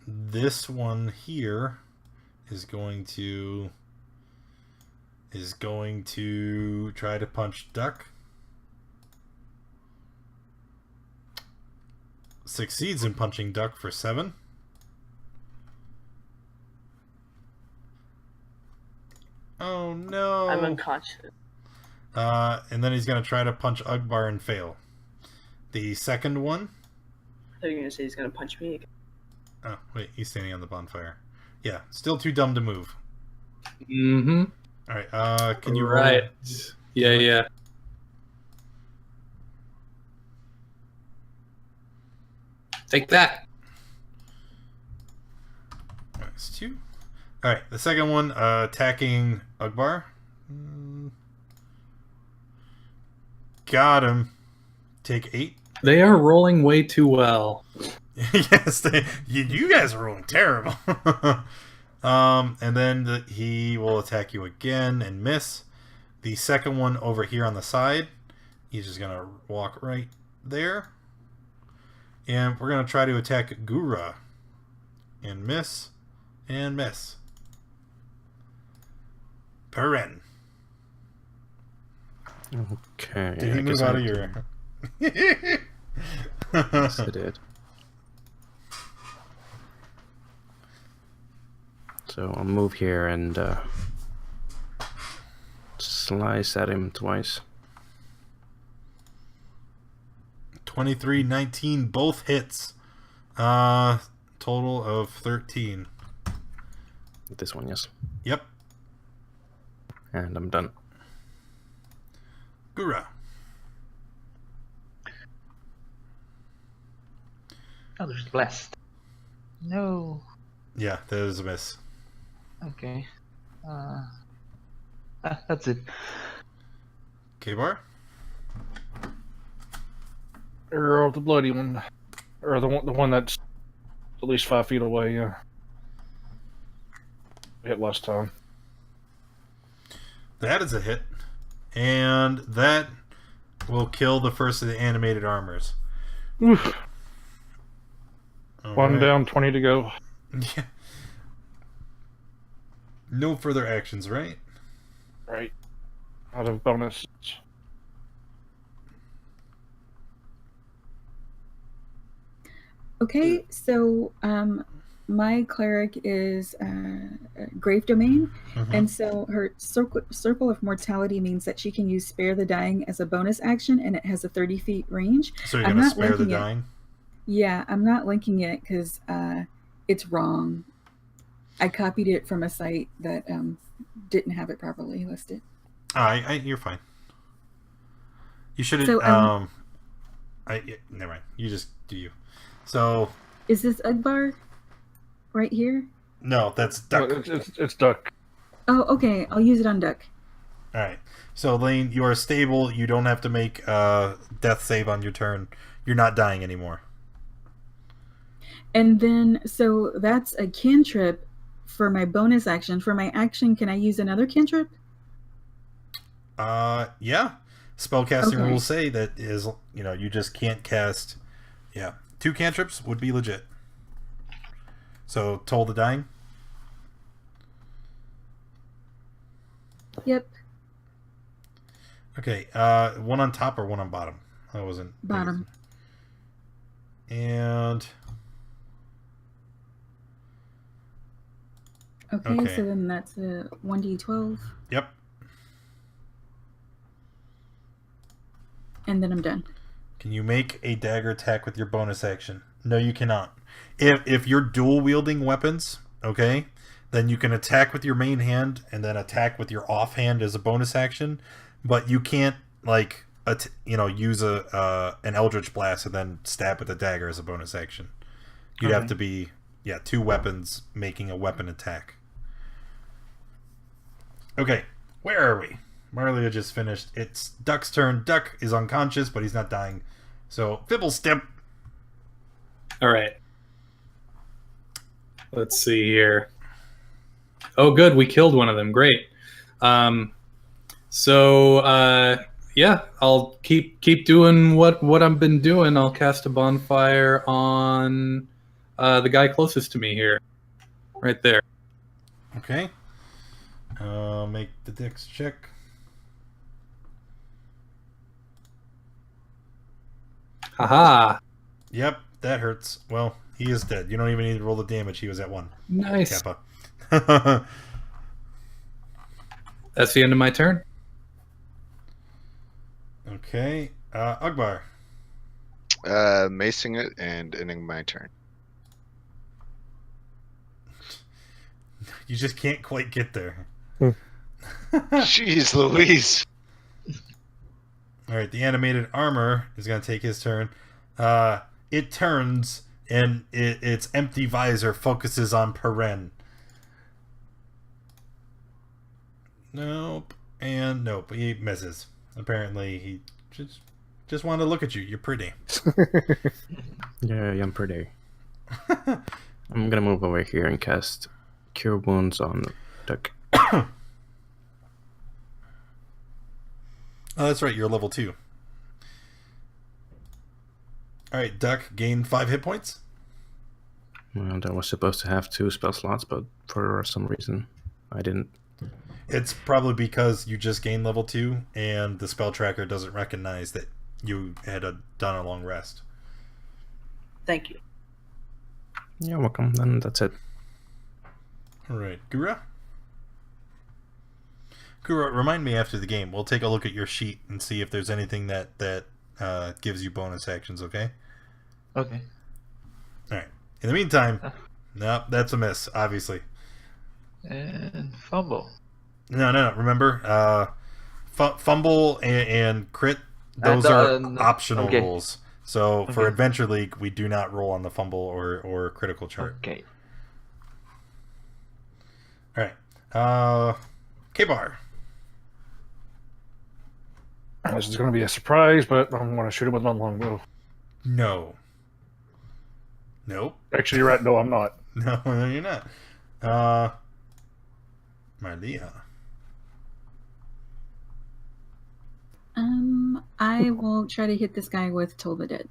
This one here is going to try to punch Duck. Succeeds in punching Duck for 7. Oh no! I'm unconscious. And then he's going to try to punch Ugbar and fail. The second one. I thought you were going to say he's going to punch me again. Oh, wait, he's standing on the bonfire. Yeah, still too dumb to move. Mm-hmm. Alright, can you roll? Right. Yeah. Take that. That's 2. Alright, the second one, attacking Ugbar. Got him. Take 8. They are rolling way too well. Yes, you guys are rolling terrible. And then he will attack you again and miss. The second one over here on the side, he's just going to walk right there. And we're going to try to attack Gura. And miss. And miss. Perrin. Okay. Did he move out of your... Yes, I did. So I'll move here and slice at him twice. 23, 19, both hits. Total of 13. This one, yes. Yep. And I'm done. Gura. Eldritch Blast. No. Yeah, that is a miss. Okay. That's it. K-Bar? Or the bloody one. Or the one that's at least 5 feet away, yeah. Hit last time. That is a hit. And that will kill the first of the animated armors. Oof. All One right. down, 20 to go. Yeah. No further actions, right? Right. Out of bonus. Okay, so my cleric is Grave Domain, and so her circle of mortality means that she can use Spare the Dying as a bonus action, and it has a 30 feet range. So you're I'm going to not spare the linking it. dying? Yeah, I'm not linking it because it's wrong. I copied it from a site that didn't have it properly listed. You're fine. You shouldn't. So, never mind. You just do you. So. Is this Ugbar right here? No, that's Duck. No, it's Duck. Oh, okay. I'll use it on Duck. All right. So Lane, you are stable. You don't have to make a death save on your turn. You're not dying anymore. And then, so that's a cantrip for my bonus action. For my action, can I use another cantrip? Yeah. Spellcasting Okay. rules say that is, you just can't cast. Yeah. 2 cantrips would be legit. So, Toll the Dying? Yep. Okay. One on top or one on bottom? That wasn't. Bottom. And. Okay, so then that's a 1d12. Yep. And then I'm done. Can you make a dagger attack with your bonus action? No, you cannot. If you're dual wielding weapons, okay, then you can attack with your main hand and then attack with your offhand as a bonus action, but you can't use an Eldritch Blast and then stab with a dagger as a bonus action. You'd have Okay. to be 2 weapons making a weapon attack. Okay, where are we? Marlia just finished. It's Duck's turn. Duck is unconscious, but he's not dying. So Fibblestip. All right. Let's see here. Oh, good. We killed one of them. Great. Yeah, I'll keep doing what I've been doing. I'll cast a bonfire on the guy closest to me here, right there. Okay. Make the dex check. Haha. Yep, that hurts. Well, he is dead. You don't even need to roll the damage. He was at 1. Nice. Kappa. That's the end of my turn. Okay. Ugbar. Macing it and ending my turn. You just can't quite get there. Jeez Louise. Alright, the animated armor is going to take his turn. It turns, and its empty visor focuses on Peren. Nope. And nope. He misses. Apparently, he just wanted to look at you. You're pretty. Yeah, I'm pretty. I'm gonna move over here and cast Cure Wounds on Duck. Oh, that's right. You're level 2. Alright, Duck gained 5 hit points. Well, I was supposed to have 2 spell slots, but for some reason, I didn't. It's probably because you just gained level 2, and the spell tracker doesn't recognize that you had done a long rest. Thank you. You're welcome. Then that's it. Alright, Gura? Gura, remind me after the game. We'll take a look at your sheet and see if there's anything that gives you bonus actions, okay? Okay. Alright. In the meantime, no, that's a miss, obviously. And fumble. No. Remember, fumble and crit, those are optional rolls. So for Adventure League, we do not roll on the fumble or critical chart. Okay. Alright. K-Bar. This is going to be a surprise, but I'm going to shoot him with my longbow. No. Nope. Actually, you're right. No, I'm not. No, you're not. Marlia. I will try to hit this guy with Toll the Dead.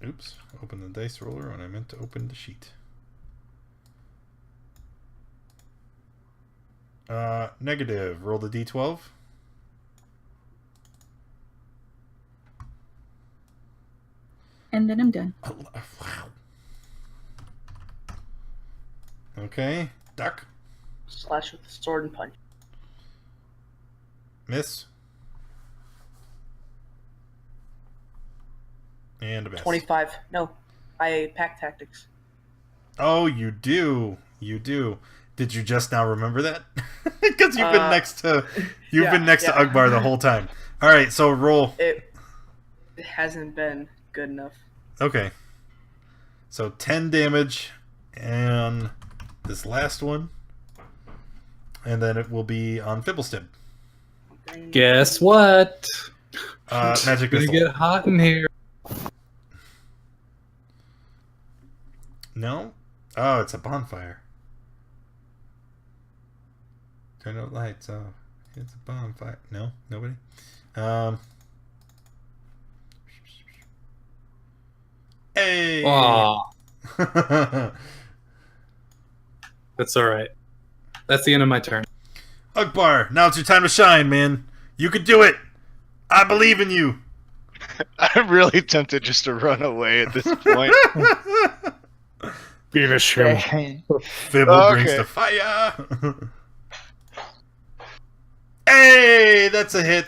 Oops. Open the dice roller when I meant to open the sheet. Negative. Roll the d12. And then I'm done. Wow. Okay. Duck. Slash with the sword and punch. Miss. And a miss. 25. No, I pack tactics. Oh, you do. You do. Did you just now remember that? Because you've been next to Ugbar the whole time. All right, so roll. It hasn't been good enough. Okay. So 10 damage and this last one. And then it will be on Fibblestib. Guess what? Magic It's missile. gonna get hot in here. No? Oh, it's a bonfire. Turn the lights off. It's a bonfire. No? Nobody? Hey! Aw. That's all right. That's the end of my turn. Ugbar, now it's your time to shine, man. You could do it. I believe in you. I'm really tempted just to run away at this point. Finish him. Fibble brings the fire. Hey, that's a hit.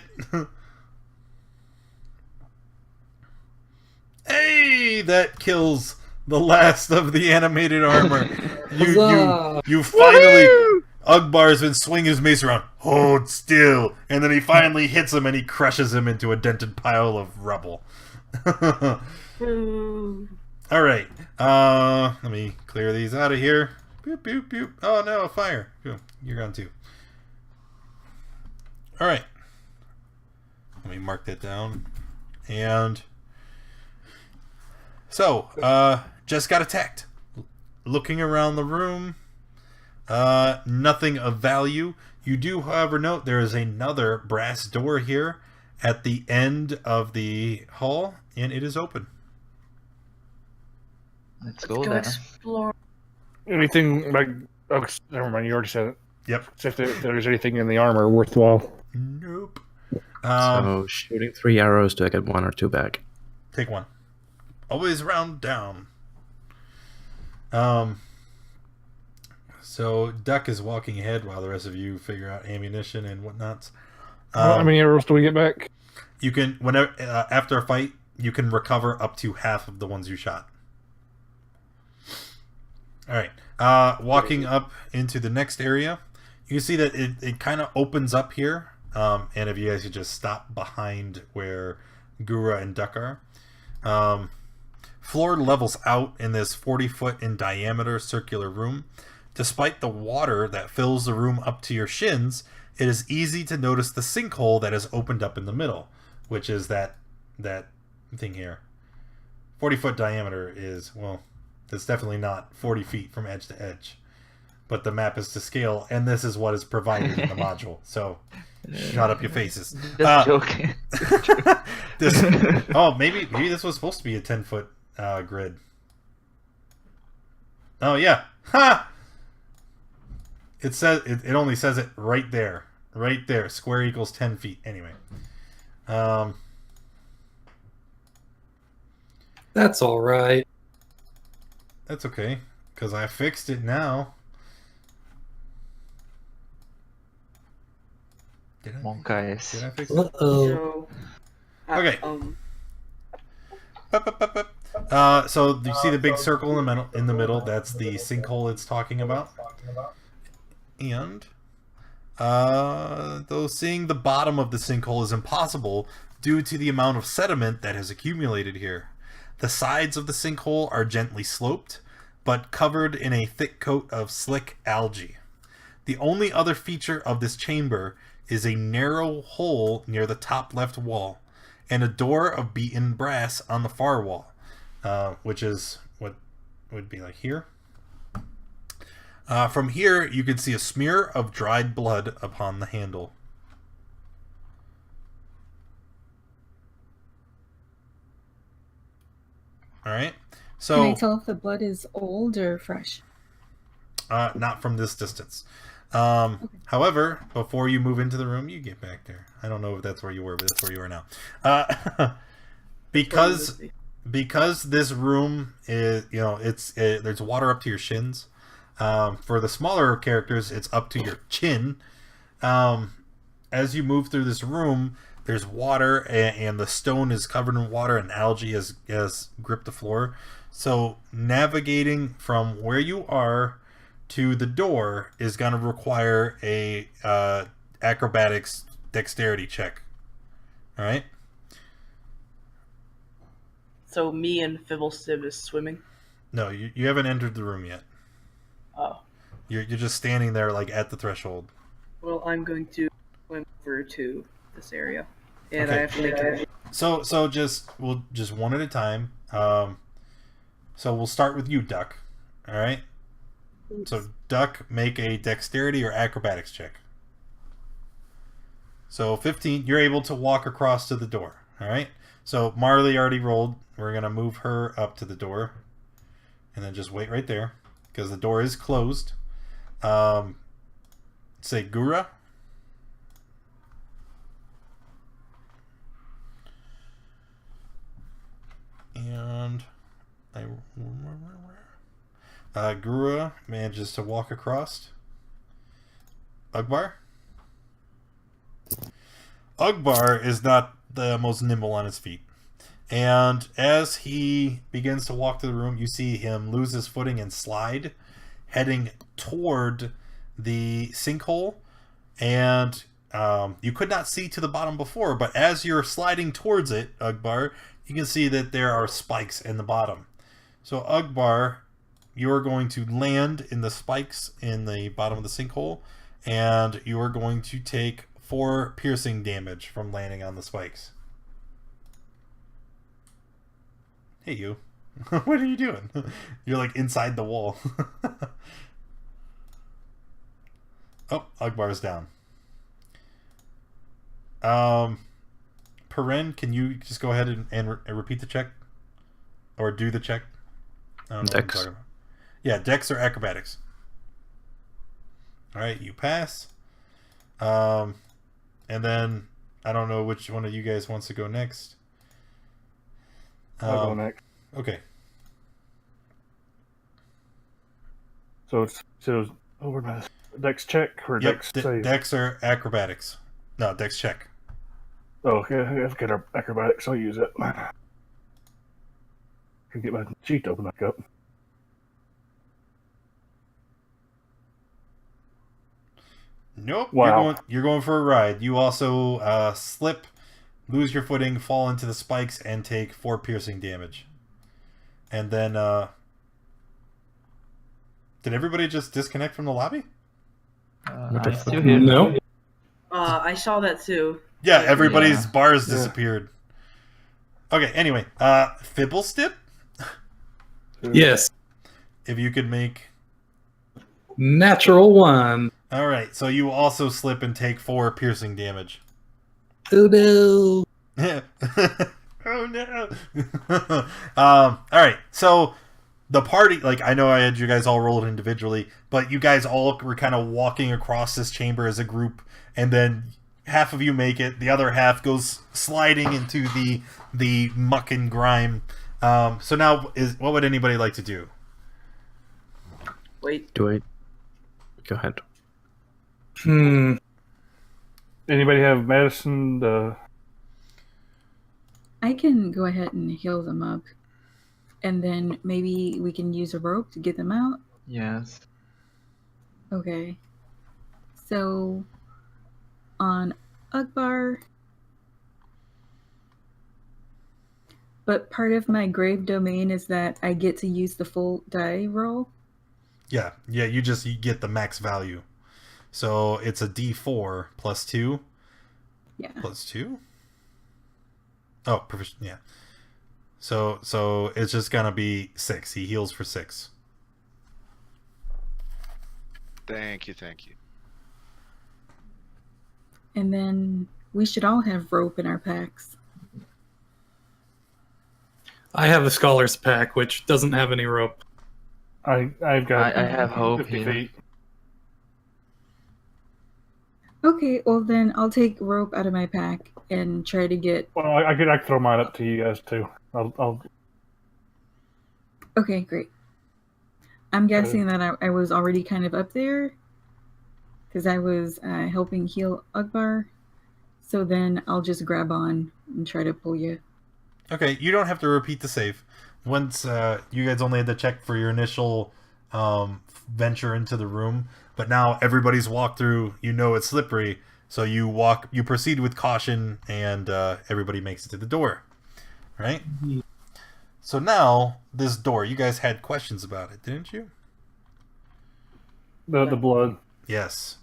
Hey, that kills the last of the animated armor. You finally. Ugbar's been swinging his mace around. Hold still. And then he finally hits him and he crushes him into a dented pile of rubble. Alright. Let me clear these out of here. Boop, boop, boop. Oh no, a fire. You're gone too. Alright. Let me mark that down. And so, just got attacked. Looking around the room, nothing of value. You do, however, note there is another brass door here at the end of the hall, and it is open. Let's go there. explore. Anything like? Oh, never mind. You already said it. Yep. See if there's anything in the armor worthwhile. Nope. So shooting 3 arrows to get 1 or 2 back. Take one. Always round down. So Duck is walking ahead while the rest of you figure out ammunition and whatnots. How many arrows do we get back? You can, whenever after a fight, you can recover up to half of the ones you shot. All right. Walking up into the next area, you can see that it kind of opens up here. And if you guys could just stop behind where Gura and Duck are. Floor levels out in this 40-foot in diameter circular room. Despite the water that fills the room up to your shins, it is easy to notice the sinkhole that has opened up in the middle, which is that thing here. 40-foot diameter is, well, it's definitely not 40 feet from edge to edge. But the map is to scale, and this is what is provided in the module. So, shut up your faces. Just joking. Maybe this was supposed to be a 10-foot grid. Oh yeah, ha! It says it only says it right there, Square equals 10 feet. Anyway, That's all right. that's okay because I fixed it now. Did I Monkeys. fix it? Uh-oh. So, Okay. So you see the big circle in the middle? That's the sinkhole it's talking about. And though seeing the bottom of the sinkhole is impossible due to the amount of sediment that has accumulated here. The sides of the sinkhole are gently sloped, but covered in a thick coat of slick algae. The only other feature of this chamber is a narrow hole near the top left wall, and a door of beaten brass on the far wall, which is what would be like here. From here, you can see a smear of dried blood upon the handle. All right. So, Can I tell if the blood is old or fresh? not from this distance. However, before you move into the room, you get back there. I don't know if that's where you were, but that's where you are now. Because this room is, there's water up to your shins. For the smaller characters, it's up to your chin. As you move through this room, there's water, and the stone is covered in water, and algae has gripped the floor. So navigating from where you are to the door is going to require a acrobatics dexterity check. All right. So me and Fibblestib is swimming. No, you haven't entered the room yet. Oh. You're just standing there like at the threshold. Well, I'm going to swim over to this area, and Okay. I have to make it. So we'll just one at a time. So we'll start with you, Duck. All right. So Duck, make a dexterity or acrobatics check. So 15, you're able to walk across to the door. All right. So Marley already rolled. We're gonna move her up to the door, and then just wait right there because the door is closed. Say Gura. And Gura manages to walk across. Ugbar is not the most nimble on his feet. And as he begins to walk to the room, you see him lose his footing and slide, heading toward the sinkhole, and you could not see to the bottom before, but as you're sliding towards it, Ugbar, you can see that there are spikes in the bottom. So Ugbar, you're going to land in the spikes in the bottom of the sinkhole, and you are going to take 4 piercing damage from landing on the spikes. Hey, you. What are you doing? You're like inside the wall. Oh, Ugbar's down. Paren, can you just go ahead and repeat the check? Or do the check? I don't know what I'm Dex. talking about. Yeah, Dex or Acrobatics. Alright, you pass. And then, I don't know which one of you guys wants to go next. I'll go next. Okay. So it's over my Dex check or Yep, Dex save? Dex or Acrobatics. No, Dex check. Oh, okay. I've got our acrobatics. I'll use it. Can get my sheet to open back up. Nope. Wow. You're going for a ride. You also slip, lose your footing, fall into the spikes, and take 4 piercing damage. And then, did everybody just disconnect from the lobby? I'm still here. No. I saw that too. Yeah, everybody's Yeah. bars disappeared. Okay, anyway, Fibblestip, Yes. if you could make... Natural 1. Alright, so you also slip and take 4 piercing damage. Oh no. Oh no. Alright, so the party, like, I know I had you guys all rolled individually, but you guys all were kind of walking across this chamber as a group, and then half of you make it, the other half goes sliding into the muck and grime. So now, what would anybody like to do? Wait. Do it. Go ahead. Anybody have medicine? I can go ahead and heal them up. And then maybe we can use a rope to get them out. Yes. Okay. So on Ugbar. But part of my grave domain is that I get to use the full die roll. Yeah, you get the max value. So it's a D4 plus 2. Yeah. Plus 2? Oh, proficient, yeah. So it's just gonna be 6. He heals for 6. Thank you. And then we should all have rope in our packs. I have a scholar's pack, which doesn't have any rope. I've got. I have hope 50 here. feet. Okay, well then I'll take rope out of my pack and try to get... Well, I could throw mine up to you guys too. I'll Okay, great. I'm guessing that I was already kind of up there because I was helping heal Ugbar. So then I'll just grab on and try to pull you. Okay, you don't have to repeat the save. Once you guys only had to check for your initial venture into the room, but now everybody's walked through. You know it's slippery, so you proceed with caution, and everybody makes it to the door. Right? So now this door, you guys had questions about it, didn't you? the blood. Yes.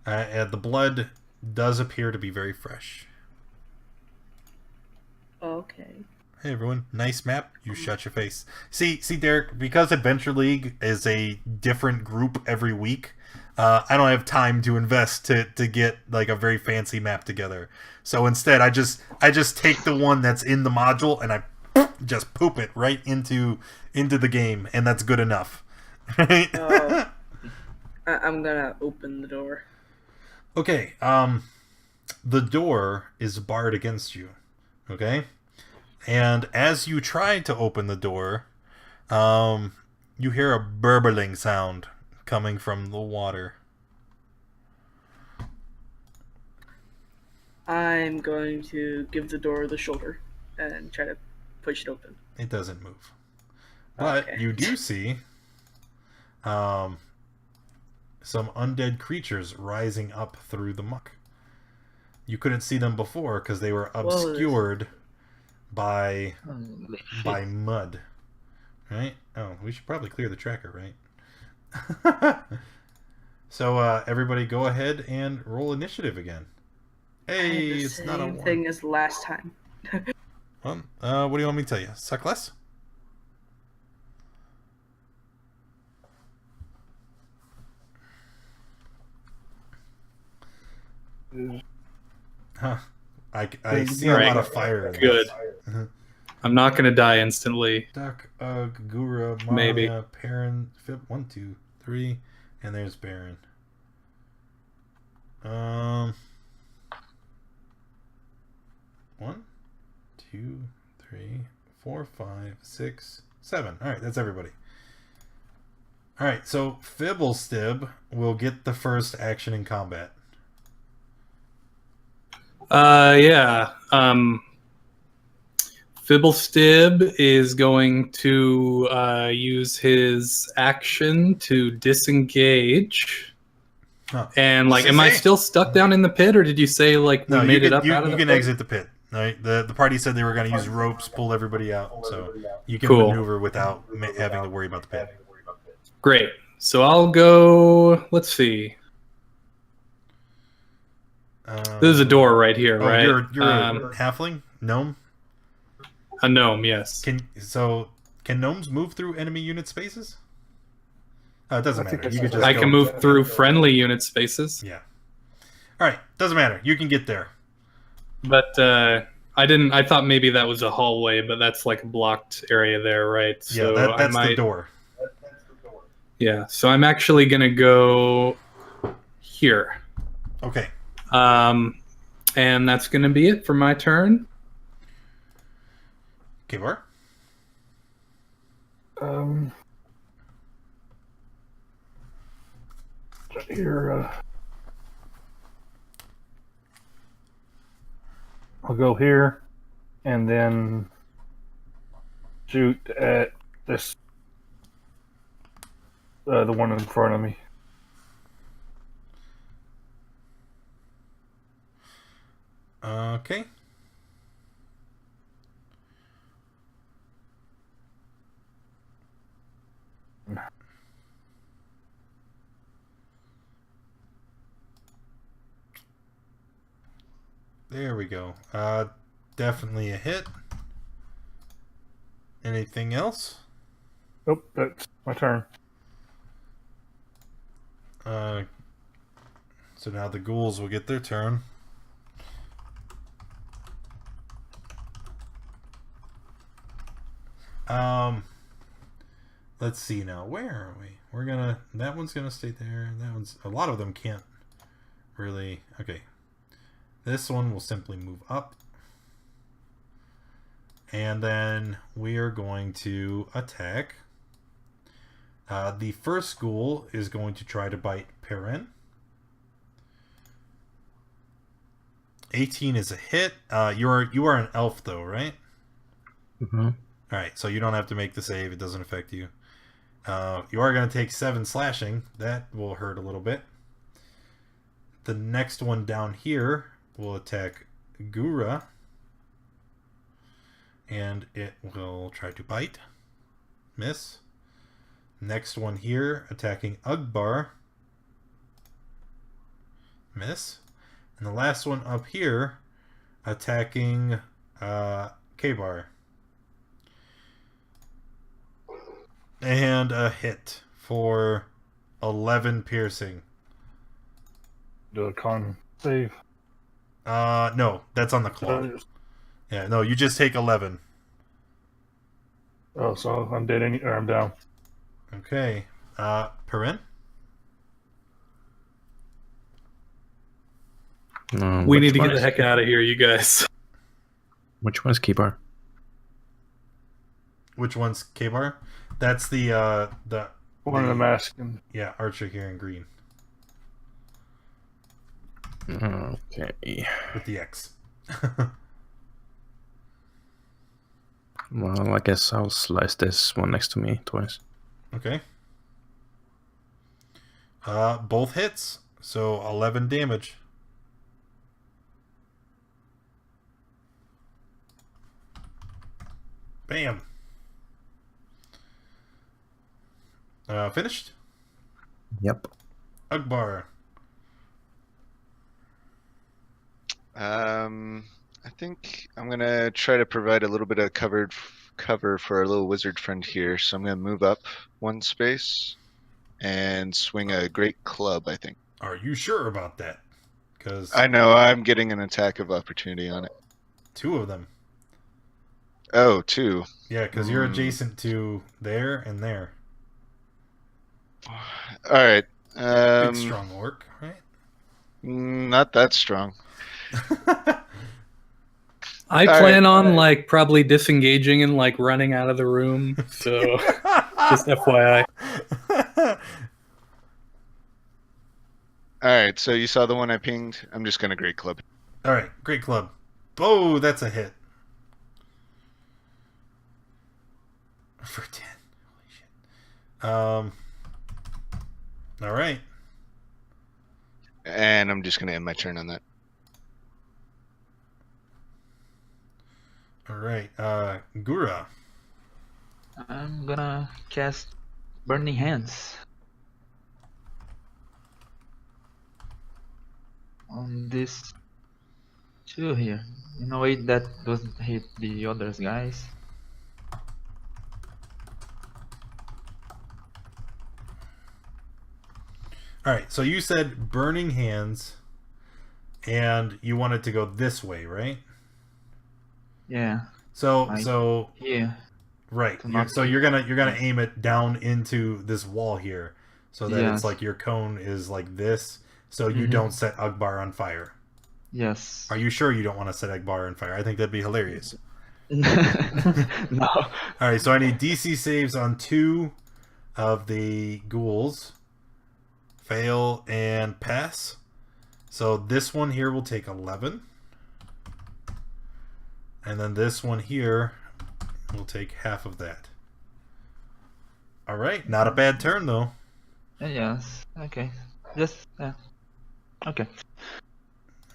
The blood does appear to be very fresh. Okay. Hey everyone, nice map. You shut your face. See, Derek, because Adventure League is a different group every week, I don't have time to invest to get like a very fancy map together. So instead, I just take the one that's in the module and I just poop it right into the game, and that's good enough. Right? I'm gonna open the door. Okay. The door is barred against you. Okay. And as you try to open the door, you hear a burbling sound coming from the water. I'm going to give the door the shoulder and try to push it open. It doesn't move. But Okay. you do see some undead creatures rising up through the muck. You couldn't see them before because they were obscured by mud. Right? Oh, we should probably clear the tracker, right? So everybody go ahead and roll initiative again. Hey, it's not a same one. thing as last time. Well, what do you want me to tell you? Suck less? Huh. I see a lot of fire in Good. this. I'm not going to die instantly. Duck, Gura, Maya, Maybe. Perrin, Fib, 1, 2, 3, and there's Baron. 1, 2, 3, 4, 5, 6, 7. All right, that's everybody. All right, so Fibblestib will get the first action in combat. Yeah. Fibblestib is going to use his action to disengage. Huh. And like, am I still stuck down in the pit, or did you say like we No, made you it can, up out of you the can pit? exit the pit. Right? The party said they were going to use ropes, pull everybody out, so you can Cool. maneuver without having to worry about the pit. Great. So I'll go. Let's see. This is a door right here, right? You're a halfling gnome. A gnome, yes. Can gnomes move through enemy unit spaces? It doesn't matter. You can just I can move through friendly unit spaces. Yeah. All right, doesn't matter. You can get there. But I didn't. I thought maybe that was a hallway, but that's like a blocked area there, right? So Yeah, that's I might, the door. Yeah, so I'm actually gonna go here. Okay. And that's gonna be it for my turn. Okay, Bar. Here, I'll go here, and then shoot at this, the one in front of me. Okay. There we go. Definitely a hit. Anything else? Nope, that's my turn. So now the ghouls will get their turn. Let's see now. Where are we? That one's gonna stay there. A lot of them can't really. Okay. This one will simply move up. And then we are going to attack. The first ghoul is going to try to bite Perrin. 18 is a hit. You are an elf though, right? Mm-hmm. Alright, so you don't have to make the save. It doesn't affect you. You are going to take 7 slashing. That will hurt a little bit. The next one down here will attack Gura. And it will try to bite. Miss. Next one here, attacking Ugbar. Miss. And the last one up here, attacking K-Bar. And a hit for 11 piercing. Do a con save. No, that's on the claw. Yeah, no, you just take 11. Oh, so I'm dead. Or I'm down. Okay. Perrin? We need to get the heck out of here, you guys. Which one's K-Bar? Which one's K-Bar? That's the One of the mask. Yeah, Archer here in green. Okay. With the X. Well, I guess I'll slice this one next to me twice. Okay. Both hits. So 11 damage. Bam. Finished? Yep. Ugbar. I think I'm gonna try to provide a little bit of cover for our little wizard friend here. So I'm gonna move up one space and swing a great club, I think. Are you sure about that? Because I know I'm getting an attack of opportunity on it. 2 of them. Oh, 2. Yeah, because you're adjacent to there and there. All right. Big strong orc, right? Not that strong. I All plan right. on like probably disengaging and like running out of the room. So just FYI. All right. So you saw the one I pinged. I'm just gonna great club. All right, great club. Oh, that's a hit. For 10. Holy shit. All right. And I'm just gonna end my turn on that. All right. Gura. I'm gonna cast Burning Hands on this 2 here in a way that doesn't hit the others guys. All right. So you said burning hands, and you wanted to go this way, right? Yeah. So Yeah. right. To not- So you're gonna aim it down into this wall here, so that Yes. it's like your cone is like this, so you Mhm. don't set Ugbar on fire. Yes. Are you sure you don't want to set Ugbar on fire? I think that'd be hilarious. No. All right. So I need DC saves on 2 of the ghouls. Fail and pass. So this one here will take 11. And then this one here will take half of that. All right. Not a bad turn, though. Yes. Okay. Just okay.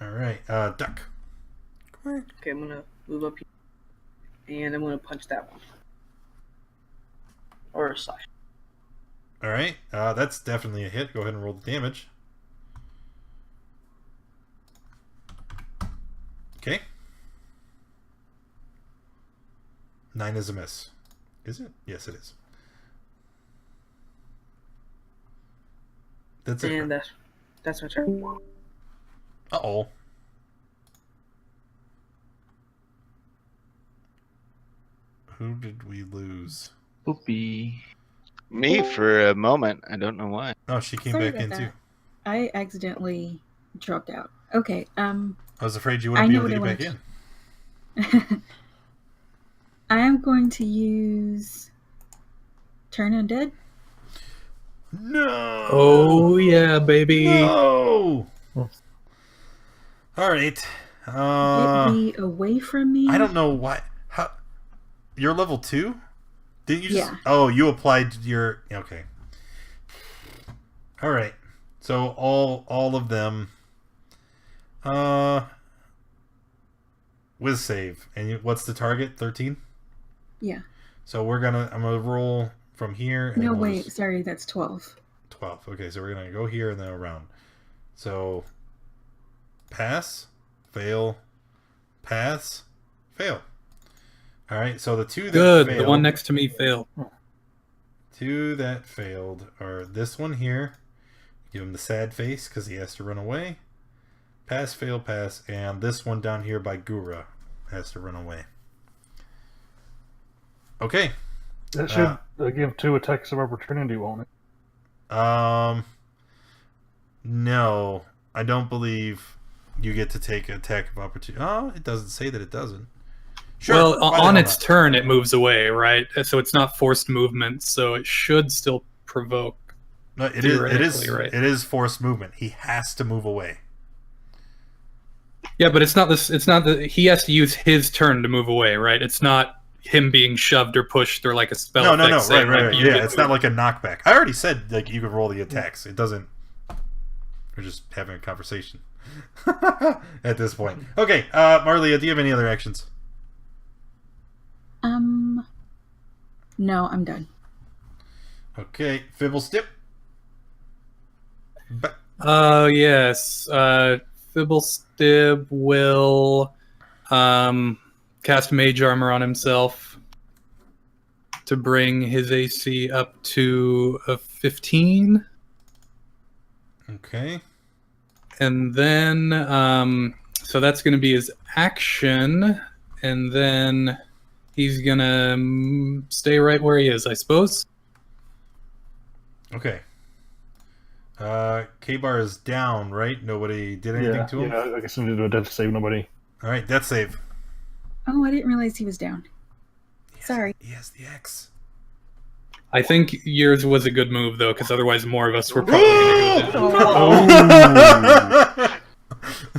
All right. Duck. Okay, I'm gonna move up here, and I'm gonna punch that one. Or slash. All right. That's definitely a hit. Go ahead and roll the damage. Okay. 9 is a miss. Is it? Yes, it is. That's it. And that's my turn. Uh-oh. Who did we lose? Poopy. Me for a moment. I don't know why. Oh, she came Sorry back in about too. that. I accidentally dropped out. Okay. I was afraid you I wouldn't be know able to what get I back in. I am going to use Turn Undead. No. Oh yeah, baby. No. All right. Get thee away from me. I don't know why. How? You're level 2? Didn't you? Just, Yeah. Oh, you applied your. Okay. All right. So all of them. Whiz save, and what's the target? 13. Yeah. So I'm gonna roll from here. And No, we'll wait. just- Sorry, that's 12. 12. Okay, so we're gonna go here and then around. So pass, fail, pass, fail. All right. So the 2 that Good. failed, The one next to me failed. 2 that failed are this one here. Give him the sad face because he has to run away. Pass, fail, pass, and this one down here by Gura has to run away. Okay. That should give 2 attacks of opportunity, won't it? No, I don't believe you get to take an attack of opportunity. Oh, it doesn't say that it doesn't. Sure. Well, why the on hell its not? turn, it moves away, right? So it's not forced movement, so it should still provoke. No, it is. theoretically, right. It is forced movement. He has to move away. Yeah, but it's not this. It's not that he has to use his turn to move away, right? It's not him being shoved or pushed or like a spell. No. effect Right. saying, like, you Yeah, get it's to- not like a knockback. I already said like you could roll the attacks. It doesn't. We're just having a conversation at this point. Okay, Marlia, do you have any other actions? No, I'm done. Okay, Fibblestip. Yes. Fibblestib will cast Mage Armor on himself to bring his AC up to a 15. Okay. And then, so that's going to be his action. And then he's going to stay right where he is, I suppose. Okay. K-Bar is down, right? Nobody did anything to him? Yeah, I guess I'm going to do a death save, nobody. All right, death save. Oh, I didn't realize he was down. Sorry. He has the X. I think yours was a good move, though, because otherwise more of us were probably going to go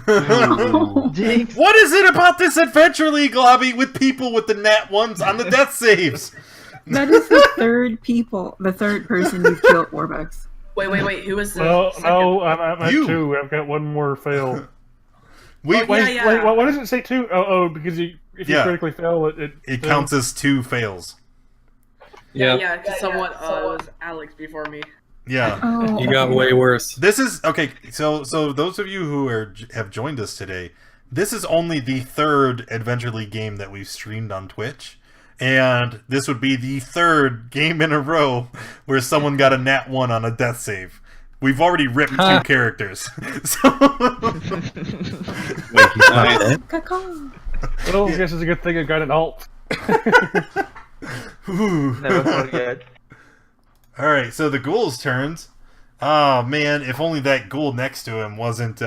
down. Jinx. What is it about this Adventure League lobby with people with the nat ones on the death saves? That is the third person you've killed, Warbucks. Wait. Who was the No, second? no, I'm at You. 2. I've got one more fail. Wait, Wait, why does it say 2? Oh, because if you Yeah. critically fail, it counts as 2 fails. Yeah, because someone was Alex before me. Yeah. Oh, You got way worse. This is okay. So those of you who have joined us today, this is only the 3rd Adventure League game that we've streamed on Twitch, and this would be the 3rd game in a row where someone got a nat 1 on a death save. We've already ripped 2 characters. So Wait, he's not dead? caw-caw. Well, I guess it's a good thing I got an alt. Never forget. all right, so the ghoul's turns. Oh man, if only that ghoul next to him wasn't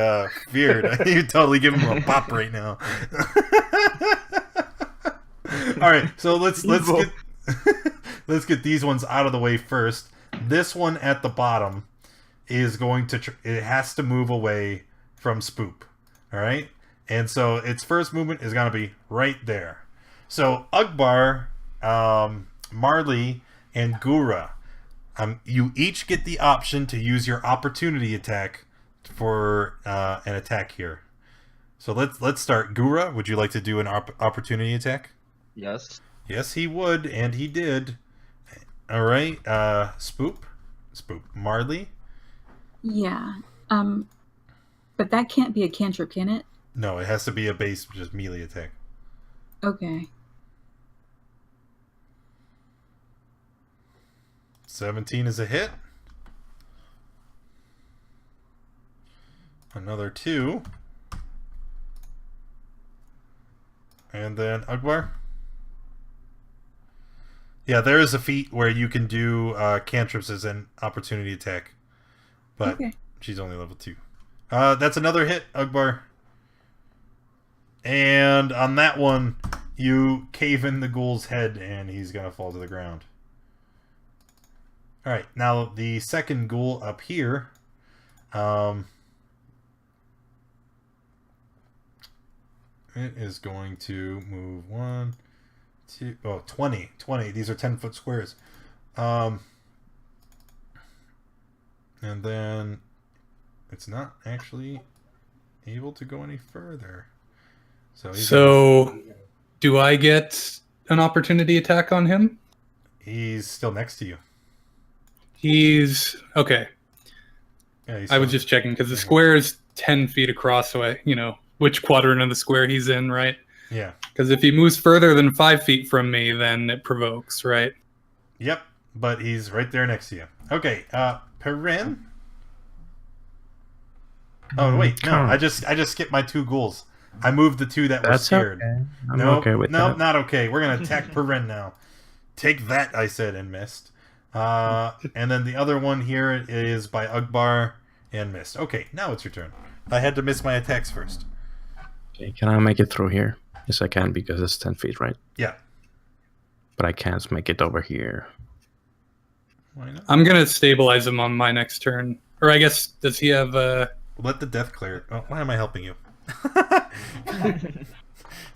feared. You'd totally give him a pop right now. All right, so let's get let's get these ones out of the way first. This one at the bottom is going to it has to move away from Spoop. All right, and so its first movement is going to be right there. So Ugbar, Marley, and Gura, you each get the option to use your opportunity attack for an attack here. So let's start. Gura, would you like to do an opportunity attack? Yes. Yes, he would, and he did. All right, Spoop, Marley. Yeah. But that can't be a cantrip, can it? No, it has to be a base, just melee attack. Okay. 17 is a hit. Another 2. And then Ugbar. Yeah, there is a feat where you can do cantrips as an opportunity attack. But Okay. she's only level 2. That's another hit, Ugbar. And on that one, you cave in the ghoul's head and he's going to fall to the ground. Alright, now the second ghoul up here. It is going to move 20. 20. These are 10-foot squares. And then it's not actually able to go any further. So Do I get an opportunity attack on him? he's still next to you. He's okay. Yeah, he's I was still- just checking because the square is 10 feet across, so which quadrant of the square he's in, right? Yeah. Because if he moves further than 5 feet from me, then it provokes, right? Yep, but he's right there next to you. Okay, Perrin? Oh wait, no, I just skipped my 2 ghouls. I moved the 2 that were That's scared. okay. I'm Nope, okay with nope, that. not okay. We're gonna attack Perrin now. Take that, I said, and missed. And then the other one here is by Ugbar and missed. Okay, now it's your turn. I had to miss my attacks first. Okay, can I make it through here? Yes, I can because it's 10 feet, right? Yeah. But I can't make it over here. Why not? I'm gonna stabilize him on my next turn. Or I guess, does he have Let the death clear. Oh, why am I helping you?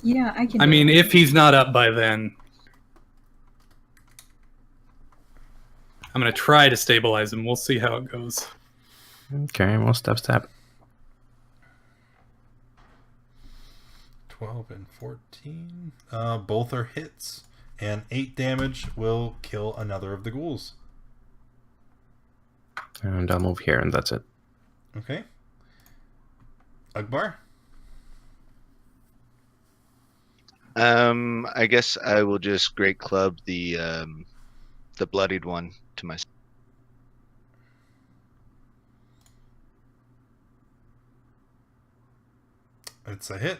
Yeah, I can. I do mean, it. if he's not up by then, I'm gonna try to stabilize him. We'll see how it goes. Okay, well, stab. 12 and 14. Both are hits. And 8 damage will kill another of the ghouls. And I'll move here, and that's it. Okay. Ugbar? I guess I will just great club the bloodied one to my. It's a hit.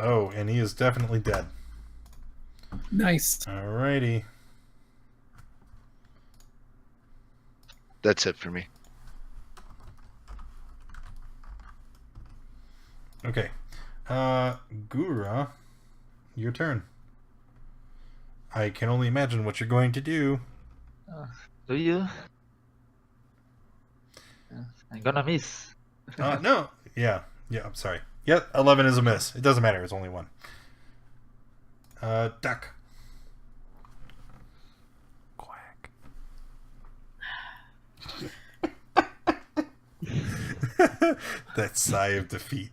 Oh, and he is definitely dead. Nice. Alrighty. That's it for me. Okay. Gura, your turn. I can only imagine what you're going to do. Do you? I'm gonna miss. No. Yeah, I'm sorry. Yep, 11 is a miss. It doesn't matter, it's only one. Duck. Quack. That sigh of defeat.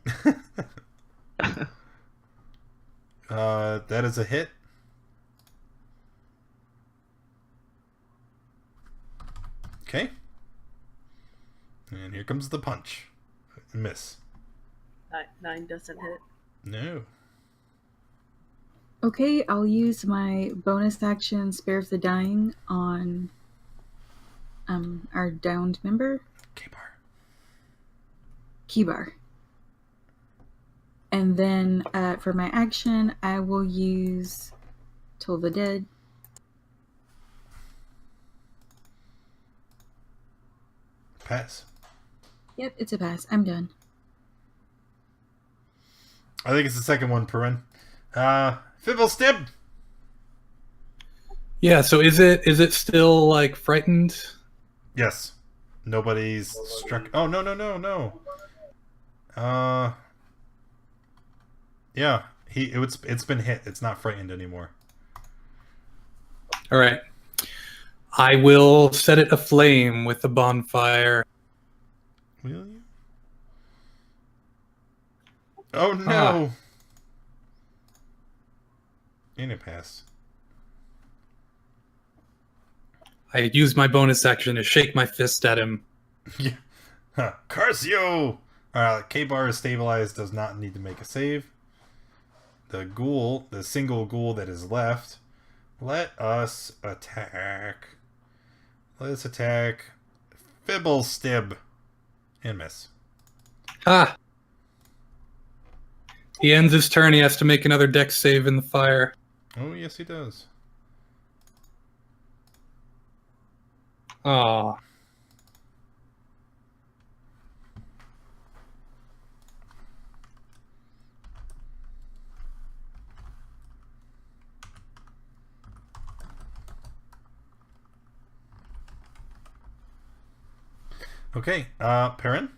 That is a hit. Okay. And here comes the punch. Miss. 9 doesn't hit. No. Okay, I'll use my bonus action Spare of the Dying on our downed member. Kibar. And then for my action, I will use Toll the Dead. Pass. Yep, it's a pass. I'm done. I think it's the second one, Perrin. Fibblestib. Yeah, so is it still like frightened? Yes. Nobody's struck. Oh, no. Yeah. It's been hit. It's not frightened anymore. All right. I will set it aflame with the bonfire. Will you? Oh no! And it passed. I use my bonus action to shake my fist at him. Yeah. Huh. Carcio! K-Bar is stabilized, does not need to make a save. The ghoul, the single ghoul that is left, let us attack. Let's attack Fibblestib. And miss. Ah! He ends his turn, he has to make another dex save in the fire. Oh, yes, he does. Aw. Okay, Perrin?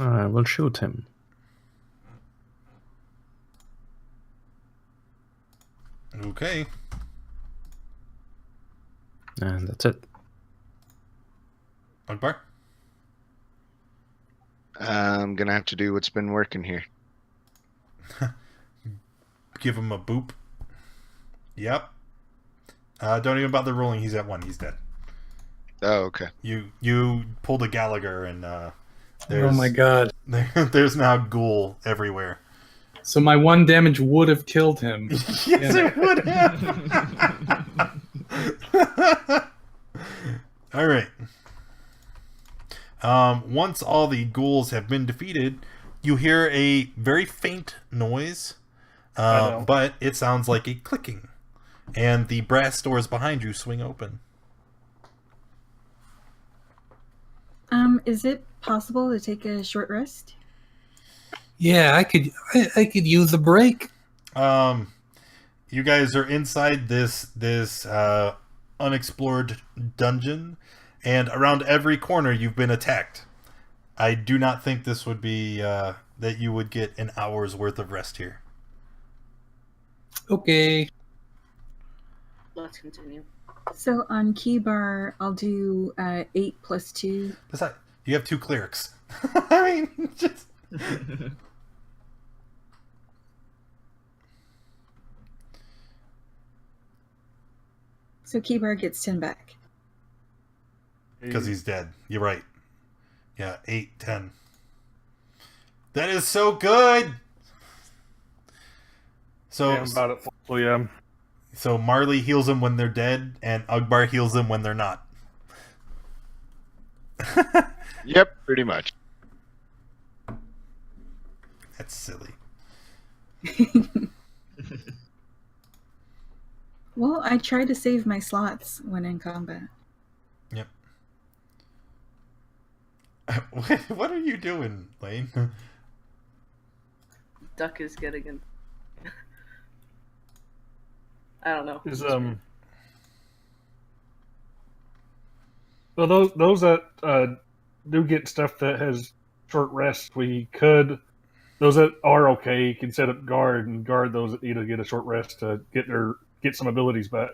I will shoot him. Okay. And that's it. Akbar? I'm gonna have to do what's been working here. Give him a boop. Yep. Don't even bother rolling. He's at 1. He's dead. Oh, okay. You pulled a Gallagher, and Oh my god. there's now ghoul everywhere. So my 1 damage would have killed him. Yes, it would have. All right. Once all the ghouls have been defeated, you hear a very faint noise, but it sounds like a clicking, and the brass doors behind you swing open. Is it possible to take a short rest? Yeah, I could use a break. You guys are inside this unexplored dungeon, and around every corner you've been attacked. I do not think this would be that you would get an hour's worth of rest here. Okay. let's continue. So on key bar, I'll do 8 plus 2. Besides, you have 2 clerics. I mean, just. So key bar gets 10 back. Because he's dead. You're right. Yeah, 8, 10. That is so good! So, Yeah, I'm about it. So, yeah. So Marley heals them when they're dead, and Ugbar heals them when they're not. Yep, pretty much. That's silly. Well, I try to save my slots when in combat. Yep. What are you doing, Lane? Duck is getting in. I don't know. Well, those that do get stuff that has short rest, those that are okay can set up guard and guard those that need to get a short rest to get some abilities back.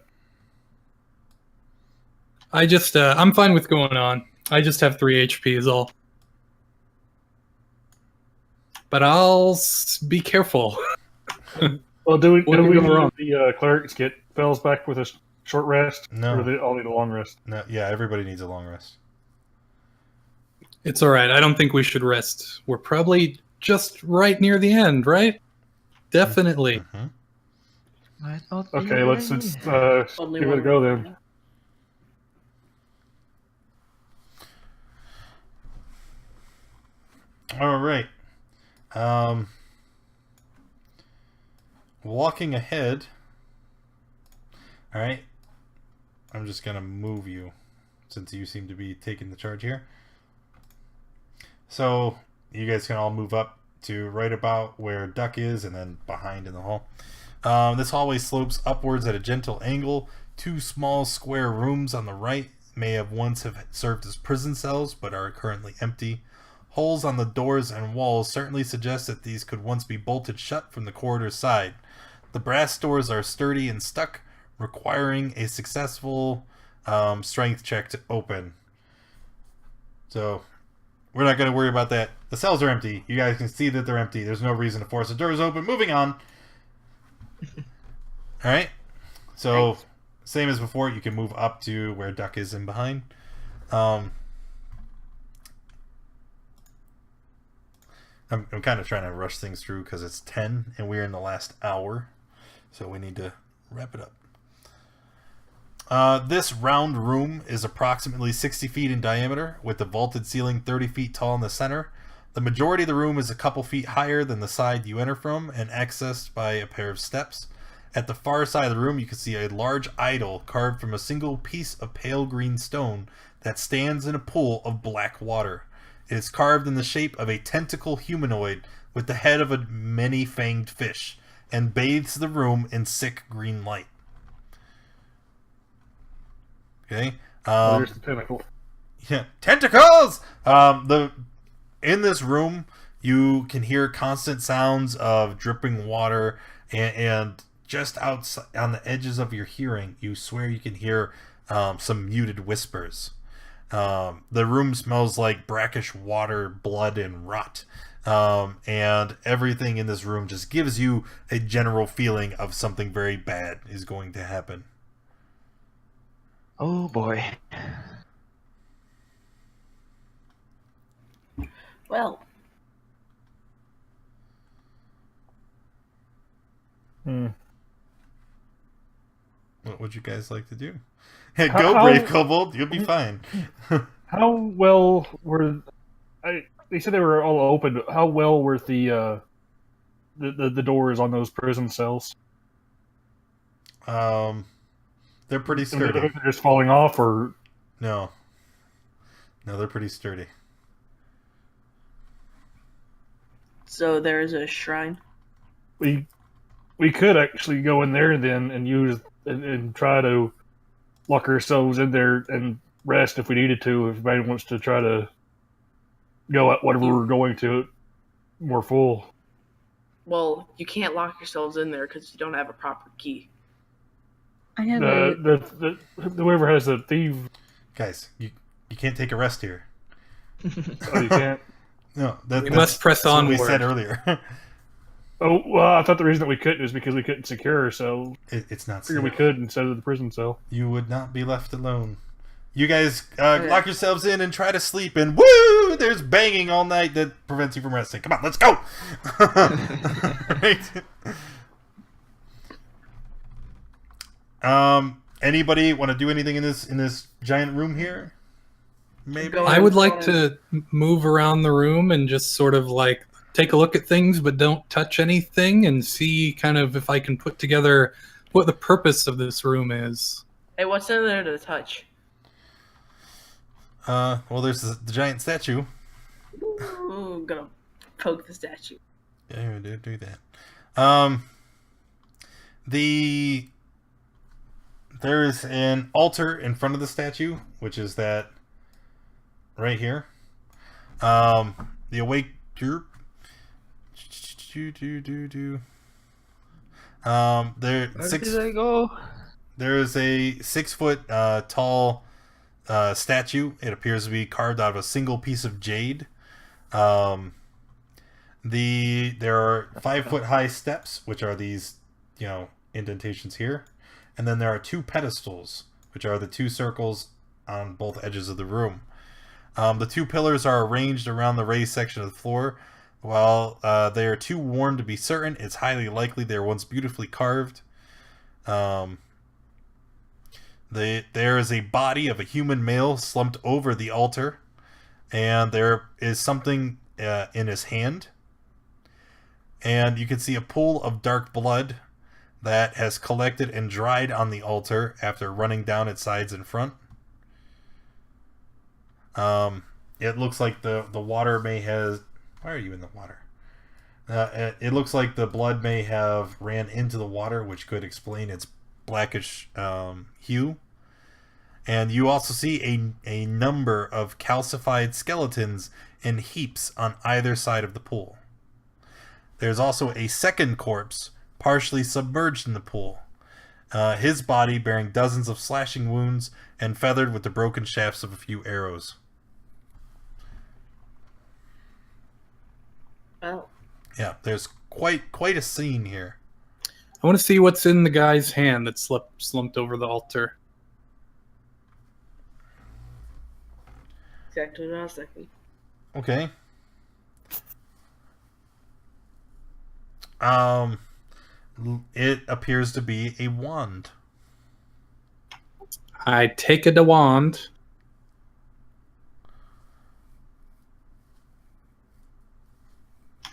I'm fine with going on. I just have 3 HP is all. But I'll be careful. Well, do we What could go wrong? the clerics get spells back with a short rest? No. Or do they all need a long rest? No, yeah, everybody needs a long rest. It's all right. I don't think we should rest. We're probably just right near the end, right? Definitely. Mm-hmm. Okay, let's give it a go then. All right. Walking ahead. All right. I'm just gonna move you, since you seem to be taking the charge here. So you guys can all move up to right about where Duck is, and then behind in the hall. This hallway slopes upwards at a gentle angle. 2 small square rooms on the right may have once served as prison cells, but are currently empty. Holes on the doors and walls certainly suggest that these could once be bolted shut from the corridor's side. The brass doors are sturdy and stuck, requiring a successful strength check to open. So, we're not going to worry about that. The cells are empty. You guys can see that they're empty. There's no reason to force the doors open. Moving on. Alright. So, same as before, you can move up to where Duck is in behind. I'm kind of trying to rush things through because it's 10 and we're in the last hour. So we need to wrap it up. This round room is approximately 60 feet in diameter, with the vaulted ceiling 30 feet tall in the center. The majority of the room is a couple feet higher than the side you enter from and accessed by a pair of steps. At the far side of the room, you can see a large idol carved from a single piece of pale green stone that stands in a pool of black water. It is carved in the shape of a tentacle humanoid with the head of a many-fanged fish, and bathes the room in sick green light. Okay. There's the tentacle. Yeah, tentacles. In this room, you can hear constant sounds of dripping water, and just outside on the edges of your hearing, you swear you can hear some muted whispers. The room smells like brackish water, blood, and rot. And everything in this room just gives you a general feeling of something very bad is going to happen. Oh boy. Well, What would you guys like to do? Hey, go, Brave Kobold. You'll be fine. How well were... they said they were all open, but how well were the doors on those prison cells? They're pretty I mean, sturdy. they're just falling off, or... No, they're pretty sturdy. so there is a shrine. We could actually go in there then and use and try to lock ourselves in there and rest if we needed to. If anybody wants to try to go at whatever we're going to more full. Well, you can't lock yourselves in there because you don't have a proper key. I have whoever has the thief. Guys, you can't take a rest here. Oh, you can't. No, We must press that's what we onward. said earlier. Oh well, I thought the reason that we couldn't is because we couldn't secure her, so It's not I figured we safe. could instead of the prison cell. You would not be left alone. You guys lock yourselves in and try to sleep, and woo! There's banging all night that prevents you from resting. Come on, let's go! Right. Anybody want to do anything in this giant room here? Maybe. Go I would like to move around the room and just sort of like take a look at things, but don't touch anything, and see kind of if I can put together what the purpose of this room is. Hey, what's in there to touch? Well, there's the giant statue. Ooh, I'm gonna poke the statue. Yeah, do that. There's an altar in front of the statue, which is that right here. The awake group. There. Where did I go? There is a 6-foot tall statue. It appears to be carved out of a single piece of jade. There are 5-foot high steps, which are these, indentations here, and then there are 2 pedestals, which are the 2 circles on both edges of the room. The 2 pillars are arranged around the raised section of the floor. While they are too worn to be certain, it's highly likely they were once beautifully carved. There is a body of a human male slumped over the altar, and there is something in his hand. And you can see a pool of dark blood that has collected and dried on the altar after running down its sides and front. It looks like the water may have... Why are you in the water? It looks like the blood may have ran into the water, which could explain its blackish hue. And you also see a number of calcified skeletons in heaps on either side of the pool. There's also a second corpse partially submerged in the pool. His body bearing dozens of slashing wounds and feathered with the broken shafts of a few arrows. Oh. Yeah, there's quite a scene here. I want to see what's in the guy's hand that's slumped over the altar. Exactly what I was thinking. Okay. It appears to be a wand. I take the wand.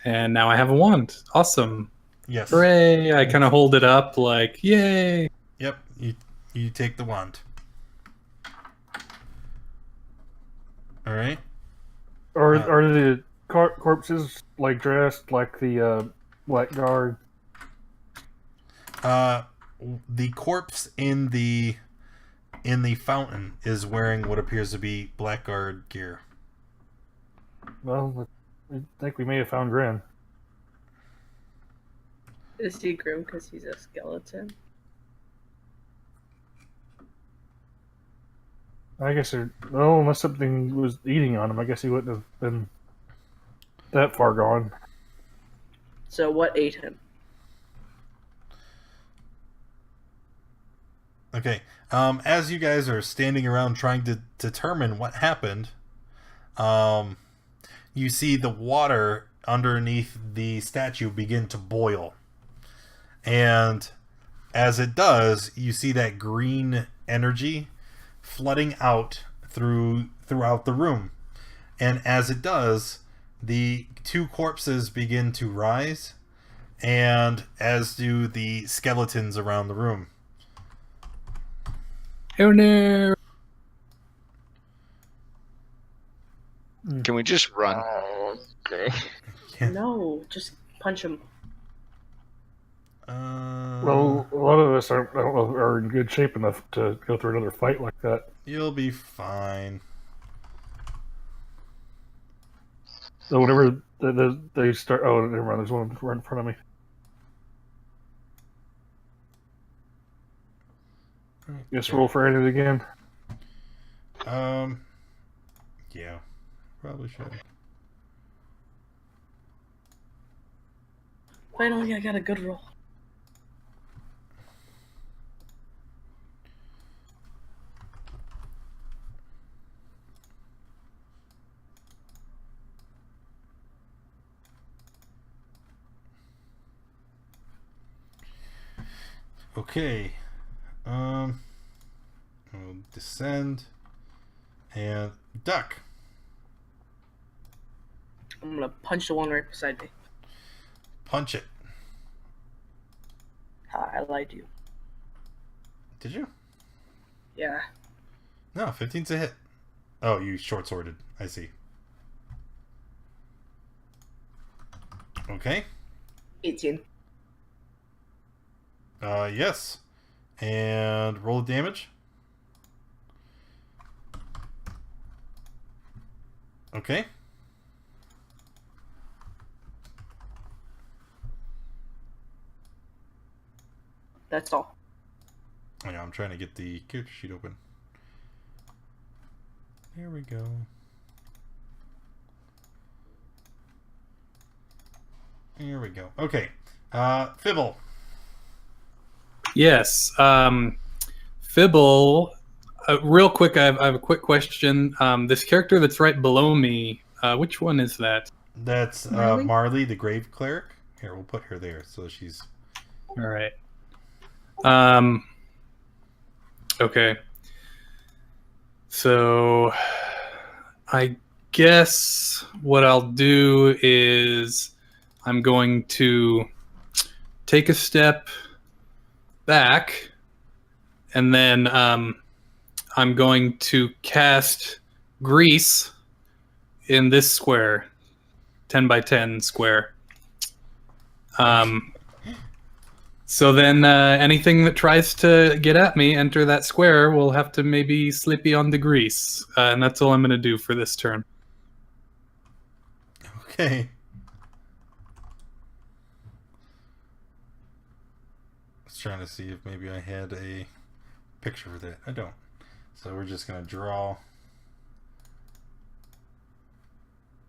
And now I have a wand. Awesome. Yes. Hooray! I kind of hold it up like, yay! Yep, you take the wand. Alright. Are the corpses like dressed like the blackguard? The corpse in the fountain is wearing what appears to be blackguard gear. Well, I think we may have found Gren. Is he grim because he's a skeleton? I guess unless something was eating on him, I guess he wouldn't have been that far gone. So what ate him? Okay. As you guys are standing around trying to determine what happened, you see the water underneath the statue begin to boil. And as it does, you see that green energy flooding out throughout the room. And as it does, the 2 corpses begin to rise, and as do the skeletons around the room. Oh no! Can we just run? Okay. Yeah. No, just punch him. Well, a lot of us are in good shape enough to go through another fight like that. You'll be fine. So whenever they start, oh, never mind. There's one right in front of me. Guess roll for it again. Yeah, probably should. Finally, I got a good roll. Okay. I'll descend and duck. I'm gonna punch the one right beside me. Punch it. I lied to you. Did you? Yeah. No, 15's a hit. Oh, you short sworded. I see. Okay. 18. Yes. And roll the damage. Okay. That's all. Oh, yeah, I'm trying to get the character sheet open. There we go. Here we go. Okay. Fibble. Yes. Fibble, real quick, I have a quick question. This character that's right below me, which one is that? That's Marley? Marley, the Grave Cleric. Here, we'll put her there so she's... All right. Okay. So I guess what I'll do is I'm going to take a step back, and then I'm going to cast Grease in this square, 10 by 10 square. So then anything that tries to get at me, enter that square, will have to maybe slippy on the grease. And that's all I'm going to do for this turn. Okay. I was trying to see if maybe I had a picture for that. I don't. So we're just going to draw.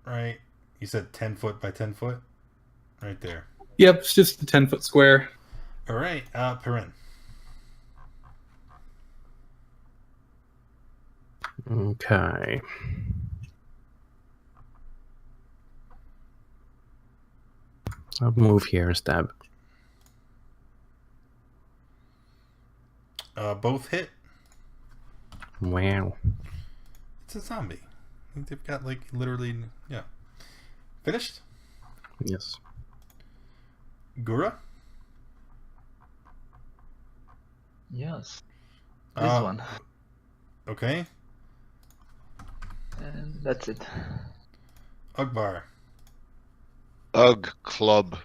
Right. You said 10 foot by 10 foot? Right there. Yep, it's just a 10-foot square. All right. Perrin. Okay. I'll move here and stab. Both hit. Wow. It's a zombie. I think they've got, like, literally... Yeah. Finished? Yes. Gura? Yes. This one. Okay. And that's it. Ugbar. Ugh, club.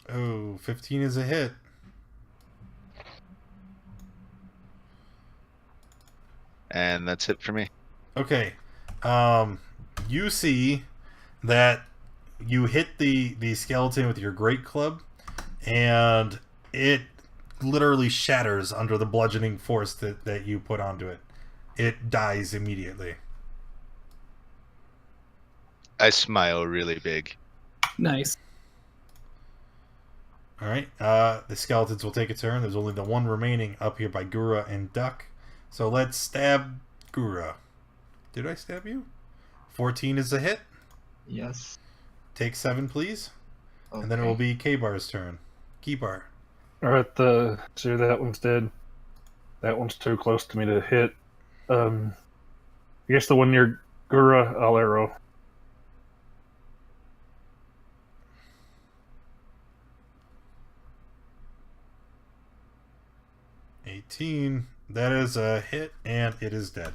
Oh, 15 is a hit. And that's it for me. Okay. You see that you hit the skeleton with your great club, and it literally shatters under the bludgeoning force that you put onto it. It dies immediately. I smile really big. Nice. All right. The skeletons will take a turn. There's only the one remaining up here by Gura and Duck. So let's stab Gura. Did I stab you? 14 is a hit. Yes. Take 7, please. Okay. And then it will be K-Bar's turn. K-Bar. Alright, so that one's dead. That one's too close to me to hit. I guess the one near Gura, I'll arrow. That is a hit, and it is dead.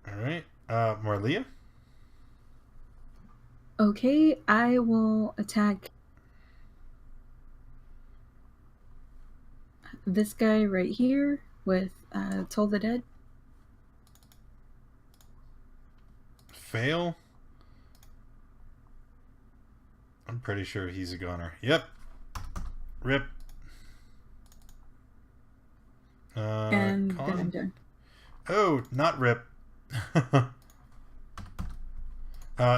Alright. Marlia? Okay, I will attack this guy right here with Toll the Dead. Fail. pretty sure he's a goner. Yep. Rip. And Con? then I'm done. Oh, not Rip.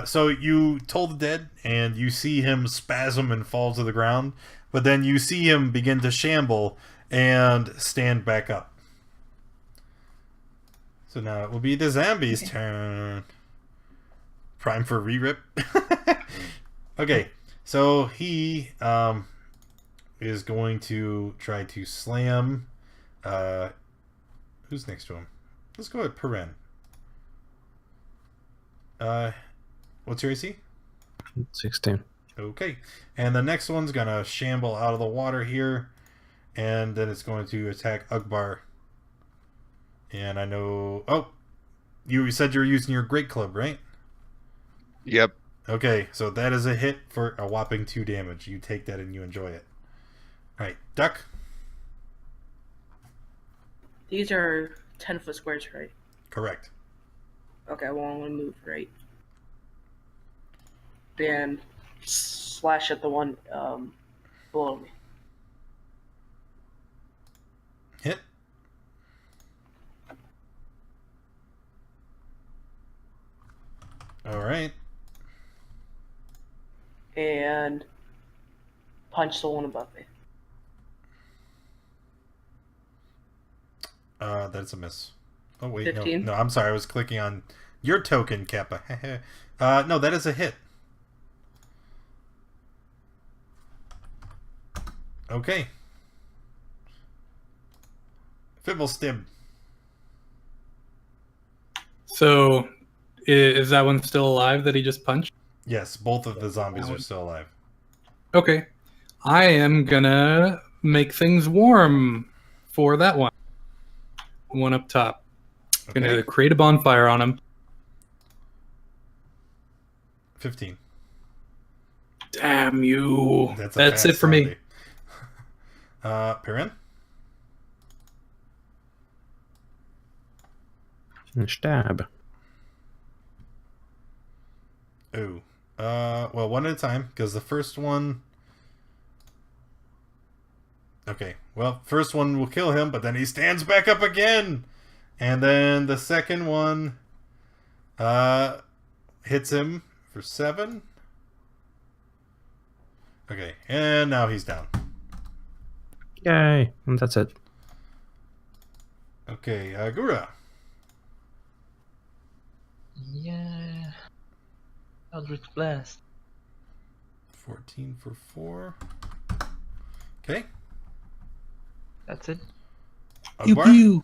So you toll the dead, and you see him spasm and fall to the ground, but then you see him begin to shamble and stand back up. So now it will be the zombie's turn. Prime for re-rip. Okay, so he is going to try to slam. Who's next to him? Let's go with Peren. What's your AC? 16. Okay, and the next one's gonna shamble out of the water here, and then it's going to attack Ugbar. And I know. Oh, you said you were using your great club, right? Yep. Okay, so that is a hit for a whopping 2 damage. You take that and you enjoy it. All right, Duck. These are 10-foot squares, right? Correct. Okay, well, I'm going to move right. And slash at the one below me. Hit. All right. And punch the one above me. That's a miss. Oh wait, 15? no, I'm sorry. I was clicking on your token, Kappa. No, that is a hit. Okay. Fibblestib. So, is that one still alive that he just punched? Yes, both of the zombies are still alive. Okay. I am gonna make things warm for that one. One up top. Gonna Okay. create a bonfire on him. 15. Damn you. That's That's it for me. Perrin? Stab. Ooh. Well, one at a time, because the first one... Okay, well, first one will kill him, but then he stands back up again! And then the second one hits him for 7. Okay, and now he's down. Yay. And that's it. Okay, Gura. Yeah. Eldritch Blast. 14 for 4. Okay. That's it. Pew Ugbar? pew.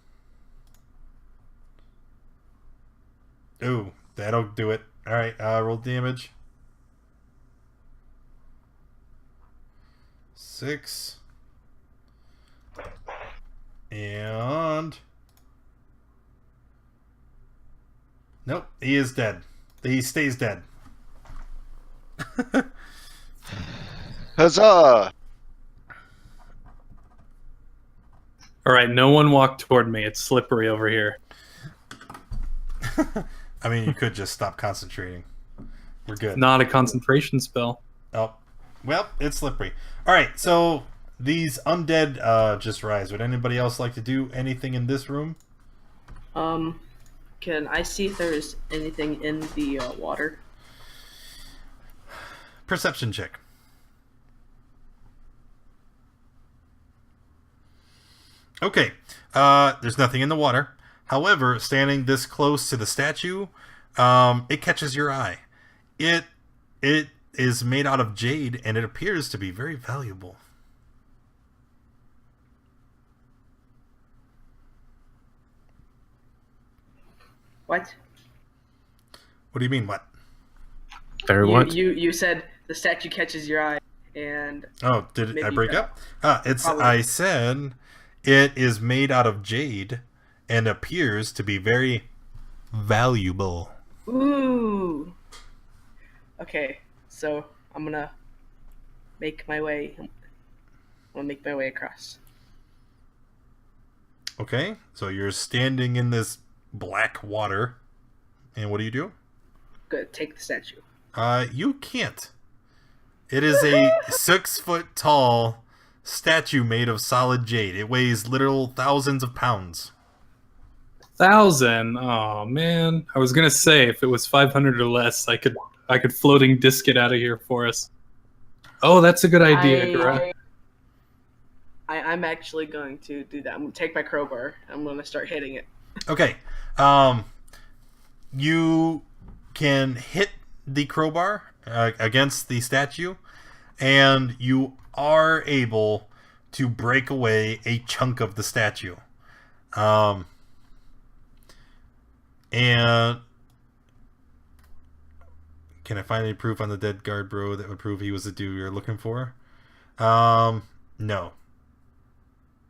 Ooh, that'll do it. Alright, roll damage. 6. And... Nope, he is dead. He stays dead. Huzzah! All right, no one walk toward me. It's slippery over here. I mean, you could just stop concentrating. We're good. Not a concentration spell. Oh, well, it's slippery. All right, so these undead just rise. Would anybody else like to do anything in this room? Can I see if there's anything in the water? Perception check. Okay, there's nothing in the water. However, standing this close to the statue, it catches your eye. It is made out of jade, and it appears to be very valuable. What? What do you mean, what? Very what? You said the statue catches your eye, and Oh, did I Maybe break that- up? It's. Probably. I said it is made out of jade and appears to be very valuable. ooh. Okay, so I'm gonna make my way. I'm gonna make my way across. Okay, so you're standing in this black water, and what do? Good, take the statue. You can't. It is a 6-foot tall statue made of solid jade. It weighs literal thousands of pounds. 1,000. Oh man, I was gonna say if it was 500 or less, I could floating disc it out of here for us. Oh, that's a good idea, Gura. I'm actually going to do that. I'm going to take my crowbar. I'm going to start hitting it. Okay. You can hit the crowbar against the statue, and you are able to break away a chunk of the statue. And can I find any proof on the dead guard bro that would prove he was the dude you're looking for? No.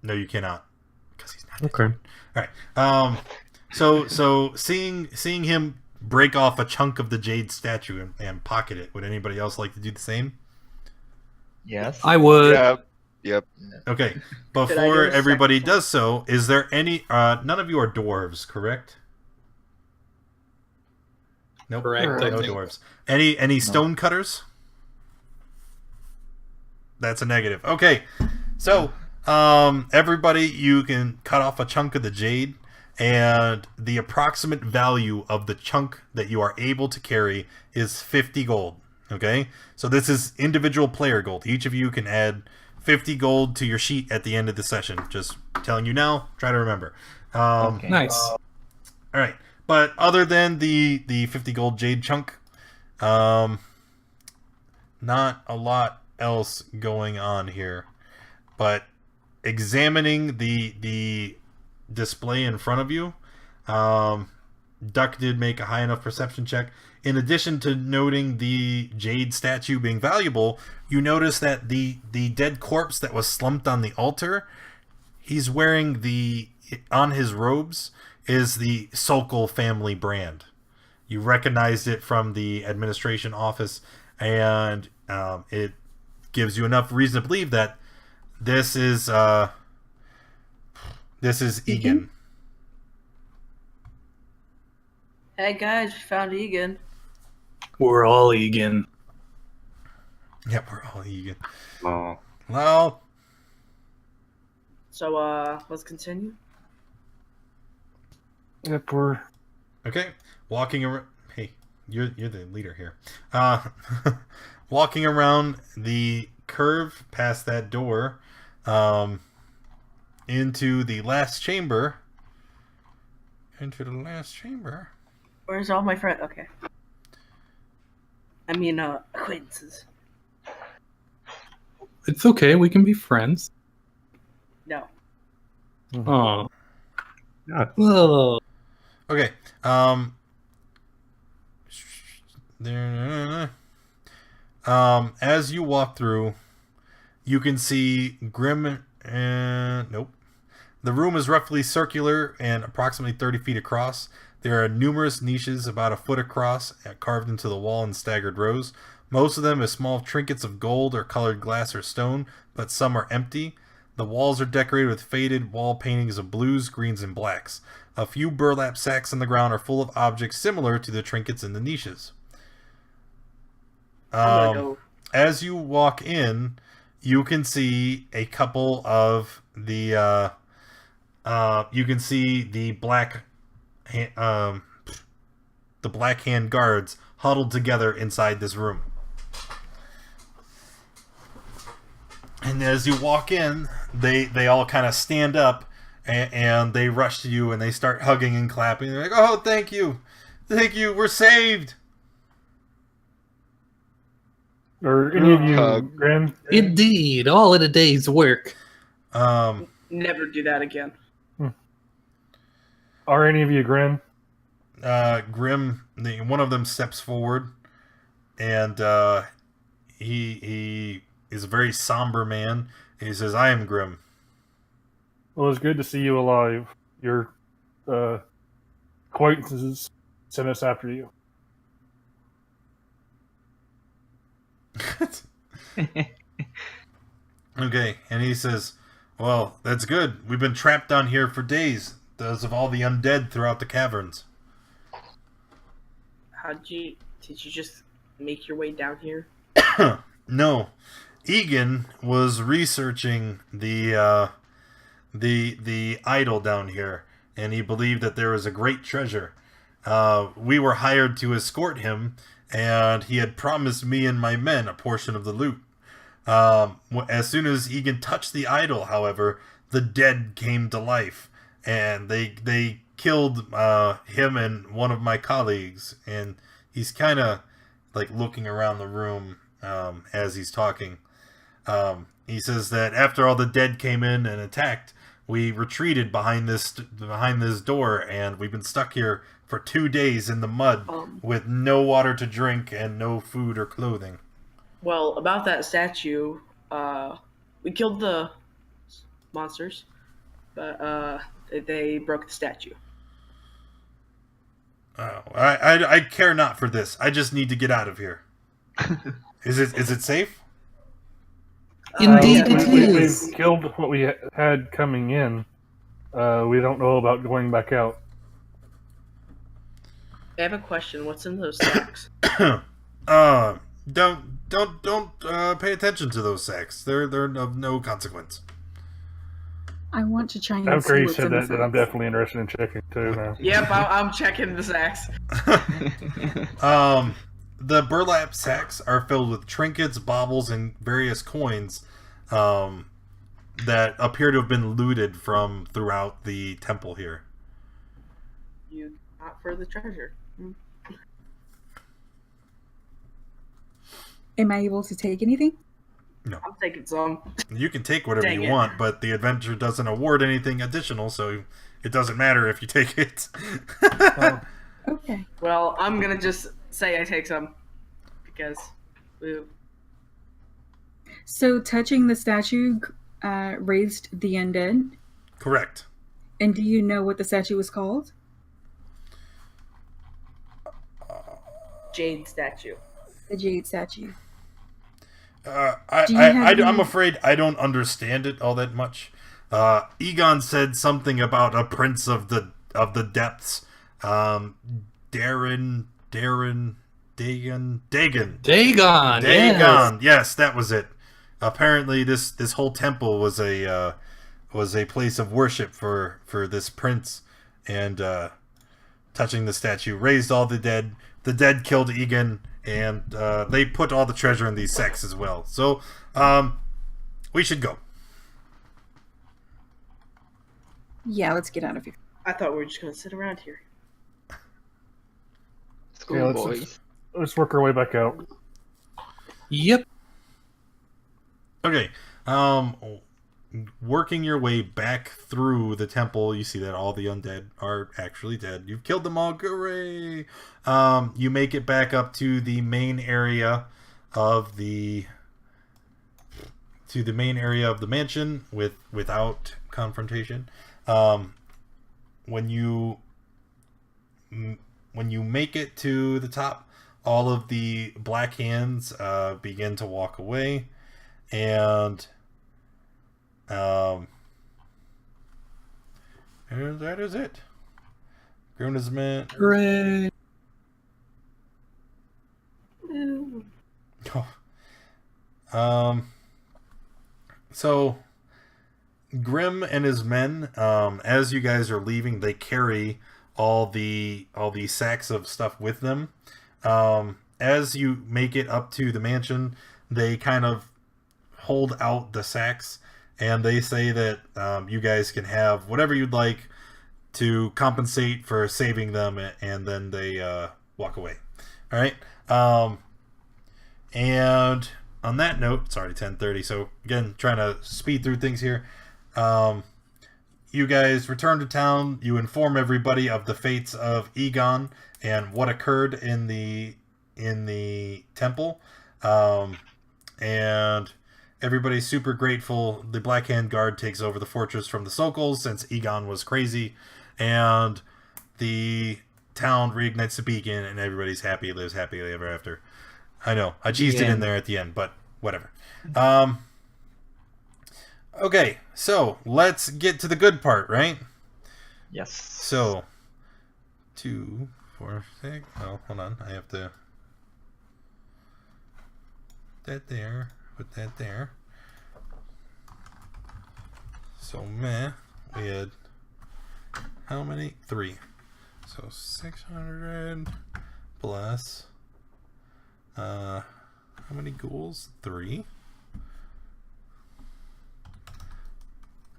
No, you cannot. Because he's not. Okay. All right. So seeing him break off a chunk of the jade statue and pocket it, would anybody else like to do the same? Yes. I would. Yep. Okay. Did I do Before a everybody second? does so, is there any? None of you are dwarves, correct? Nope. Correct, No I think. dwarves. Any stone cutters? That's a negative. Okay. So, everybody, you can cut off a chunk of the jade, and the approximate value of the chunk that you are able to carry is 50 gold. Okay? So this is individual player gold. Each of you can add 50 gold to your sheet at the end of the session. Just telling you now. Try to remember. Okay. Nice. All right. But other than the 50 gold jade chunk, not a lot else going on here. But examining the display in front of you, Duck did make a high enough perception check. In addition to noting the jade statue being valuable, you notice that the dead corpse that was slumped on the altar, he's wearing on his robes is the Sokol family brand. You recognized it from the administration office, and it gives you enough reason to believe that this is Egon. Hey guys, we found Egon. We're all Egan. Yep, we're all Egon. Oh. Well, So, let's continue. Yep, we're okay. Walking around. Hey, you're the leader here. Walking around the curve past that door, into the last chamber. Where's all my friends? Okay. I mean, acquaintances. It's okay. We can be friends. No. Oh. Yeah. Oh. Okay. As you walk through, you can see Grim. Nope. The room is roughly circular and approximately 30 feet across. There are numerous niches about a foot across, carved into the wall in staggered rows. Most of them are small trinkets of gold or colored glass or stone, but some are empty. The walls are decorated with faded wall paintings of blues, greens, and blacks. A few burlap sacks on the ground are full of objects similar to the trinkets in the niches. I'm gonna go. As you walk in, you can see a couple of the you can see the black hand guards huddled together inside this room. And as you walk in, they all kind of stand up and they rush to you and they start hugging and clapping. They're like, "Oh, thank you, we're saved." Or any of you, Hug. Grim? Indeed, all in a day's work. Never do that again. Are any of you Grim? Grim, one of them steps forward, and he is a very somber man. And he says, "I am Grim." Well, it's good to see you alive. Your acquaintances sent us after you. Okay, and he says, "Well, that's good. We've been trapped down here for days, because of all the undead throughout the caverns." Did you just make your way down here? No, Egon was researching the idol down here, and he believed that there was a great treasure. We were hired to escort him, and he had promised me and my men a portion of the loot. As soon as Egon touched the idol, however, the dead came to life, and they killed him and one of my colleagues. And he's kind of like looking around the room as he's talking. He says that after all the dead came in and attacked, we retreated behind this door, and we've been stuck here for 2 days in the mud with no water to drink and no food or clothing. Well, about that statue, we killed the monsters, but they broke the statue. Oh, I care not for this. I just need to get out of here. Is it safe? Indeed it is. We've killed what we had coming in. We don't know about going back out. I have a question. What's in those sacks? Don't pay attention to those sacks. They're of no consequence. I want to try and After see he what's said in the that, then I'm sacks. definitely interested in checking too now. Yep, I'm checking the sacks. The burlap sacks are filled with trinkets, baubles, and various coins that appear to have been looted from throughout the temple here. You not for the treasure. Am I able to take anything? No. I'm taking some. You can take whatever Dang you it. want, but the adventure doesn't award anything additional, so it doesn't matter if you take it. Okay. Well, I'm gonna just say I take some because So touching the statue raised the undead. Correct. And do you know what the statue was called? Jade statue. The jade statue. I'm afraid I don't understand it all that much. Egon said something about a prince of the depths. Dagon. Dagon. Yes, that was it. Apparently, this whole temple was a place of worship for this prince, and touching the statue raised all the dead. The dead killed Egon, and they put all the treasure in these sacks as well. So, we should go. Yeah, let's get out of here. I thought we were just gonna sit around here. Yeah, let's work our way back out. Yep. Okay. Working your way back through the temple, you see that all the undead are actually dead. You've killed them all. Hooray! You make it back up to the main area of the mansion without confrontation. When you make it to the top, all of the black hands begin to walk away, and that is it. Gruna's man. Hooray. Oh. So Grim and his men, as you guys are leaving, they carry all the sacks of stuff with them. As you make it up to the mansion, they kind of hold out the sacks, and they say that you guys can have whatever you'd like to compensate for saving them, and then they walk away. All right. And on that note, it's already 10:30, so again, trying to speed through things here. You guys return to town. You inform everybody of the fates of Egon and what occurred in the temple, and everybody's super grateful. The Black Hand Guard takes over the fortress from the Sokols since Egon was crazy, and the town reignites the beacon, and everybody's happy, lives happily ever after. I know, I cheesed it in there at the end, but whatever. Okay, so let's get to the good part, right? Yes. So, 2, 4, 6. Oh, hold on. I have to. that there. Put that there. So meh. We had how many? 3. So 600 plus how many ghouls? 3.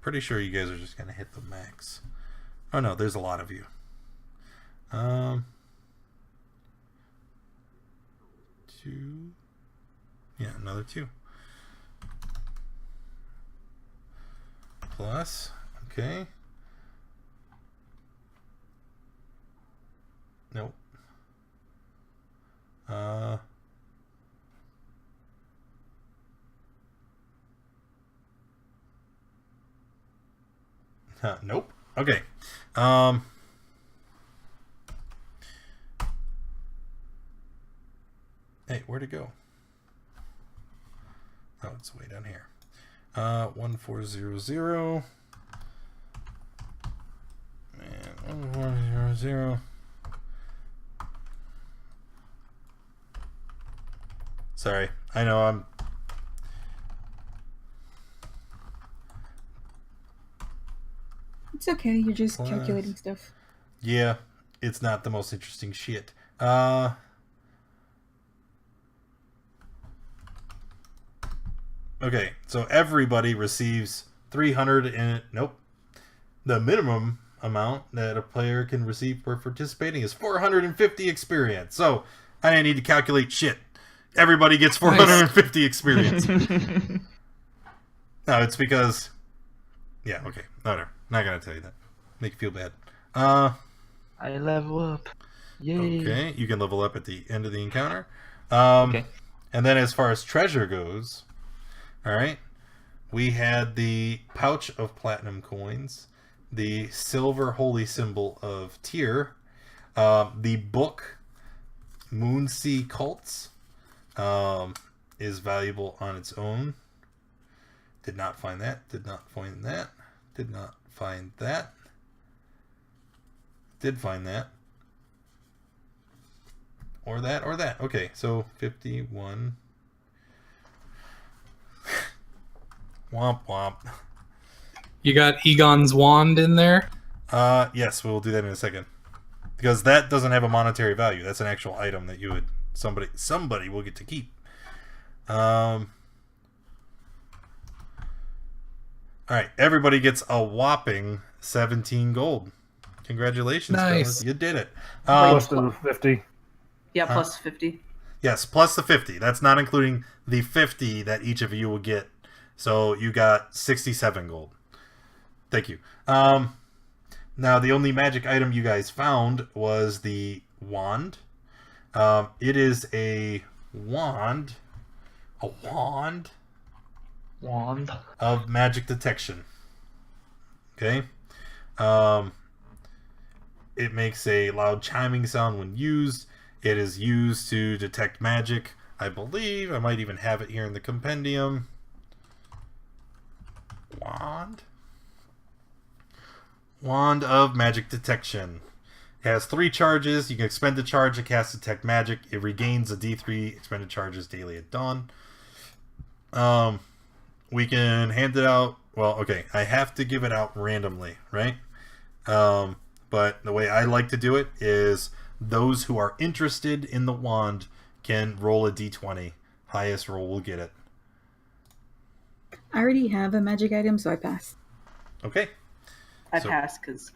Pretty sure you guys are just gonna hit the max. Oh no, there's a lot of you. 2. Yeah, another 2. Plus, okay. Nope. Nope. Okay. Hey, where'd it go? Oh, it's way down here. 1400 and 1400. Sorry, I know I'm. It's okay. You're just Plus. calculating stuff. Yeah, it's not the most interesting shit. Okay, so everybody receives 300 and nope. The minimum amount that a player can receive for participating is 450 experience. So I didn't need to calculate shit. Everybody gets 450 experience. No, it's because yeah, okay. Whatever. Not gonna tell you that. Make you feel bad. I level up. Yay. Okay, you can level up at the end of the encounter. Okay. And then as far as treasure goes, all right, we had the pouch of platinum coins, the silver holy symbol of Tyr, the book Moonsea Cults is valuable on its own. Did not find that. Did not find that. Did not find that. Did find that. Or that, or that. Okay, so 51. Womp womp. You got Egon's wand in there? Yes, we'll do that in a second. Because that doesn't have a monetary value. That's an actual item that you would somebody will get to keep. Alright, everybody gets a whopping 17 gold. Congratulations, Nice. fellas. You did it. Plus the 50. Yeah, plus 50. Yes, plus the 50. That's not including the 50 that each of you will get. So you got 67 gold. Thank you. Now, the only magic item you guys found was the wand. It is a wand. A wand of magic detection. Okay. It makes a loud chiming sound when used. It is used to detect magic. I believe I might even have it here in the compendium. Wand of magic detection. It has 3 charges. You can expend a charge to cast detect magic. It regains a D3 expended charges daily at dawn. We can hand it out. Well, okay, I have to give it out randomly, right? But the way I like to do it is those who are interested in the wand can roll a d20. Highest roll will get it. I already have a magic item, so I pass. Okay. I So- pass because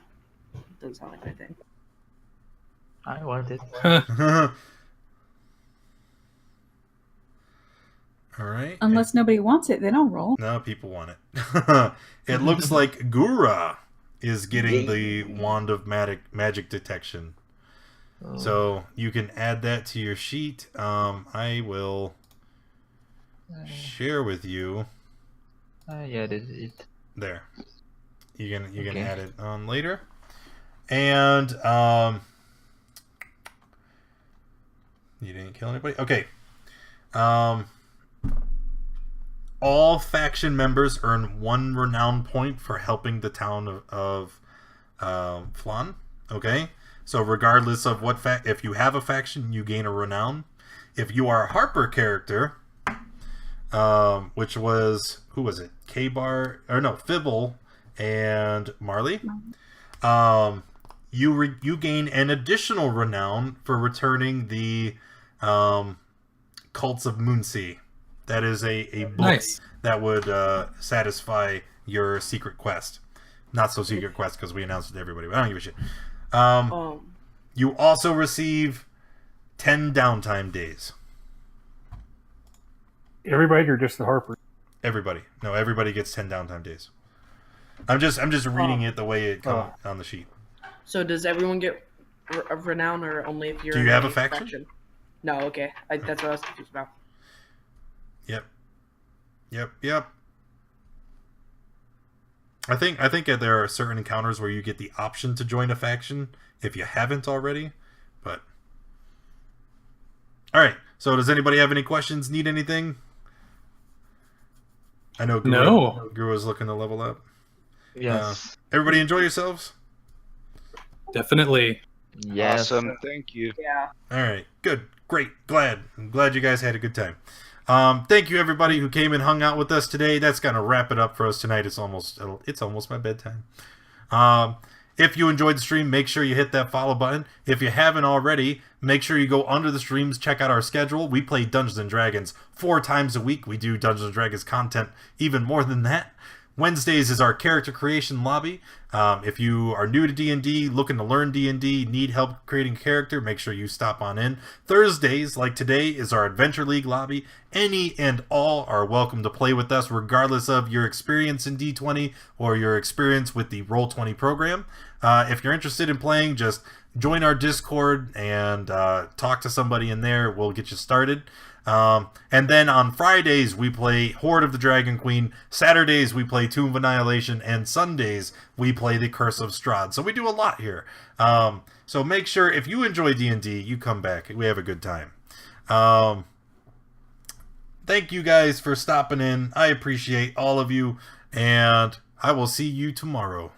it doesn't sound like anything. I want it. All right. Unless nobody wants it, then I'll roll. No, people want it. It looks like Gura is getting the wand of magic detection. So you can add that to your sheet. I will share with you. Yeah, it. There. You can Okay. add it on later. And you didn't kill anybody? Okay. All faction members earn 1 renown point for helping the town of Flan. Okay? So regardless of what if you have a faction, you gain a renown. If you are a Harper character, which was, who was it? K-Bar, or no, Fibble and Marley. You gain an additional renown for returning the Cults of Moonsea. That is a book Nice. that would satisfy your secret quest. Not so secret quest because we announced it to everybody, but I don't give a shit. You also receive 10 downtime days. Everybody or just the Harper? Everybody. No, everybody gets 10 downtime days. I'm just reading it the way it comes on the sheet. So does everyone get a renown, or only if you're? Do you have a faction? No. Okay, that's what I was confused about. Yep. I think that there are certain encounters where you get the option to join a faction if you haven't already, but all right. So does anybody have any questions? Need anything? I know Gura's looking to level up. Yes. Everybody enjoy yourselves? Definitely. Yes. Awesome. Thank you. Yeah. All right. Good. Great. I'm glad you guys had a good time. Thank you everybody who came and hung out with us today. That's gonna wrap it up for us tonight. It's almost my bedtime. If you enjoyed the stream, make sure you hit that follow button. If you haven't already, make sure you go under the streams, check out our schedule. We play Dungeons & Dragons 4 times a week. We do Dungeons & Dragons content even more than that. Wednesdays is our character creation lobby. If you are new to D&D, looking to learn D&D, need help creating a character, make sure you stop on in. Thursdays, like today, is our Adventure League lobby. Any and all are welcome to play with us, regardless of your experience in D20 or your experience with the Roll20 program. If you're interested in playing, just join our Discord and talk to somebody in there. We'll get you started. And then on Fridays, we play Horde of the Dragon Queen. Saturdays, we play Tomb of Annihilation. And Sundays, we play The Curse of Strahd. So we do a lot here. So make sure, if you enjoy D&D, you come back. We have a good time. Thank you guys for stopping in. I appreciate all of you. And I will see you tomorrow.